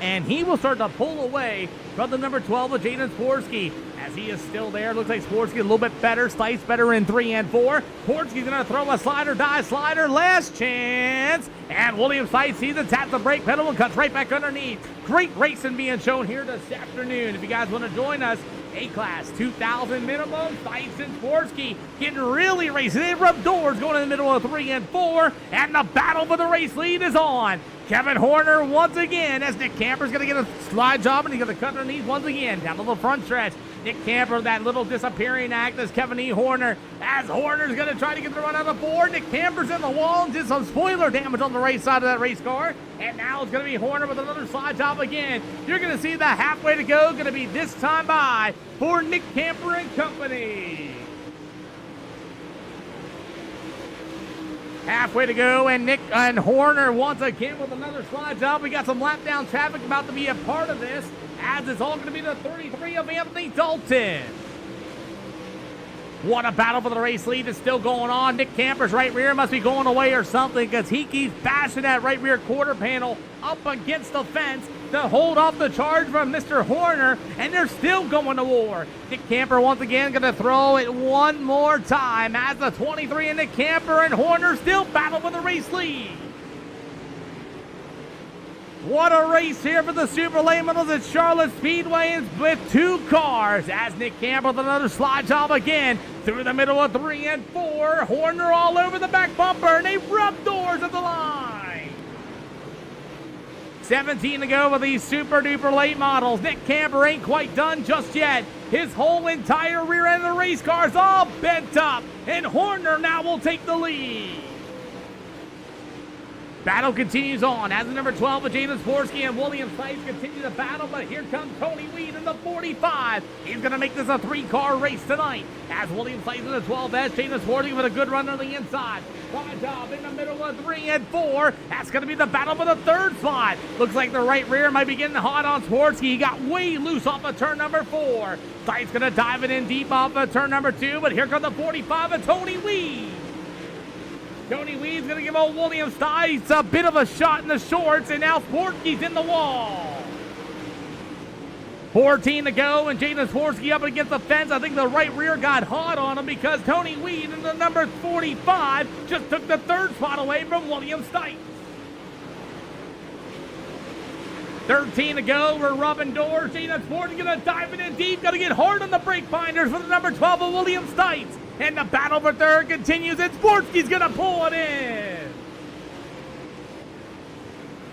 and he will start to pull away from the number 12 of Jaden Sporsky. As he is still there, looks like Sporsky a little bit better. Stites better in 3 and 4. Sporsky's going to throw a slider, dive slider, last chance. And William Stites sees it, taps the brake pedal, and cuts right back underneath. Great racing being shown here this afternoon. If you guys want to join us, A-Class, 2,000 minimum. Stites and Sporsky getting really racing. They rub doors going in the middle of 3 and 4. And the battle for the race lead is on. Kevin Horner once again, as Nick Camper's going to get a slide job, and he's going to cut underneath once again down to the front stretch. Nick Camper, that little disappearing act as Kevin E. Horner, as Horner's going to try to get the run out of 4. Nick Camper's in the wall and did some spoiler damage on the right side of that race car. And now it's going to be Horner with another slide job again. You're going to see the halfway to go going to be this time by for Nick Camper and company. Halfway to go, and Nick and Horner once again with another slide job. We got some lap down traffic about to be a part of this, as it's all going to be the 33 of Anthony Dalton. What a battle for the race lead is still going on. Nick Camper's right rear must be going away or something, because he keeps bashing that right rear quarter panel up against the fence to hold off the charge from Mr. Horner, and they're still going to war. Nick Camper once again going to throw it one more time as the 23 and Nick Camper and Horner still battle for the race lead. What a race here for the Super Late Models at Charlotte Speedway with 2 cars, as Nick Camper with another slide job again through the middle of 3 and 4. Horner all over the back bumper, and they rub doors at the line. 17 to go with these super duper late models. Nick Camper ain't quite done just yet. His whole entire rear end of the race car is all bent up, and Horner now will take the lead. Battle continues on as the number 12 of Jaden Sporsky and William Stites continue to battle, but here comes Tony Weed in the 45. He's going to make this a 3-car race tonight as William Stites in the 12S, Jaden Sporsky with a good run on the inside. Slide job in the middle of 3 and 4. That's going to be the battle for the 3rd spot. Looks like the right rear might be getting hot on Sporsky. He got way loose off of turn number 4. Stites going to dive it in deep off of turn number 2, but here comes the 45 of Tony Weed. Tony Weed's going to give old William Stites a bit of a shot in the shorts, and now Sporsky's in the wall. 14 to go, and Jaden Sporsky up against the fence. I think the right rear got hot on him because Tony Weed in the number 45 just took the 3rd spot away from William Stites. 13 to go, we're rubbing doors. Jaden Sporsky going to dive it in deep, going to get hard on the brake binders for the number 12 of William Stites. And the battle for 3rd continues, and Sporsky's going to pull it in.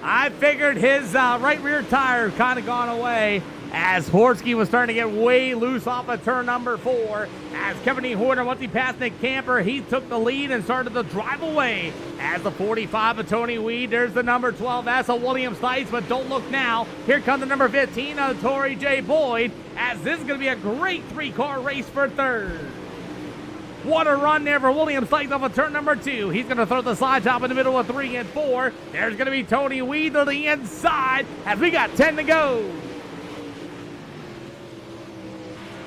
I figured his right rear tire kind of gone away as Sporsky was starting to get way loose off of turn number 4. As Kevin E. Horner, once he passed Nick Camper, he took the lead and started to drive away. As the 45 of Tony Weed, there's the number 12, that's a William Stites, but don't look now. Here comes the number 15 of Torrey J. Boyd, as this is going to be a great 3-car race for 3rd. What a run there for William Stites off of turn number 2. He's going to throw the slide job in the middle of 3 and 4. There's going to be Tony Weed to the inside as we got 10 to go.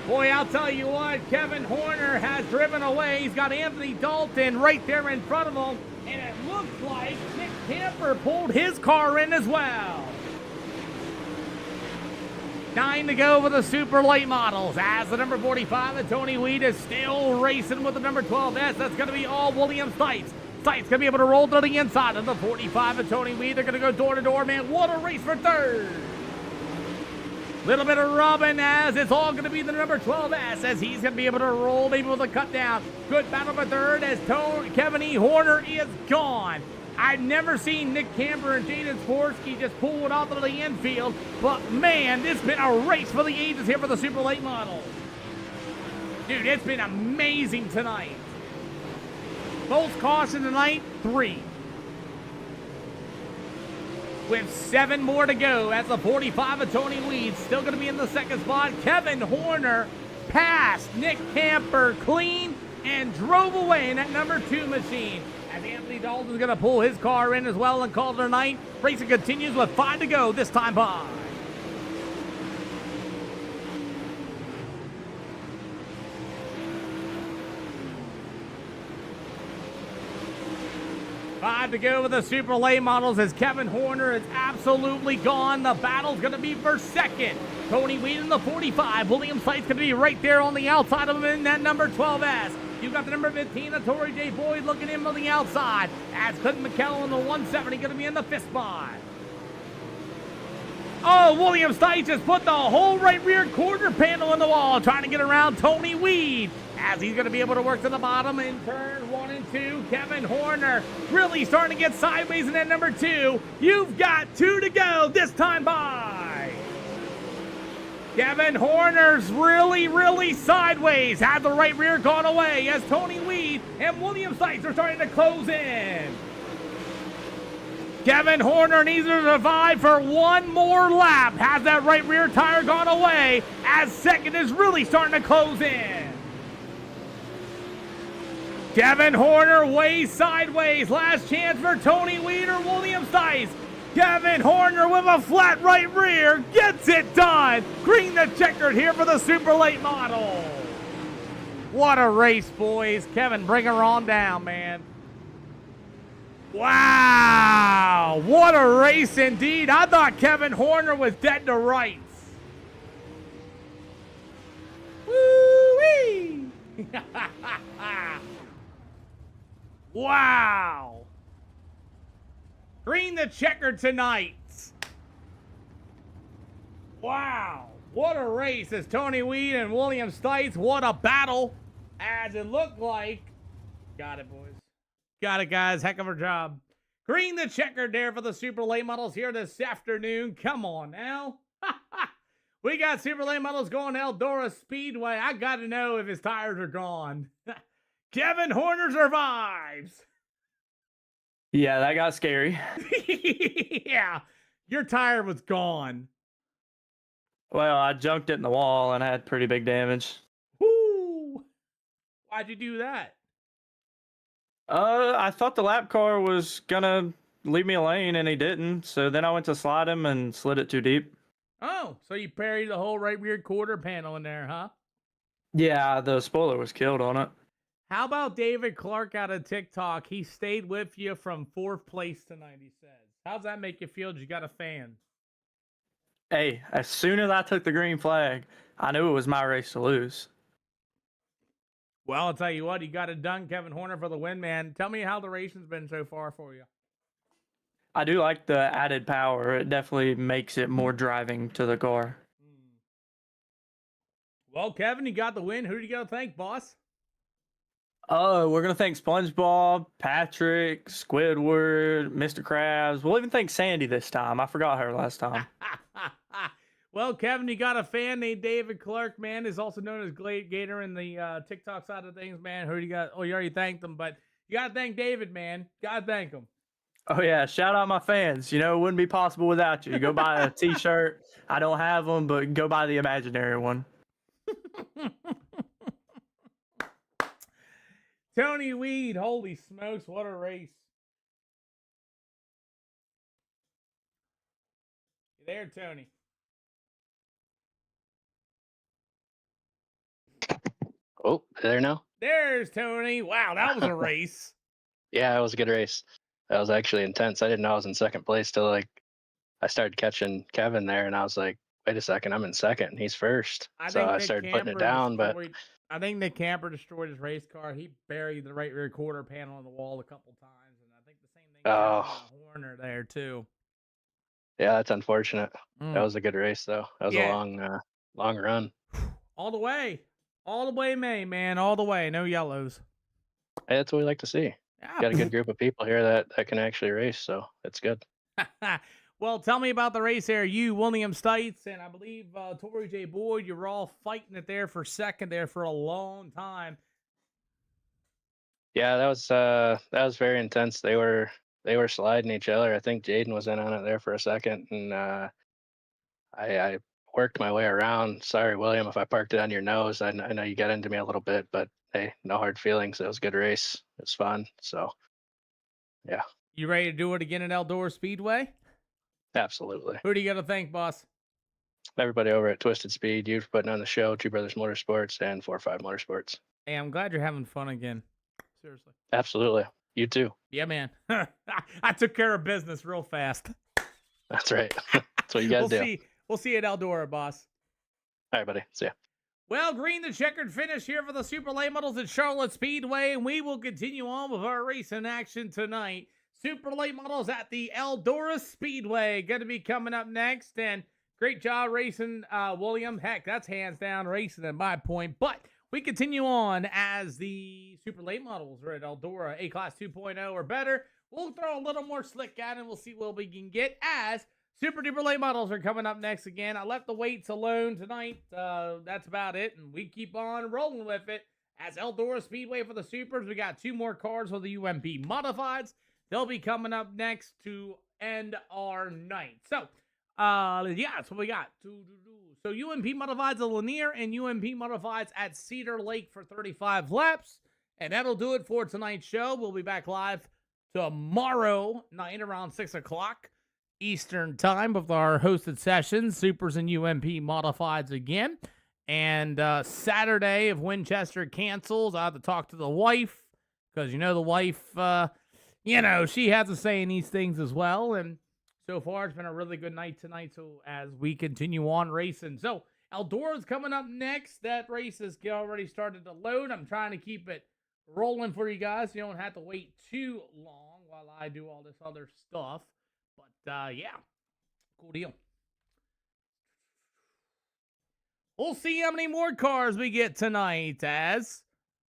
Boy, I'll tell you what, Kevin Horner has driven away. He's got Anthony Dalton right there in front of him. And it looks like Nick Camper pulled his car in as well. 9 to go with the super late models as the number 45 of Tony Weed is still racing with the number 12S. That's going to be all William Stites. Stites going to be able to roll to the inside of the 45 of Tony Weed. They're going to go door to door, man. What a race for 3rd. Little bit of rubbing as it's all going to be the number 12S as he's going to be able to roll, maybe with a cut down. Good battle for 3rd as Kevin E. Horner is gone. I've never seen Nick Camper and Jaden Sporsky just pull it off of the infield, but man, it's been a race for the ages here for the super late model. Dude, it's been amazing tonight. Most caution tonight, 3. With 7 more to go as the 45 of Tony Weed still going to be in the 2nd spot. Kevin Horner passed Nick Camper clean and drove away in that number 2 machine. As Anthony Dalton's going to pull his car in as well and call it a night. Racing continues with 5 to go this time by. 5 to go with the Super Late Models as Kevin Horner is absolutely gone. The battle's going to be for second. Tony Weed in the 45. William Sight's going to be right there on the outside of him in that number 12S. You've got the number 15, the Tory J. Boyd looking in on the outside. As Clinton McKell in the 170 going to be in the 5th spot. Oh, William Stites just put the whole right rear quarter panel in the wall, trying to get around Tony Weed, as he's going to be able to work to the bottom in turn 1 and 2. Kevin Horner really starting to get sideways in that number 2. You've got 2 to go this time by. Kevin Horner's really sideways. Had the right rear gone away as Tony Weed and William Stites are starting to close in. Kevin Horner needs to survive for one more lap. Has that right rear tire gone away as second is really starting to close in. Kevin Horner way sideways. Last chance for Tony Weed or William Stites. Kevin Horner with a flat right rear gets it done. Green the checkered here for the Super Late Model. What a race, boys. Kevin, bring her on down, man. Wow, what a race indeed. I thought Kevin Horner was dead to rights. Woo-wee. Wow. Green the checker tonight. Wow, what a race as Tony Weed and William Stites. What a battle, as it looked like. Got it, boys. Got it, guys. Heck of a job. Green the checkered there for the Super Late Models here this afternoon. Come on now. We got Super Late Models going to Eldora Speedway. I got to know if his tires are gone. Kevin Horner survives. Yeah, that got scary. Yeah, your tire was gone. Well, I junked it in the wall and I had pretty big damage. Woo! Why'd you do that? I thought the lap car was gonna leave me a lane and he didn't. So then I went to slide him and slid it too deep. Oh, so you buried the whole right rear quarter panel in there, huh? Yeah, the spoiler was killed on it. How about David Clark out of TikTok? He stayed with you from 4th place tonight, he says. How's that make you feel? You got a fan? Hey, as soon as I took the green flag, I knew it was my race to lose. Well, I'll tell you what, you got it done, Kevin Horner, for the win, man. Tell me how the racing's been so far for you. I do like the added power. It definitely makes it more driving to the car. Well, Kevin, you got the win. Who do you got to thank, boss? We're going to thank SpongeBob, Patrick, Squidward, Mr. Krabs. We'll even thank Sandy this time. I forgot her last time. Well, Kevin, you got a fan named David Clark, man, is also known as Glade Gator in the TikTok side of things, man. Who do you got? Oh, you already thanked him, but you got to thank David, man. Got to thank him. Oh, yeah. Shout out my fans. You know, it wouldn't be possible without you. Go buy a t-shirt. I don't have them, but go buy the imaginary one. Tony Weed, holy smokes, what a race. You there, Tony? Oh, there now? There's Tony. Wow, that was a race. Yeah, it was a good race. That was actually intense. I didn't know I was in second place till I started catching Kevin there, and I was like, wait a second, I'm in second, and he's first. So I started putting it down, but I think Nick Camper destroyed his race car. He buried the right rear quarter panel on the wall a couple times, and I think the same thing happened to Horner there too. Yeah, that's unfortunate. That was a good race, though. That was a long run. All the way, May, man, all the way. No yellows. Hey, that's what we like to see. Yeah. Got a good group of people here that can actually race, so it's good. Well, tell me about the race there. You, William Stites, and I believe Tory J. Boyd, you were all fighting it there for second there for a long time. Yeah, that was very intense. They were sliding each other. I think Jaden was in on it there for a second, and I worked my way around. Sorry, William, if I parked it on your nose. I know you got into me a little bit, but hey, no hard feelings. It was a good race. It was fun. So, yeah. You ready to do it again at Eldora Speedway? Absolutely. Who do you got to thank, boss? Everybody over at Twisted Speed, you for putting on the show, Two Brothers Motorsports, and 4-5 Motorsports. Hey, I'm glad you're having fun again. Seriously. Absolutely. You too. Yeah, man. I took care of business real fast. That's right. That's what you gotta do. We'll see you at Eldora, boss. All right, buddy. See ya. Well, green the checkered finish here for the Super Late Models at Charlotte Speedway, and we will continue on with our racing action tonight. Super Late Models at the Eldora Speedway going to be coming up next, and great job racing, William. Heck, that's hands down racing at my point, but we continue on as the Super Late Models are at Eldora, A-Class 2.0 or better. We'll throw a little more slick at it, and we'll see what we can get as Super Duper Late Models are coming up next again. I left the weights alone tonight. That's about it, and we keep on rolling with it. As Eldora Speedway for the Supers, we got 2 more cars for the UMP Modifieds. They'll be coming up next to end our night. So, yeah, that's what we got. So UMP Modifieds at Lanier and UMP Modifieds at Cedar Lake for 35 laps. And that'll do it for tonight's show. We'll be back live tomorrow night around 6 o'clock Eastern time with our hosted sessions, Supers and UMP Modifieds again. And Saturday, if Winchester cancels, I have to talk to the wife because, the wife, she has a say in these things as well. And so far, it's been a really good night tonight. So as we continue on racing. So Eldora's coming up next. That race has already started to load. I'm trying to keep it rolling for you guys. You don't have to wait too long while I do all this other stuff. But, yeah, cool deal. We'll see how many more cars we get tonight as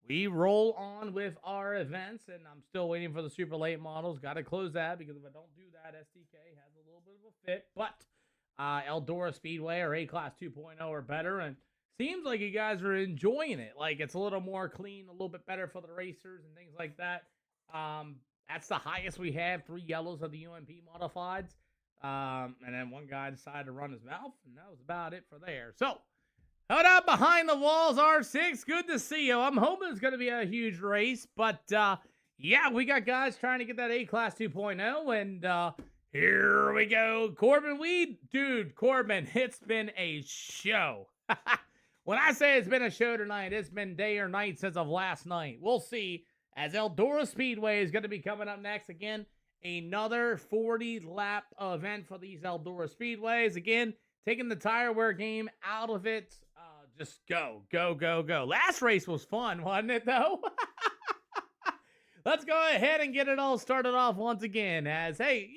we roll on with our events. And I'm still waiting for the Super Late Models. Got to close that because if I don't do that, SDK has a little bit of a fit. But Eldora Speedway or A-Class 2.0 or better. And seems like you guys are enjoying it. Like, it's a little more clean, a little bit better for the racers and things like that. That's the highest we have, 3 yellows of the UMP Modifieds. And then one guy decided to run his mouth, and that was about it for there. So, hold up behind the walls, R6. Good to see you. I'm hoping it's going to be a huge race. But, yeah, we got guys trying to get that A-Class 2.0. And here we go. Corbin Weed. Dude, Corbin, it's been a show. When I say it's been a show tonight, it's been day or night since of last night. We'll see. As Eldora Speedway is going to be coming up next. Again, another 40-lap event for these Eldora Speedways. Again, taking the tire wear game out of it. Just go, go, go, go. Last race was fun, wasn't it, though? Let's go ahead and get it all started off once again. As, hey,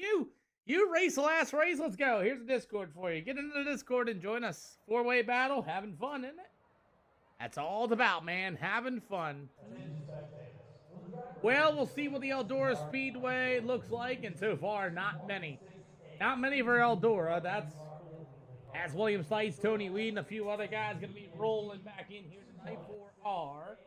you race the last race. Let's go. Here's the Discord for you. Get into the Discord and join us. 4-way battle. Having fun, isn't it? That's all it's about, man. Having fun. Well, we'll see what the Eldora Speedway looks like, and so far, not many. Not many for Eldora. That's as William Stites, Tony Weed, and a few other guys going to be rolling back in here tonight for our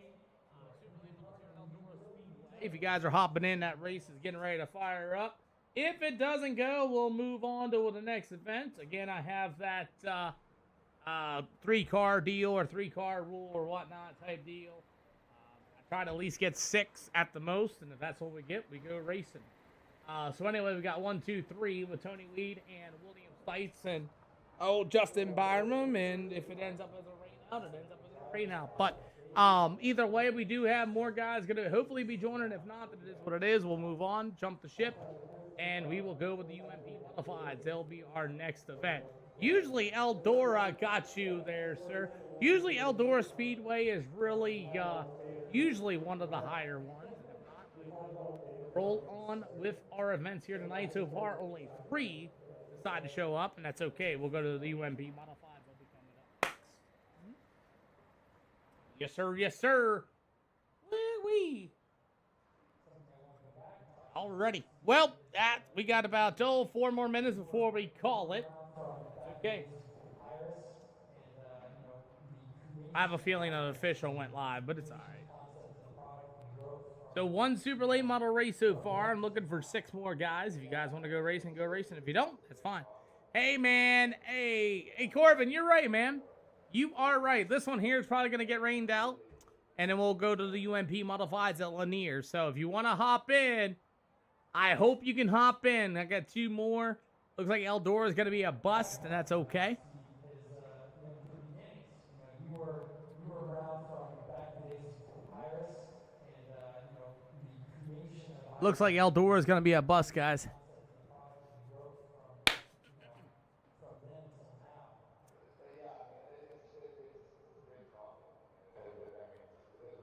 If you guys are hopping in, that race is getting ready to fire up. If it doesn't go, we'll move on to the next event. Again, I have that 3-car deal or 3-car rule or whatnot type deal. Try to at least get 6 at the most, and if that's what we get, we go racing. So anyway, we got 1, 2, 3 with Tony Weed and William Stites and Justin Byram, and if it ends up as a rain out, it ends up as a rain out. But either way, we do have more guys going to hopefully be joining. If not, then it is what it is. We'll move on, jump the ship, and we will go with the UMP Modifieds. They'll be our next event. Usually Eldora got you there, sir. Usually Eldora Speedway is really usually one of the higher ones. If not, we will roll on with our events here tonight. So far, only 3 decide to show up, and that's okay. We'll go to the UMP Modifieds. They'll be coming up next. Yes, sir. Yes, sir. Wee-wee. Alrighty. Well, we got about 4 more minutes before we call it. Okay. I have a feeling an official went live, but it's all right. So 1 super late model race so far. I'm looking for 6 more guys. If you guys want to go racing, go racing. If you don't, that's fine. Hey, man. Hey, Corbin, you're right, man. You are right. This one here is probably going to get rained out. And then we'll go to the UMP Modifieds at Lanier. So if you want to hop in, I hope you can hop in. I got 2 more. Looks like Eldora is going to be a bust, and that's okay. Looks like Eldora is going to be a bust, guys.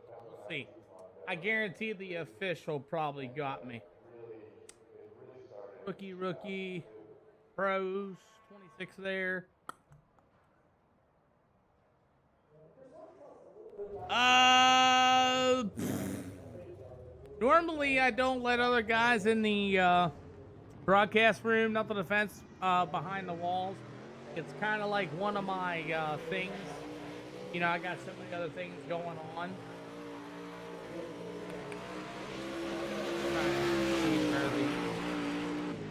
We'll see. I guarantee the official probably got me. Rookie. Pros, 26 there. Normally I don't let other guys in the broadcast room, not the defense behind the walls. It's kind of like one of my things. You know, I got so many other things going on.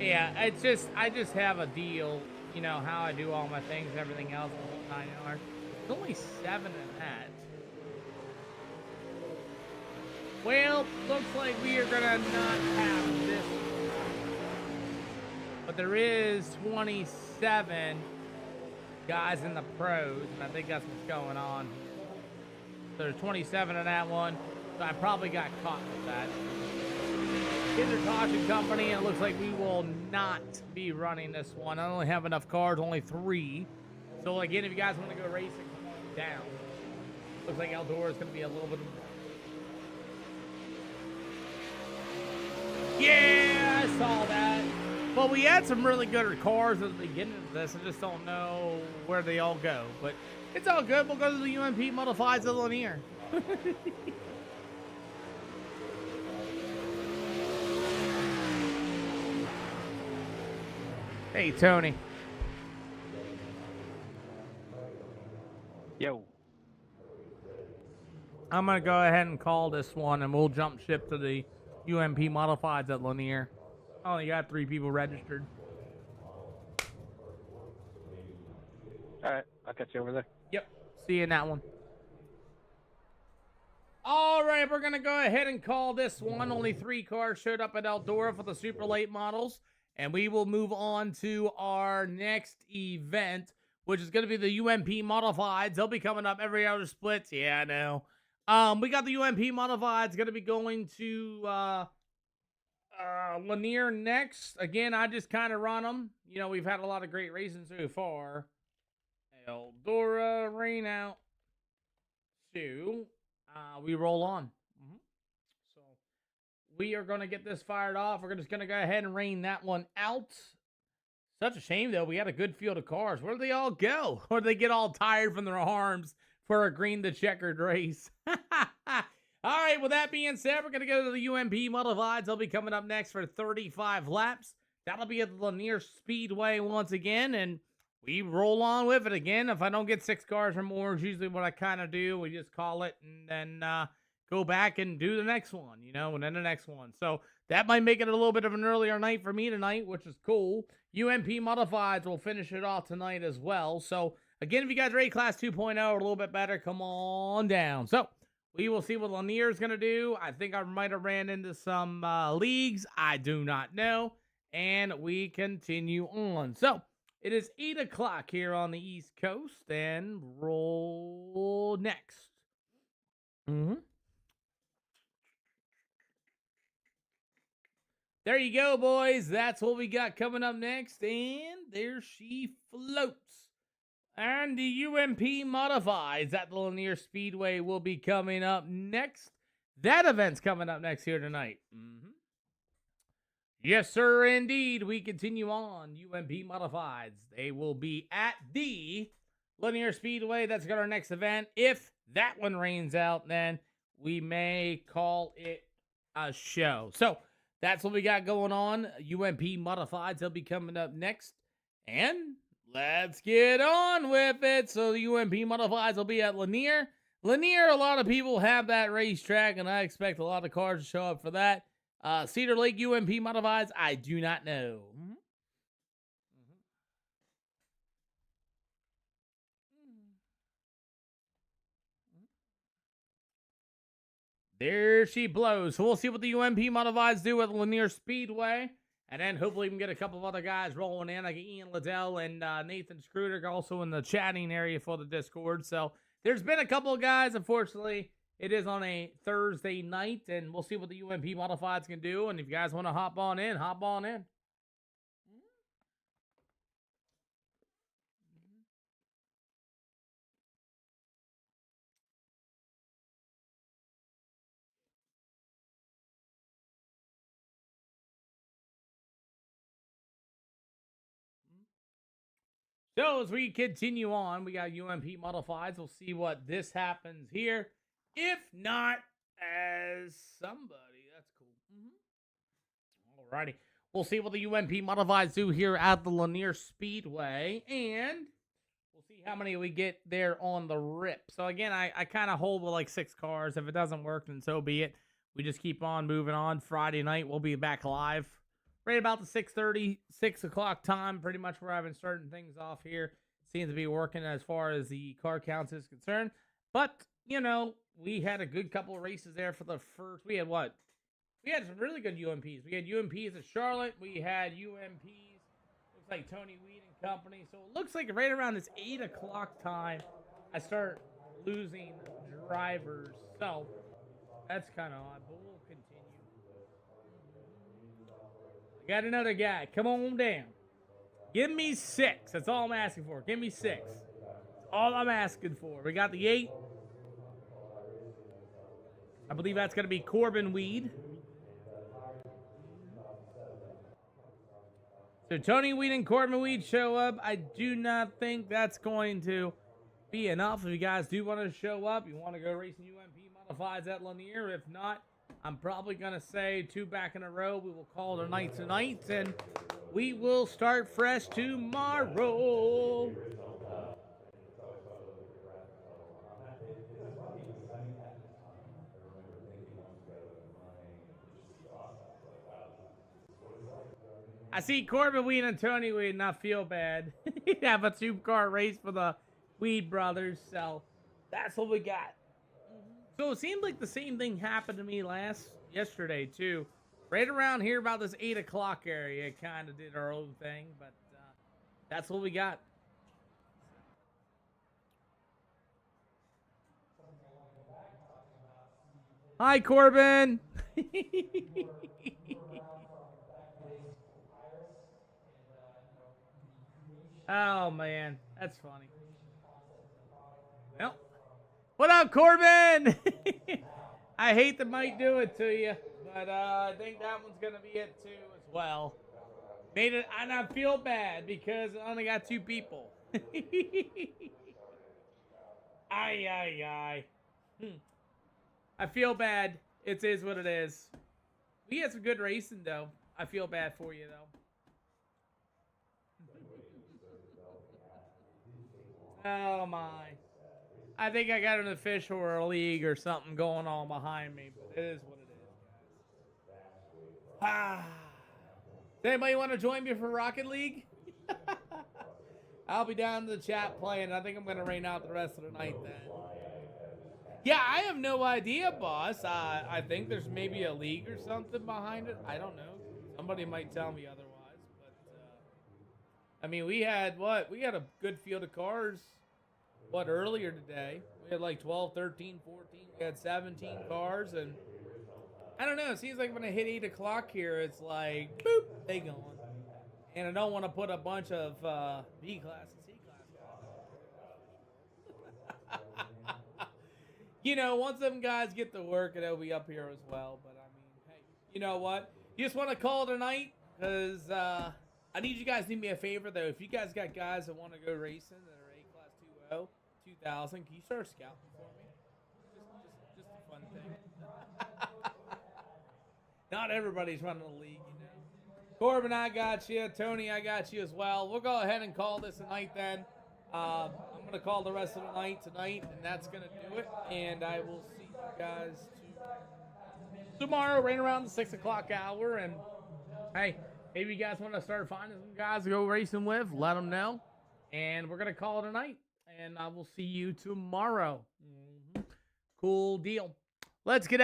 Yeah, it's just, I just have a deal, you know, how I do all my things and everything else, the whole 9 yards. There's only 7 in that. Well, looks like we are gonna not have this one. But there is 27 guys in the pros, and I think that's what's going on. So there's 27 in that one, so I probably got caught with that. Kinder Caution Company, and it looks like we will not be running this one. I only have enough cars, only 3. So again, if you guys want to go racing, come on down. Looks like Eldora is going to be a little bit. Yeah, I saw that. Well, we had some really good cars at the beginning of this. I just don't know where they all go. But it's all good. We'll go to the UMP Modifieds of Lanier. Hey, Tony. Yo. I'm going to go ahead and call this one, and we'll jump ship to the UMP Modifieds at Lanier. I only got 3 people registered. All right, I'll catch you over there. Yep. See you in that one. All right, we're going to go ahead and call this one. Only 3 cars showed up at Eldora for the super late models. And we will move on to our next event, which is going to be the UMP Modifieds. They'll be coming up every hour splits. Yeah, I know. We got the UMP Modifieds going to be going to Lanier next. Again, I just kind of run them. You know, we've had a lot of great racing so far. Eldora, rain out. 2. We roll on. So we are going to get this fired off. We're just going to go ahead and rain that one out. Such a shame, though. We had a good field of cars. Where do they all go? Or do they get all tired from their arms for a green to checkered race? All right, with that being said, we're going to go to the UMP Modifieds. They'll be coming up next for 35 laps. That'll be at the Lanier Speedway once again, and we roll on with it again. If I don't get 6 cars or more, is usually what I kind of do. We just call it and then go back and do the next one, you know, and then the next one. So that might make it a little bit of an earlier night for me tonight, which is cool. UMP Modifieds will finish it off tonight as well. So again, if you guys rate Class 2.0 or a little bit better, come on down. So we will see what Lanier is going to do. I think I might have ran into some leagues. I do not know. And we continue on. So it is 8 o'clock here on the East Coast, and roll next. There you go, boys. That's what we got coming up next. And there she floats. And the UMP Modifieds at the Lanier Speedway will be coming up next. That event's coming up next here tonight. Yes, sir, indeed. We continue on. UMP Modifieds. They will be at the Lanier Speedway. That's got our next event. If that one rains out, then we may call it a show. So that's what we got going on. UMP Modifieds. They'll be coming up next. And let's get on with it. So the UMP Modifieds will be at Lanier. Lanier, a lot of people have that racetrack, and I expect a lot of cars to show up for that. Cedar Lake UMP Modifieds, I do not know. There she blows. So we'll see what the UMP Modifieds do at Lanier Speedway. And then hopefully we can get a couple of other guys rolling in. Like Ian Liddell and Nathan Scruder also in the chatting area for the Discord. So there's been a couple of guys, unfortunately, It is on a Thursday night, and we'll see what the UMP Modifieds can do. And if you guys want to hop on in, hop on in. So as we continue on, we got UMP Modifieds. We'll see what this happens here. If not, as somebody, that's cool. Alrighty. We'll see what the UMP Modifieds do here at the Lanier Speedway. And we'll see how many we get there on the rip. So again, I kind of hold with like 6 cars. If it doesn't work, then so be it. We just keep on moving on. Friday night, we'll be back live. Right about the 6:30, 6 o'clock time, pretty much where I've been starting things off here. Seems to be working as far as the car counts is concerned. But, you know, we had a good couple of races there for the first. We had what? We had some really good UMPs. We had UMPs at Charlotte. We had UMPs, looks like Tony Weed and company. So it looks like right around this 8 o'clock time, I start losing drivers. So that's kind of odd, but we'll continue. Got another guy. Come on down. Give me 6. That's all I'm asking for. Give me 6. That's all I'm asking for. We got the 8. I believe that's going to be Corbin Weed. So Tony Weed and Corbin Weed show up. I do not think that's going to be enough. If you guys do want to show up, you want to go racing UMP Modifieds at Lanier. If not, I'm probably going to say 2 back in a row. We will call it a night tonight, and we will start fresh tomorrow. I see Corbin Weed and Tony Weed, and I feel bad. Have a 2-car race for the Weed brothers, so that's what we got. So it seemed like the same thing happened to me yesterday too. Right around here about this 8 o'clock area, kind of did our own thing, but that's what we got. Hi, Corbin. Oh man, that's funny. Well, what up, Corbin? I hate that might do it to you, but I think that one's gonna be it too as well. Made it, and I feel bad because I only got 2 people. Ay. I feel bad. It is what it is. We had some good racing though. I feel bad for you though. Oh my. I think I got an official or a league or something going on behind me, but it is what it is, guys. Does anybody want to join me for Rocket League? I'll be down in the chat playing. I think I'm going to rain out the rest of the night then. Yeah, I have no idea, boss. I think there's maybe a league or something behind it. I don't know. Somebody might tell me otherwise. But, I mean, we had what? We had a good field of cars. What, earlier today? We had like 12, 13, 14. We had 17 cars, and I don't know. It seems like when I hit 8 o'clock here, it's like, boop, they going. And I don't want to put a bunch of B class and C class. You know, once them guys get to work, it'll be up here as well. But I mean, hey, you know what? You just want to call it a night? Because I need you guys to do me a favor, though. If you guys got guys that want to go racing that are A class 2000, can you start scouting for me? Just a fun thing. Not everybody's running a league, you know. Corbin, I got you. Tony, I got you as well. We'll go ahead and call this a night then. I'm going to call the rest of the night tonight, and that's going to do it. And I will see you guys tomorrow right around the 6 o'clock hour. And, hey, maybe you guys want to start finding some guys to go racing with, let them know. And we're going to call it a night. And I will see you tomorrow. Cool deal. Let's get out.